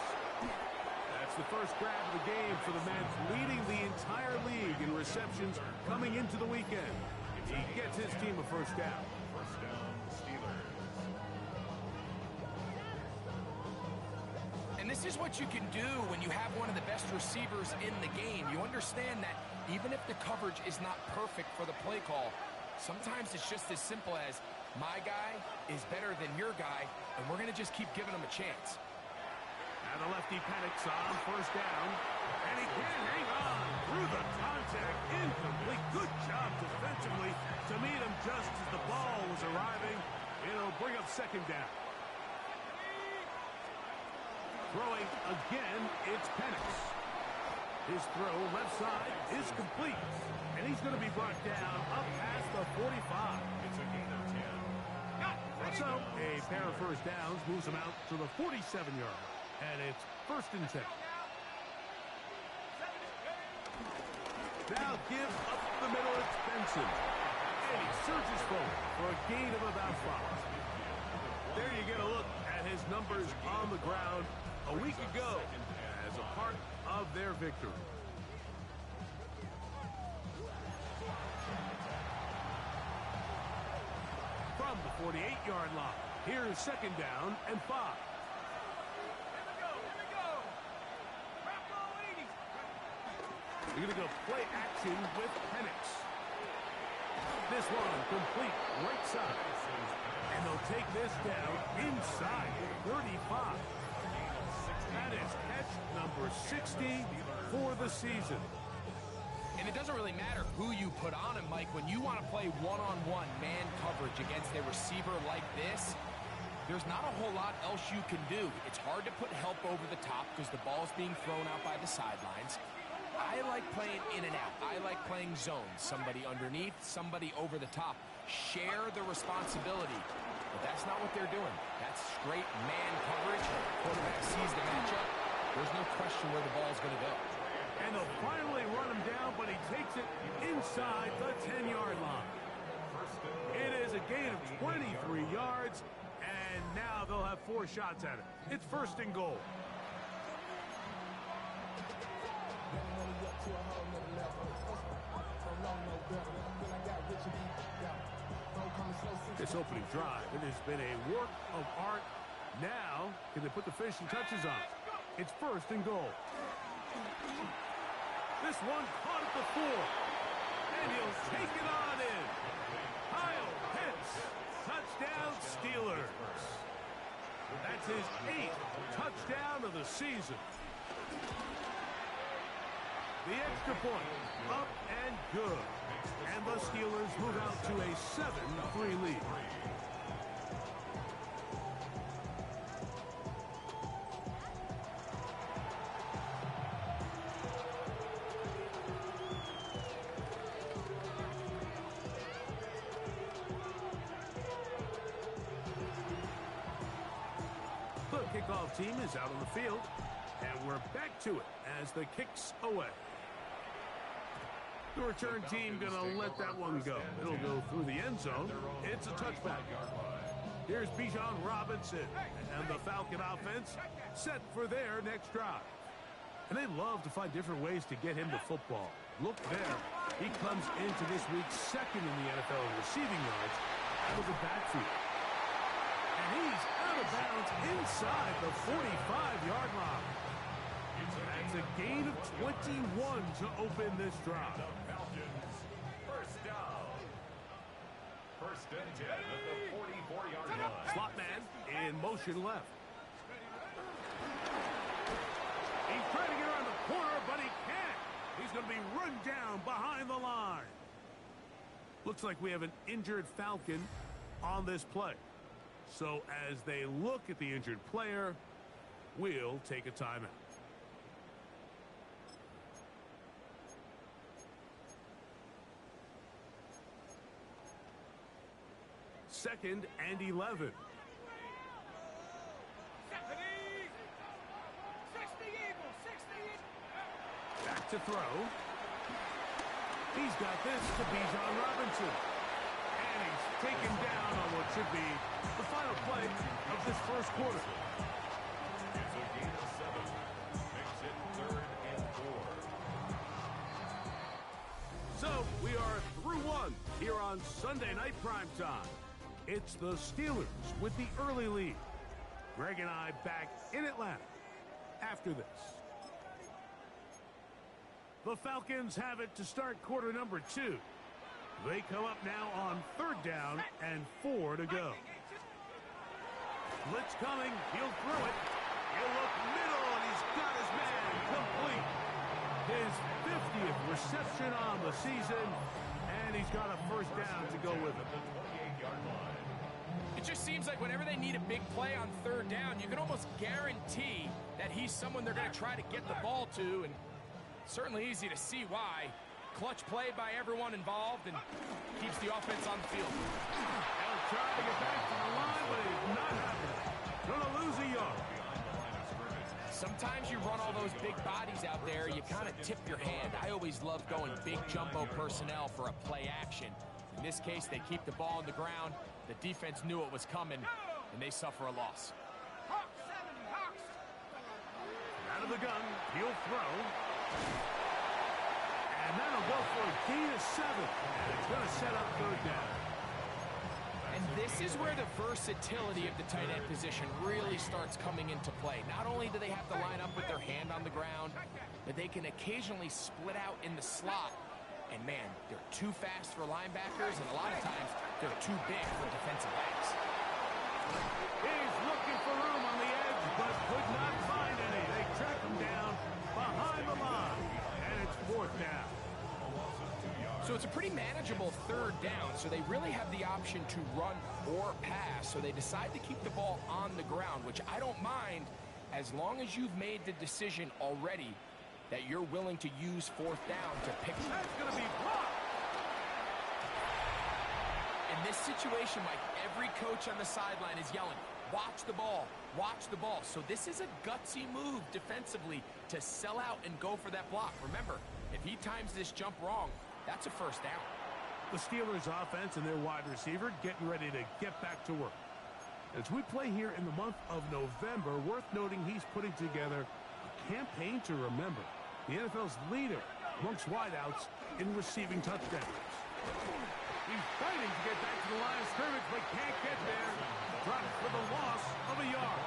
That's the first grab of the game for the man leading the entire league in receptions coming into the weekend. He gets his team a 1st down. First down, Steelers. this is what you can do when you have one of the best receivers in the game. You understand that even if the coverage is not perfect for the play call, sometimes it's just as simple as my guy is better than your guy, and we're going to just keep giving him a chance. And the lefty panics on first down, and he can't hang on through the contact. Incomplete. Good job defensively to meet him just as the ball was arriving. It'll bring up second down. Throwing again, it's Penix. His throw left side is complete, and he's going to be brought down up past the 45. It's a gain of 10. So a pair of first downs moves him out to the 47-yard line. And it's first and 10. Now give up the middle, it's Benson. And he surges forward for a gain of about 5. There you get a look at his numbers on the ground a week ago as a part of their victory. From the 48-yard line, here's second down and 5. You're going to go play action with Penix. This one complete right side. And they'll take this down inside 35. That is catch number 60 for the season. And it doesn't really matter who you put on him, Mike. When you want to play one-on-one man coverage against a receiver like this, there's not a whole lot else you can do. It's hard to put help over the top because the ball's being thrown out by the sidelines. I like playing in and out. I like playing zones. Somebody underneath, somebody over the top. Share the responsibility. But that's not what they're doing. That's straight man coverage. Quarterback sees the matchup. There's no question where the ball's going to go. And they'll finally run him down, but he takes it inside the 10-yard line. It is a gain of 23 yards, and now they'll have 4 shots at it. It's first and goal. This opening drive, it has been a work of art. Now, can they put the finishing touches on? It's first and goal. This one caught at the 4. And he'll take it on in. Kyle Pitts. Touchdown Steelers. That's his 8th touchdown of the season. The extra point, up and good. And the Steelers move out to a 7-3 lead. The kickoff team is out on the field, and we're back to it as the kick's away. The return team going to let that one go. It'll go through the end zone. It's a touchback. Here's Bijan Robinson, and the Falcon offense set for their next drive. And they love to find different ways to get him the football. Look there. He comes into this week second in the NFL in receiving yards out of the backfield. And he's out of bounds inside the 45-yard line. That's a gain of 21 to open this drive. First down. First and 10 at the 44-yard line. Slot man in motion left. He's trying to get around the corner, but he can't. He's going to be run down behind the line. Looks like we have an injured Falcon on this play. So as they look at the injured player, we'll take a timeout. Second and 11. Back to throw. He's got this to Bijan Robinson. And he's taken down on what should be the final play of this first quarter. It's a gain of 7. Makes it 3rd and 4. So we are through one here on Sunday Night Primetime. It's the Steelers with the early lead. Greg and I back in Atlanta. after this. The Falcons have it to start quarter number 2. They come up now on 3rd down and 4 to go. Blitz coming. He'll throw it. He'll look middle, and he's got his man complete. His 50th reception on the season, and he's got a first down to go with it. It just seems like whenever they need a big play on 3rd down, you can almost guarantee that he's someone they're going to try to get the ball to, and certainly easy to see why. Clutch play by everyone involved and keeps the offense on the field. They'll try to get back to the line, but it's not happening. Going to lose a yard. Sometimes you run all those big bodies out there, you kind of tip your hand. I always love going big jumbo personnel for a play action. In this case, they keep the ball on the ground. The defense knew it was coming, and they suffer a loss. Out of the gun, he'll throw. And that'll go for a gain of 7. And it's going to set up 3rd down. And this is where the versatility of the tight end position really starts coming into play. Not only do they have to line up with their hand on the ground, but they can occasionally split out in the slot. And man, they're too fast for linebackers, and a lot of times they're too big for defensive backs. He's looking for room on the edge, but could not find any. They track him down behind the line, and it's 4th down. So it's a pretty manageable 3rd down, so they really have the option to run or pass, so they decide to keep the ball on the ground, which I don't mind as long as you've made the decision already that you're willing to use 4th down to pick. That's going to be blocked. In this situation, Mike, every coach on the sideline is yelling, watch the ball, watch the ball. So this is a gutsy move defensively to sell out and go for that block. Remember, if he times this jump wrong, that's a first down. The Steelers offense and their wide receiver getting ready to get back to work. As we play here in the month of November, worth noting he's putting together a campaign to remember. The NFL's leader amongst wideouts in receiving touchdowns. He's fighting to get back to the line of scrimmage, but can't get there. Dropped for the loss of a yard.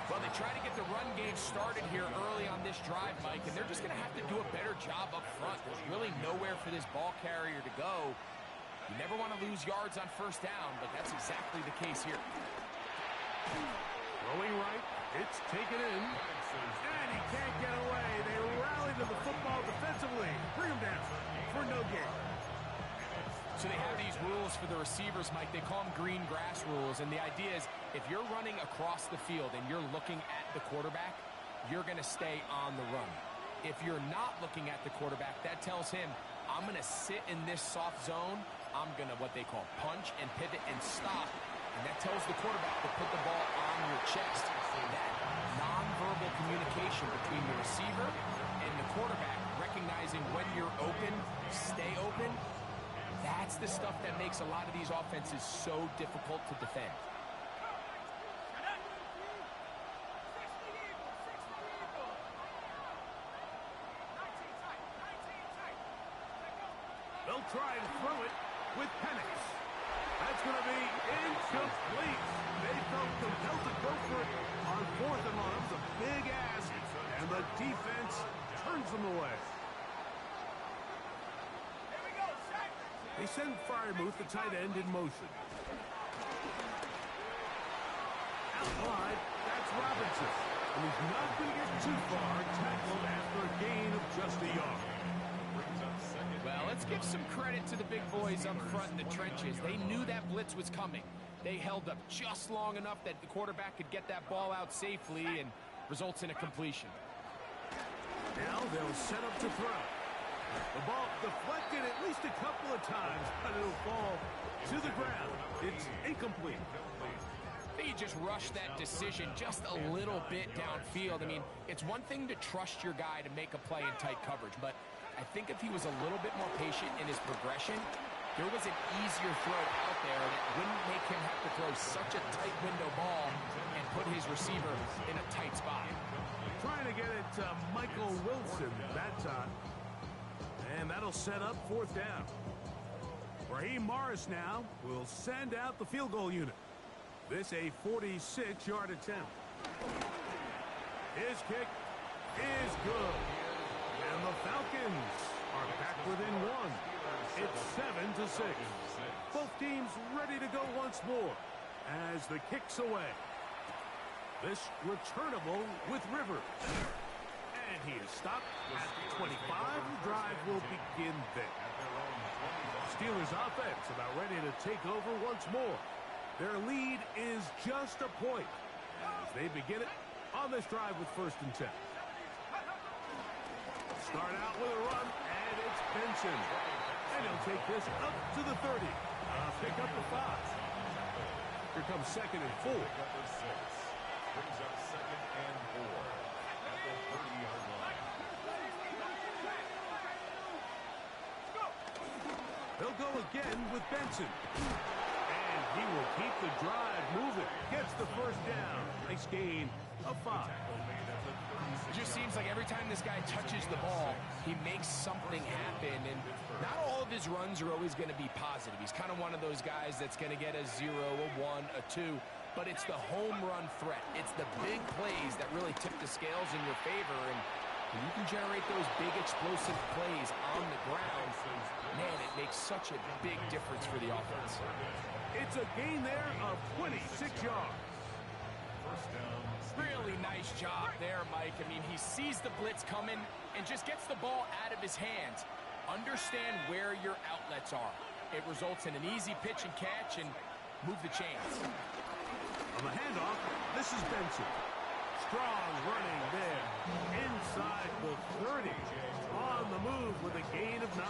Well, they try to get the run game started here early on this drive, Mike, and they're just going to have to do a better job up front. There's really nowhere for this ball carrier to go. You never want to lose yards on 1st down, but that's exactly the case here. Throwing right, it's taken in, and he can't get away. They rally to the football defensively. Bring him down for no gain. So they have these rules for the receivers, Mike. They call them green grass rules, and the idea is if you're running across the field and you're looking at the quarterback, you're going to stay on the run. If you're not looking at the quarterback, that tells him, I'm going to sit in this soft zone. I'm going to what they call punch and pivot and stop, and that tells the quarterback to put the ball on your chest. That nonverbal communication between the receiver and the quarterback, recognizing when you're open, stay open, that's the stuff that makes a lot of these offenses so difficult to defend. They'll try to throw it with Penix. That's going to be incomplete. They felt compelled to go for it on 4th and long. That was a big ask, and the defense turns them away. They send Freiermuth, the tight end, in motion. Out wide, that's Robinson. And he's not going to get too far, tackled after a gain of just a yard. Well, let's give some credit to the big boys up front in the trenches. They knew that blitz was coming. They held up just long enough that the quarterback could get that ball out safely and results in a completion. Now they'll set up to throw. The ball deflected at least a couple of times, but it'll fall to the ground. It's incomplete. They just rushed that decision just a little bit downfield. I mean, it's one thing to trust your guy to make a play in tight coverage, but I think if he was a little bit more patient in his progression, there was an easier throw out there that wouldn't make him have to throw such a tight window ball and put his receiver in a tight spot. Trying to get it to Michael Wilson that time. And that'll set up 4th down. Raheem Morris now will send out the field goal unit. This a 46-yard attempt. His kick is good. And the Falcons are back within one. It's 7-6. Both teams ready to go once more as the kick's away. This returnable with Rivers. And he is stopped at the 25. The drive will begin there. Steelers offense about ready to take over once more. Their lead is just a point as they begin it on this drive with 1st and 10. Start out with a run, and it's Benson. And he'll take this up to the 30. Pick up the 5. Here comes 2nd and 4. Number 6 brings up 2nd and 4 at the 30-yard line. They'll go again with Benson. And he will keep the drive moving. Gets the 1st down. Nice gain of 5. It just seems like every time this guy touches the ball, he makes something happen. And not all of his runs are always going to be positive. He's kind of one of those guys that's going to get a 0, a 1, a 2. But it's the home run threat. It's the big plays that really tip the scales in your favor. And when you can generate those big explosive plays on the ground, man, it makes such a big difference for the offense. It's a gain there of 26 yards. First down. Really nice job there, Mike. I mean, he sees the blitz coming and just gets the ball out of his hands. Understand where your outlets are. It results in an easy pitch and catch and move the chains. On the handoff, this is Benson. Strong running there. Inside the 30. On the move with a gain of 9.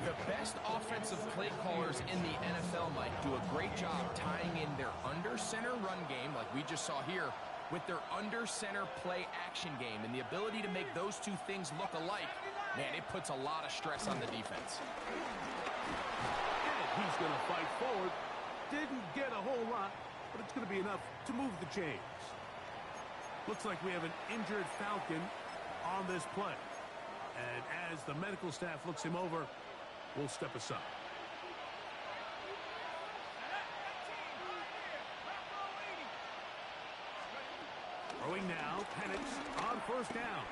The best offensive play callers in the NFL, Mike, do a great job tying in their under-center run game, like we just saw here, with their under-center play action game. And the ability to make those two things look alike, man, it puts a lot of stress on the defense. And he's going to fight forward. Didn't get a whole lot, but it's going to be enough to move the chains. Looks like we have an injured Falcon on this play. And as the medical staff looks him over, we'll step aside. Throwing now, Penix on 1st down.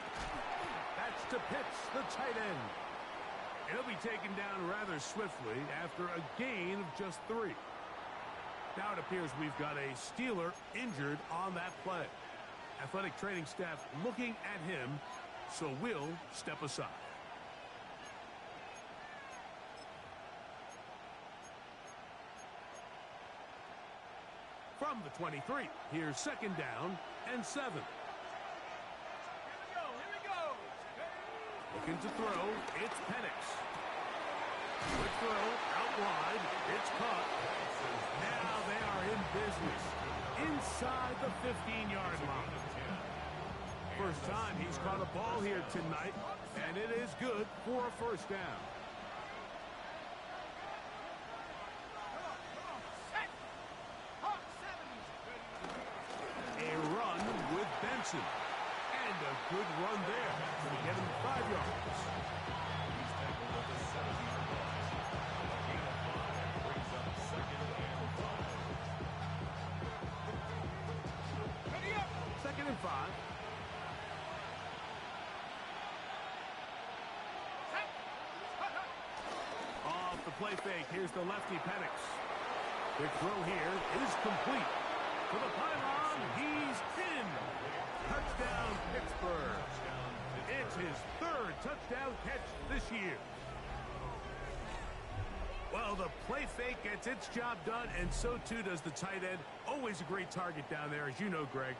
That's to Pitts, the tight end. He'll be taken down rather swiftly after a gain of just 3. Now it appears we've got a Steeler injured on that play. Athletic training staff looking at him, so we'll step aside. From the 23, here's 2nd down and 7. Looking to throw, it's Penix. Quick throw, out wide, it's caught. Now they are in business, inside the 15-yard line. First time he's caught a ball here tonight, and it is good for a 1st down. A run with Benson. And a good run there to get him 5 yards. He's tackled at the 7-yard line. A gain of 5 brings up 2nd and 5. 2nd and 5. Off the play fake, here's the lefty Penix. Quick throw here is complete. To the pylon, he's in. Touchdown, Pittsburgh. It's his 3rd touchdown catch this year. Well, the play fake gets its job done, and so too does the tight end. Always a great target down there, as you know, Greg,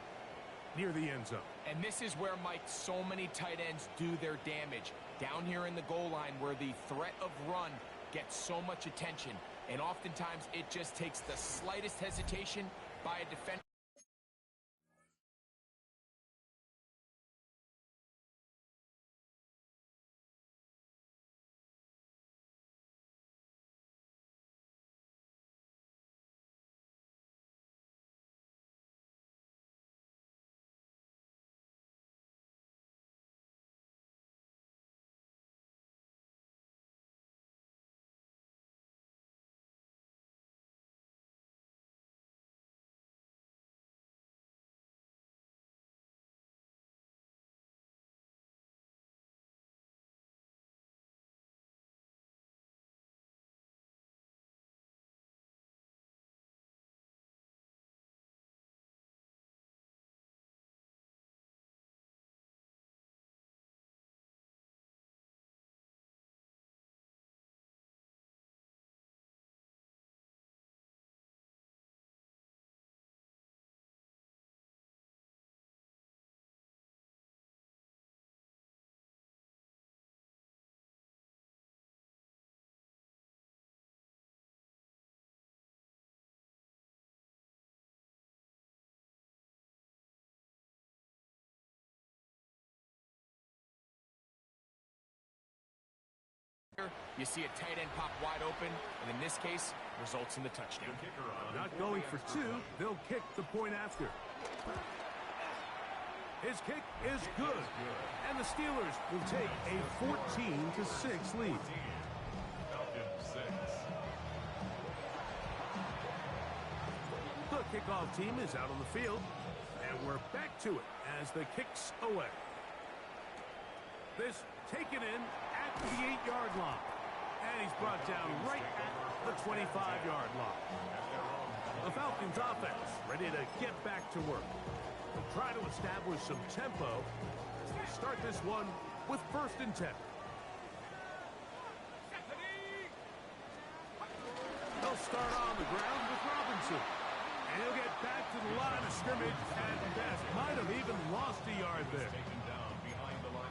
near the end zone. And this is where, Mike, so many tight ends do their damage. Down here in the goal line where the threat of run gets so much attention. And oftentimes it just takes the slightest hesitation by a defender. You see a tight end pop wide open, and in this case, results in the touchdown. Not going for two, they'll kick the point after. His kick is good, and the Steelers will take a 14-6 lead. The kickoff team is out on the field, and we're back to it as the kick's away. This taken in at the 8-yard line, and he's brought down right at the 25-yard line. The Falcons offense ready to get back to work. They'll try to establish some tempo. Start this one with 1st and 10. They'll start on the ground with Robinson. And he'll get back to the line of scrimmage at best. Might have even lost a yard there.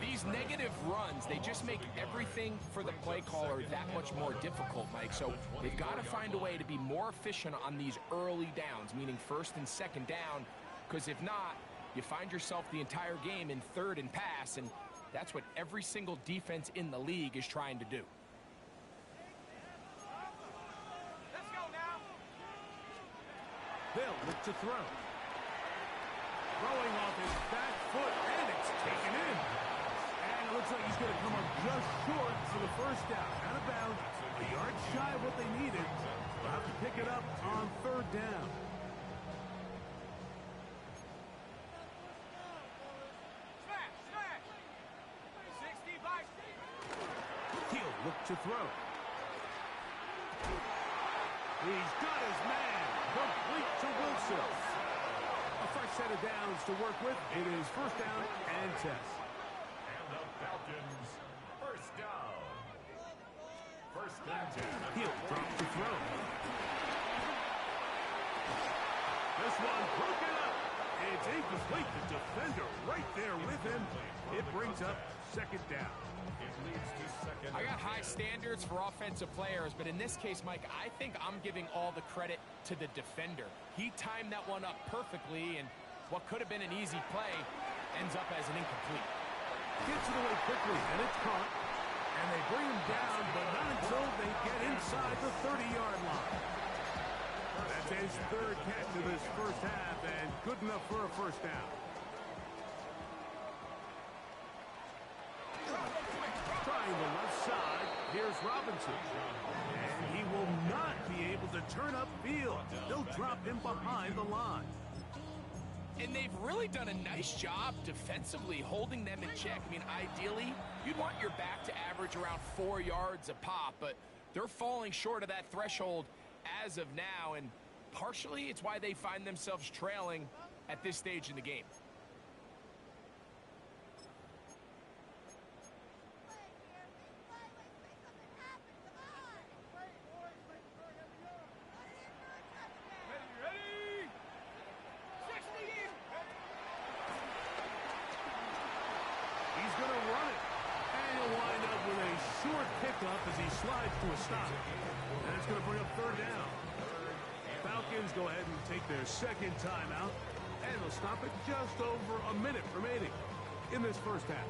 These negative runs, they just make everything for the play caller that much more difficult, Mike. So they've got to find a way to be more efficient on these early downs, meaning 1st and 2nd down, because if not, you find yourself the entire game in 3rd and pass, and that's what every single defense in the league is trying to do. Let's go now. They'll look to throw. Throwing off his back foot, and it's taken in. Looks like he's going to come up just short for the 1st down. Out of bounds, a yard shy of what they needed. They'll have to pick it up on 3rd down. Smash, smash. 60 by 60. He'll look to throw. He's got his man. Complete to Wilson. A fresh set of downs to work with. It is 1st down and 10. Falcons, 1st down. 1st and 10. He'll drop to throw. This one broken up. It's incomplete. The defender right there with him. It brings up 2nd down. It leads to 2nd. I got high standards for offensive players, but in this case, Mike, I think I'm giving all the credit to the defender. He timed that one up perfectly, and what could have been an easy play ends up as an incomplete. Gets it away quickly, and it's caught. And they bring him down, but not until they get inside the 30-yard line. That's his 3rd catch of this 1st half, and good enough for a 1st down. Trying the left side, here's Robinson. And he will not be able to turn upfield. They'll drop him behind the line. And they've really done a nice job defensively holding them in check. I mean, ideally, you'd want your back to average around 4 yards a pop, but they're falling short of that threshold as of now, and partially it's why they find themselves trailing at this stage in the game. As he slides to a stop. And it's going to bring up 3rd down. Falcons go ahead and take their 2nd timeout. And they'll stop it just over a minute remaining in this 1st half.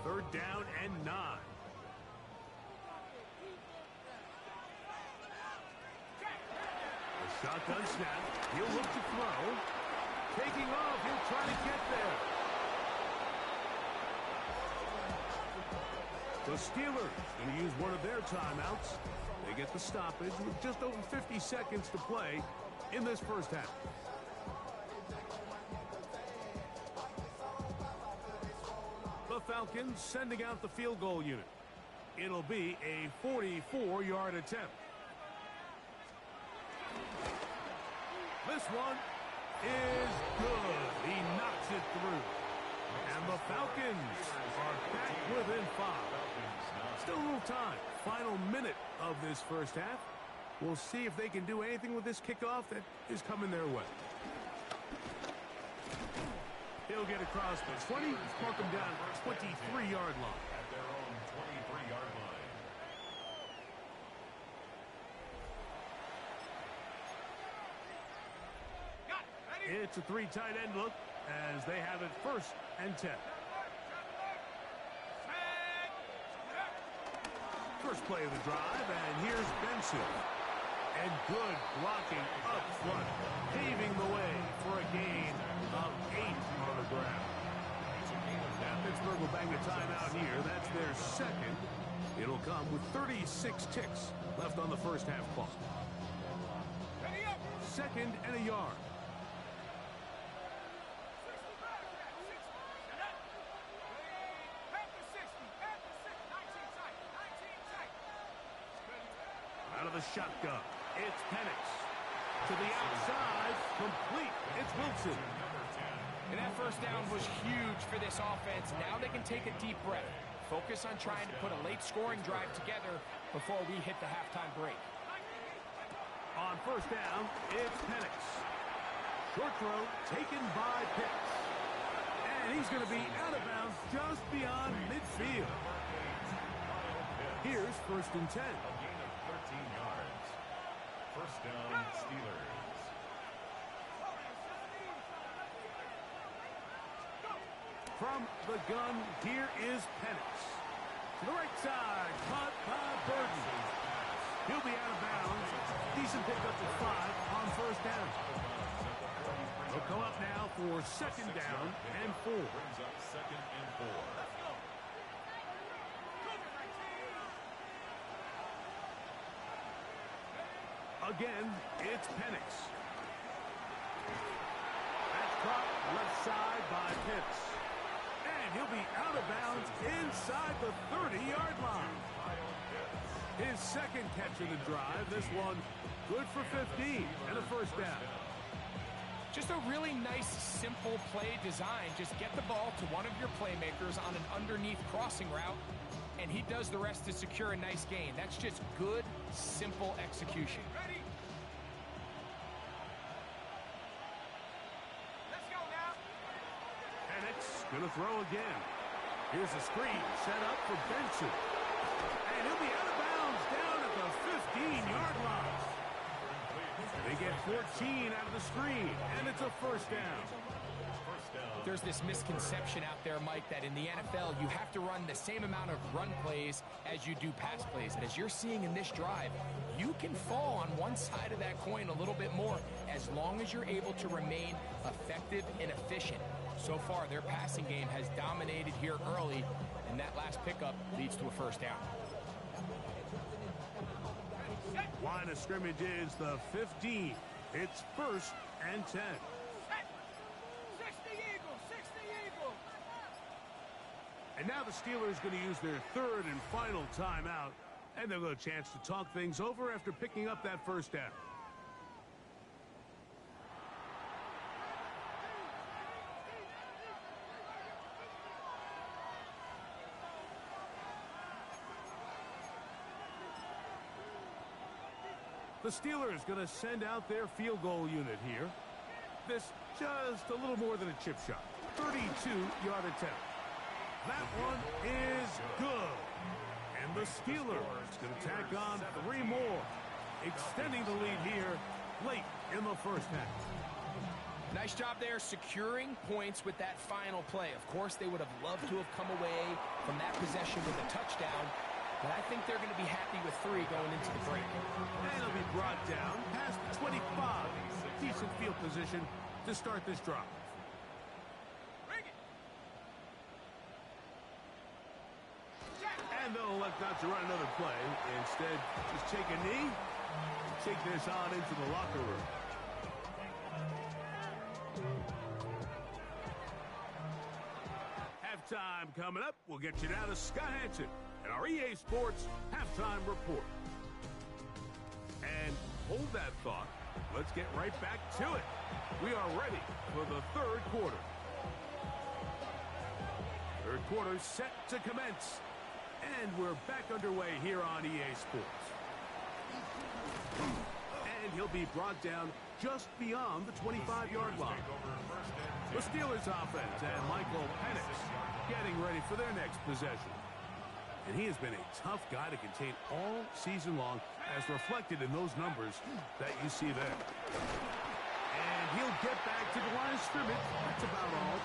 Third down and 9. A shotgun snap. He'll look to throw. Taking off, he'll try to get there. The Steelers going to use one of their timeouts. They get the stoppage with just over 50 seconds to play in this 1st half. The Falcons sending out the field goal unit. It'll be a 44-yard attempt. This one is good. He knocks it through. And the Falcons are back within 5. Still a little time. Final minute of this 1st half. We'll see if they can do anything with this kickoff that is coming their way. He'll get across the 20, mark him down 23-yard line. At their own 23-yard line. It's It's a 3 tight end look as they have it 1st and 10. First play of the drive, and here's Benson. And good blocking up front, paving the way for a gain of 8 on the ground. Now Pittsburgh will bang a timeout here. That's their 2nd. It'll come with 36 ticks left on the first half clock. 2nd and a yard. Out of the shotgun, it's Penix. To the outside, complete. It's Wilson. And that first down was huge for this offense. Now they can take a deep breath. Focus on trying to put a late scoring drive together before we hit the halftime break. On first down, it's Penix. Short throw taken by Pitts. And he's going to be out of bounds just beyond midfield. Here's 1st and 10. 13 yards. First down, Steelers. From the gun, here is Penix. To the right side, caught by Burton. He'll be out of bounds. Decent pickup to 5 on first down. They'll come up now for 2nd down and 4. Brings up 2nd and 4. Again, it's Penix. That's caught left side by Pitts. And he'll be out of bounds inside the 30-yard line. His 2nd catch of the drive. This one good for 15 and a first down. Just a really nice, simple play design. Just get the ball to one of your playmakers on an underneath crossing route, and he does the rest to secure a nice gain. That's just good, simple execution. Ready? Let's go now. Penix gonna throw again. Here's a screen set up for Benson. And he'll be out of bounds down at the 15-yard line. They get 14 out of the screen, and it's a first down. There's this misconception out there, Mike, that in the NFL you have to run the same amount of run plays as you do pass plays. And as you're seeing in this drive, you can fall on one side of that coin a little bit more as long as you're able to remain effective and efficient. So far, their passing game has dominated here early, and that last pickup leads to a first down. Line of scrimmage is the 15. It's 1st and 10. 60 Eagles, 60 Eagles. And now the Steelers going to use their 3rd and final timeout, and they'll get a chance to talk things over after picking up that first down. The Steelers going to send out their field goal unit here. This just a little more than a chip shot. 32-yard attempt. That one is good. And the Steelers going to tack on 3 more, extending the lead here late in the first half. Nice job there securing points with that final play. Of course, they would have loved to have come away from that possession with a touchdown, but I think they're going to be happy with 3 going into the break. And it'll be brought down past the 25. Decent field position to start this drive. And they'll elect not to run another play. Instead, just take a knee, take this on into the locker room. Halftime coming up. We'll get you down to Scott Hansen and our EA Sports Halftime Report. And hold that thought. Let's get right back to it. We are ready for the 3rd quarter. 3rd quarter set to commence. And we're back underway here on EA Sports. And he'll be brought down just beyond the 25-yard line. The Steelers offense and Michael Penix getting ready for their next possession. And he has been a tough guy to contain all season long, as reflected in those numbers that you see there. And he'll get back to the line of scrimmage. That's about all.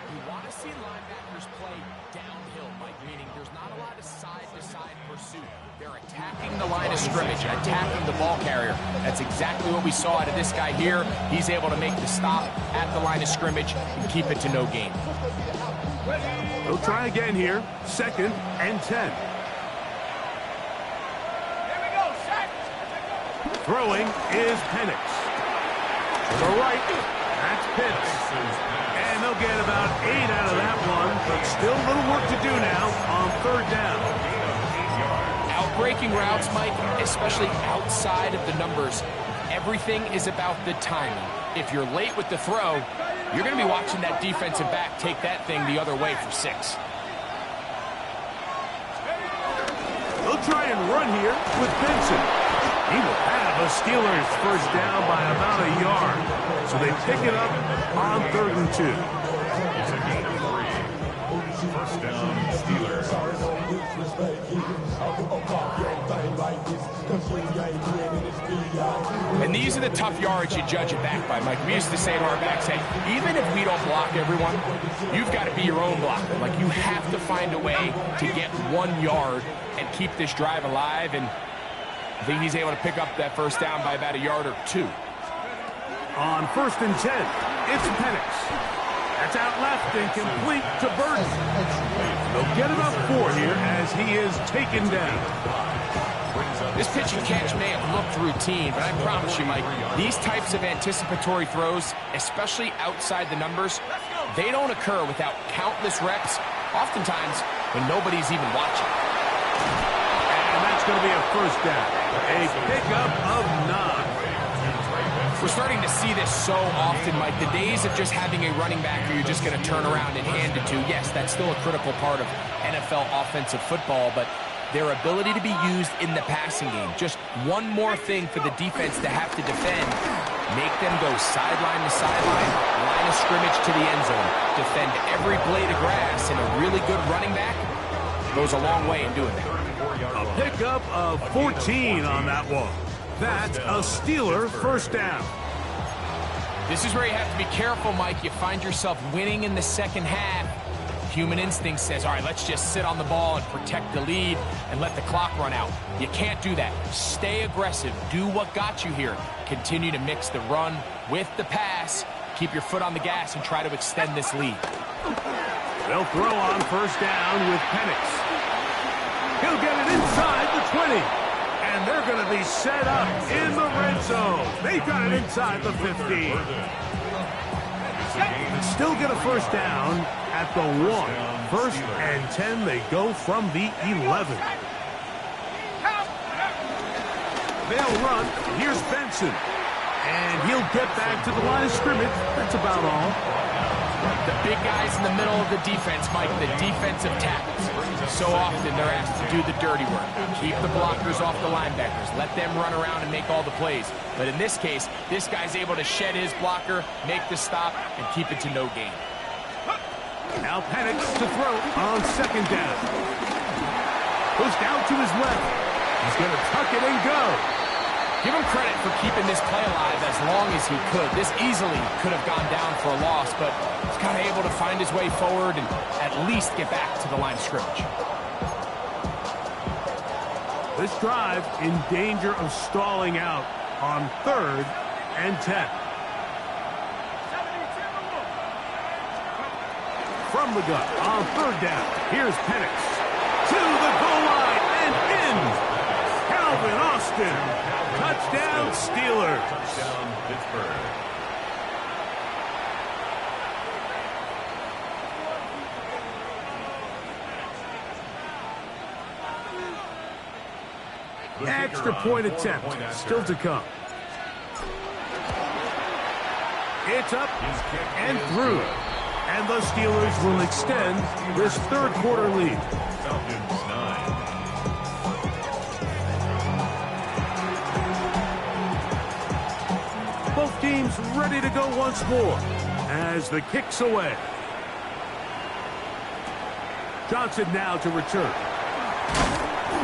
You want to see linebackers play downhill, Mike, meaning there's not a lot of side-to-side pursuit. They're attacking the line of scrimmage, attacking the ball carrier. That's exactly what we saw out of this guy here. He's able to make the stop at the line of scrimmage and keep it to no gain. He'll try again here. 2nd and 10. Here we go, set. Throwing is Penix. To the right, that's Pitts. And they'll get about 8 out of that one, but still a little work to do now on 3rd down. Outbreaking routes, Mike, especially outside of the numbers, everything is about the timing. If you're late with the throw, you're going to be watching that defensive back take that thing the other way for 6. They'll try and run here with Benson. He will have a Steelers first down by about a yard. So they pick it up on 3rd and 2. It's a gain of 3. First down, Steelers. And these are the tough yards you judge it back by, Mike. We used to say to our backs, hey, even if we don't block everyone, you've got to be your own blocker. Like, you have to find a way to get 1 yard and keep this drive alive. And I think he's able to pick up that first down by about a yard or 2. On 1st and 10, it's Penix. That's out left and complete to Burton. They'll get about 4 here as he is taken down. This pitch and catch may have looked routine, but I promise you, Mike, these types of anticipatory throws, especially outside the numbers, they don't occur without countless reps, oftentimes when nobody's even watching. And that's going to be a first down. A pickup of 9. We're starting to see this so often, Mike. The days of just having a running back who you're just going to turn around and hand it to, yes, that's still a critical part of NFL offensive football, but their ability to be used in the passing game, just one more thing for the defense to have to defend, make them go sideline to sideline, line of scrimmage to the end zone, defend every blade of grass, and a really good running back goes a long way in doing that. A pickup of 14 on that one. That's a Steeler first down. This is where you have to be careful, Mike. You find yourself winning in the second half. Human instinct says, all right, let's just sit on the ball and protect the lead and let the clock run out. You can't do that. Stay aggressive. Do what got you here. Continue to mix the run with the pass. Keep your foot on the gas and try to extend this lead. They'll throw on first down with Penix. He'll get it inside the 20. And they're going to be set up in the red zone. They got it inside the 15. Still get a first down at the 1. 1st and 10, they go from the 11. They'll run. Here's Benson. And he'll get back to the line of scrimmage. That's about all. The big guys in the middle of the defense, Mike, the defensive tackles. So often they're asked to do the dirty work. Keep the blockers off the linebackers. Let them run around and make all the plays. But in this case, this guy's able to shed his blocker, make the stop, and keep it to no gain. Now Penix to throw on 2nd down. Goes down to his left. He's going to tuck it and go. Give him credit for keeping this play alive as long as he could. This easily could have gone down for a loss, but he's kind of able to find his way forward and at least get back to the line of scrimmage. This drive in danger of stalling out on 3rd and 10. From the gun on 3rd down. Here's Penix to the goal line and in. Calvin Austin. Touchdown, Steelers. Touchdown, Pittsburgh. Extra point attempt still to come. It's up and through. And the Steelers will extend this 3rd quarter lead. Falcons 9. Both teams ready to go once more as the kick's away. Johnson now to return.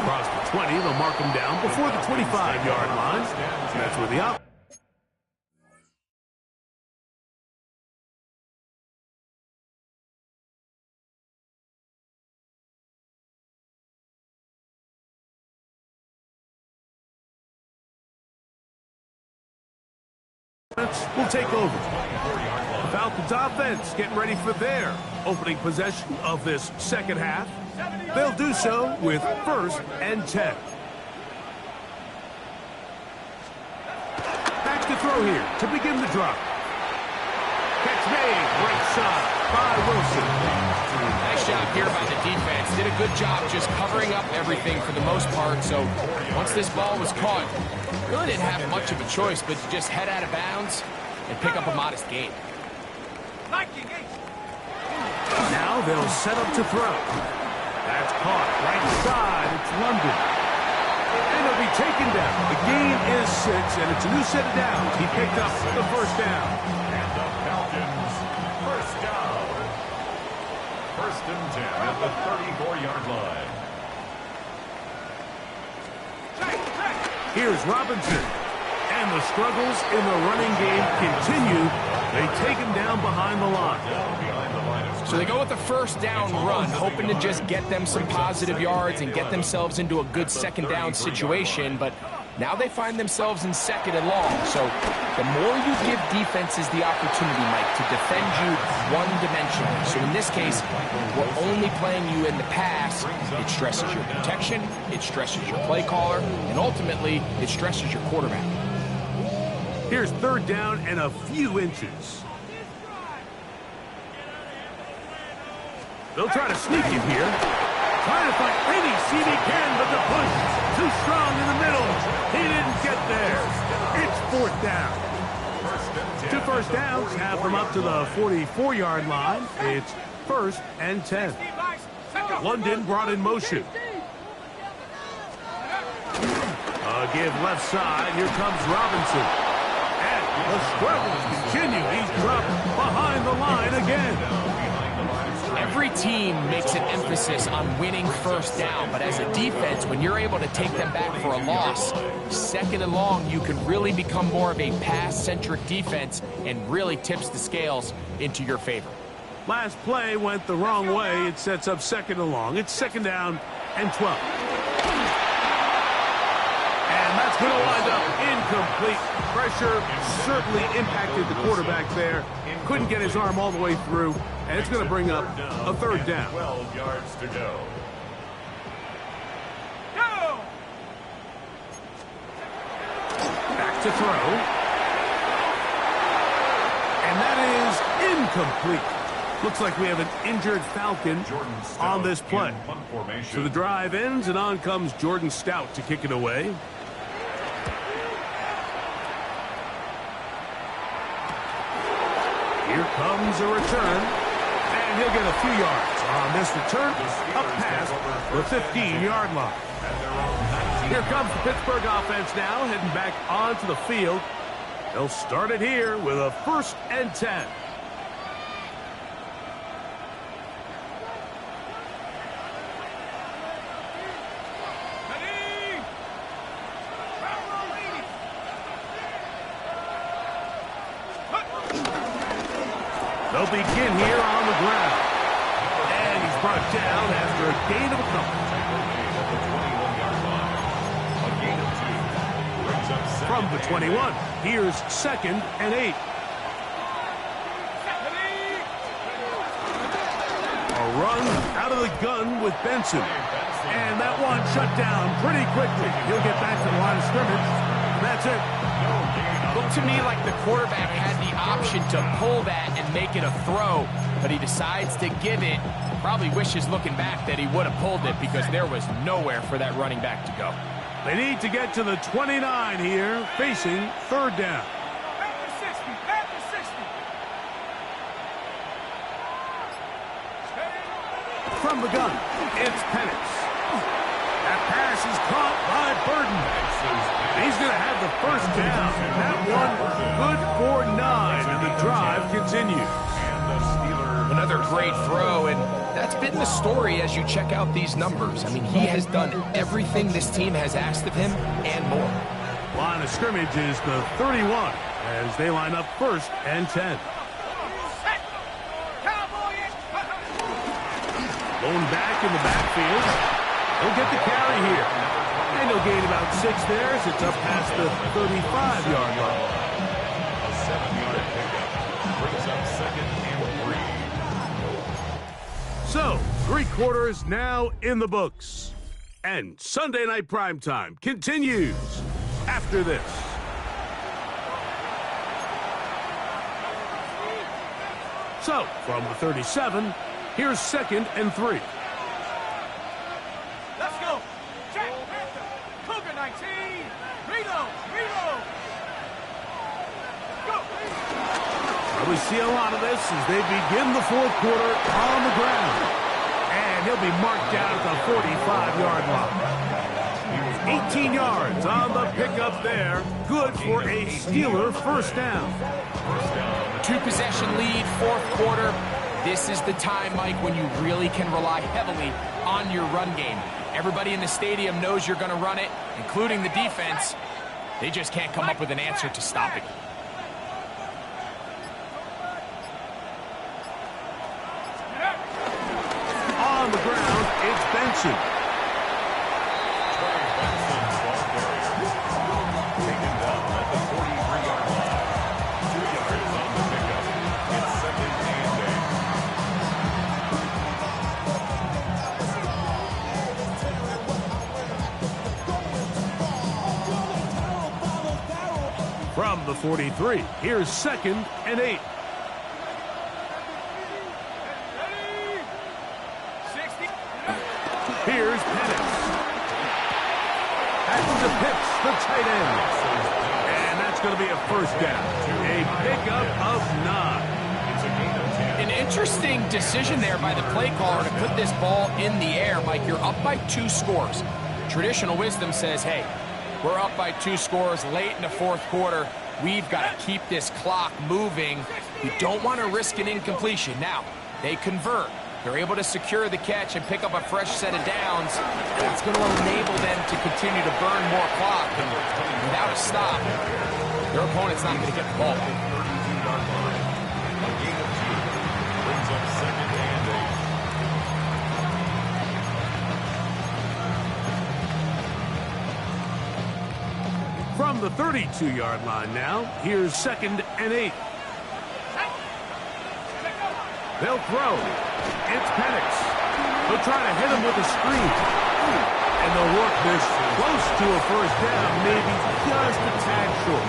Across the 20, they'll mark him down before the 25-yard line. That's where the will take over. The Falcons offense getting ready for their opening possession of this second half. They'll do so with 1st and 10. Back to throw here to begin the drive. Catch made, right side by Wilson. Nice job here by the defense. Did a good job just covering up everything for the most part. So once this ball was caught, really didn't have much of a choice but to just head out of bounds and pick up a modest gain. Now they'll set up to throw. That's caught right side. It's London. And he'll be taken down. The gain is 6, and it's a new set of downs. He picked up the first down. And the Falcons, first down. 1st and 10 at the 34-yard line. Here's Robinson. And the struggles in the running game continue. They take him down behind the line. So they go with the first down run, hoping to just get them some positive yards and get themselves into a good second down situation. But now they find themselves in 2nd and long. So the more you give defenses the opportunity, Mike, to defend you one-dimensionally. So in this case, we're only playing you in the pass. It stresses your protection, it stresses your play caller, and ultimately, it stresses your quarterback. Here's 3rd down and a few inches. They'll try to sneak him here. Trying to find any seam he can, but the push too strong in the middle. He didn't get there. It's 4th down. 2 first downs have them up to the 44-yard line. It's 1st and 10. London brought in motion. Give left side. Here comes Robinson. And the struggles continue. He's dropped behind the line again. Every team makes an emphasis on winning first down, but as a defense, when you're able to take them back for a loss, 2nd and long, you can really become more of a pass-centric defense and really tips the scales into your favor. Last play went the wrong way. It sets up 2nd and long. It's 2nd down and 12. And that's going to wind up incomplete. Pressure certainly impacted the quarterback there. Couldn't get his arm all the way through. And it's going to bring up a 3rd down. 12 yards to go. Back to throw. And that is incomplete. Looks like we have an injured Falcon on this play. So the drive ends, and on comes Jordan Stout to kick it away. Here comes a return, and he'll get a few yards on this return, up past the 15-yard line. Here comes the Pittsburgh offense now, heading back onto the field. They'll start it here with a 1st and 10. They'll begin here on the ground. And he's brought down after a gain of a couple. From the 21, here's 2nd and 8. A run out of the gun with Benson. And that one shut down pretty quickly. He'll get back to the line of scrimmage. That's it. Looked to me like the quarterback had the option to pull that and make it a throw, but he decides to give it. Probably wishes looking back that he would have pulled it because there was nowhere for that running back to go. They need to get to the 29 here, facing 3rd down. From the gun, it's Penix. That pass is caught by Burden. He's going to have the first down. That one good for 9, and the drive continues. Another great throw, and that's been the story as you check out these numbers. I mean, he has done everything this team has asked of him and more. Line of scrimmage is the 31 as they line up 1st and 10. Going back in the backfield. He'll get the carry here. And he'll gain about 6 there as it's up past the 35-yard line. So, 3 quarters now in the books. And Sunday Night Primetime continues after this. So, from the 37, here's 2nd and 3. Let's go. Jack Panther. Cougar 19. Reload. Reload. Go. Well, we see a lot of this as they begin the 4th quarter on the ground. And he'll be marked down at the 45-yard line. 18 yards on the pickup there. Good for a Steeler first down. 2-possession lead, 4th quarter. This is the time, Mike, when you really can rely heavily on your run game. Everybody in the stadium knows you're going to run it, including the defense. They just can't come up with an answer to stop it. On the ground, it's Benson. Taken down at the 43-yard line. 2 yards on the pickup. It's 2nd and 8. From the 43, here's 2nd and 8. Here's Penix. Back to Pitts, the tight end. And that's going to be a first down. A pickup of 9. An interesting decision there by the play caller to put this ball in the air. Mike, you're up by 2 scores. Traditional wisdom says, hey, we're up by 2 scores late in the 4th quarter. We've got to keep this clock moving. You don't want to risk an incompletion. Now, they convert. They're able to secure the catch and pick up a fresh set of downs. That's going to enable them to continue to burn more clock. And without a stop, their opponent's not going to get the ball. 32-yard line. A gain of 2 brings up 2nd and 8. From the 32-yard line now, here's 2nd and 8. They'll throw. It's Penix. They'll try to hit him with a screen. And they'll work this close to a first down, maybe just a tad short.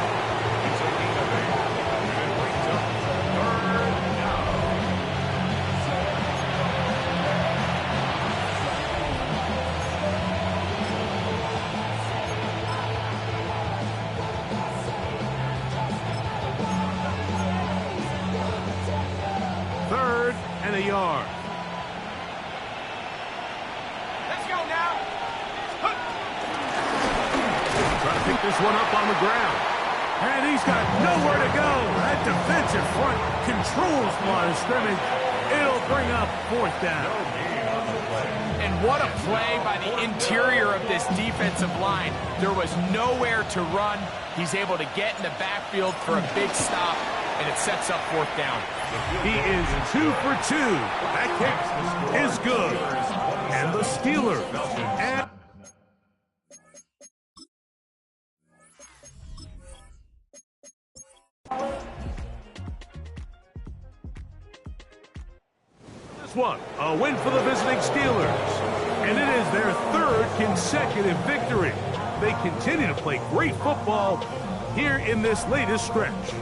It's a gain of 8. And it brings up 3rd down. Third and a yard. Let's go now. Trying to pick this one up on the ground. And he's got nowhere to go. That defensive front controls the line of scrimmage. It'll bring up 4th down. And what a play by the interior of this defensive line. There was nowhere to run. He's able to get in the backfield for a big stop, and it sets up 4th down. He is 2 for 2. That kick is good. And the Steelers. And this one, a win for the visiting Steelers. And it is their 3rd consecutive victory. They continue to play great football here in this latest stretch.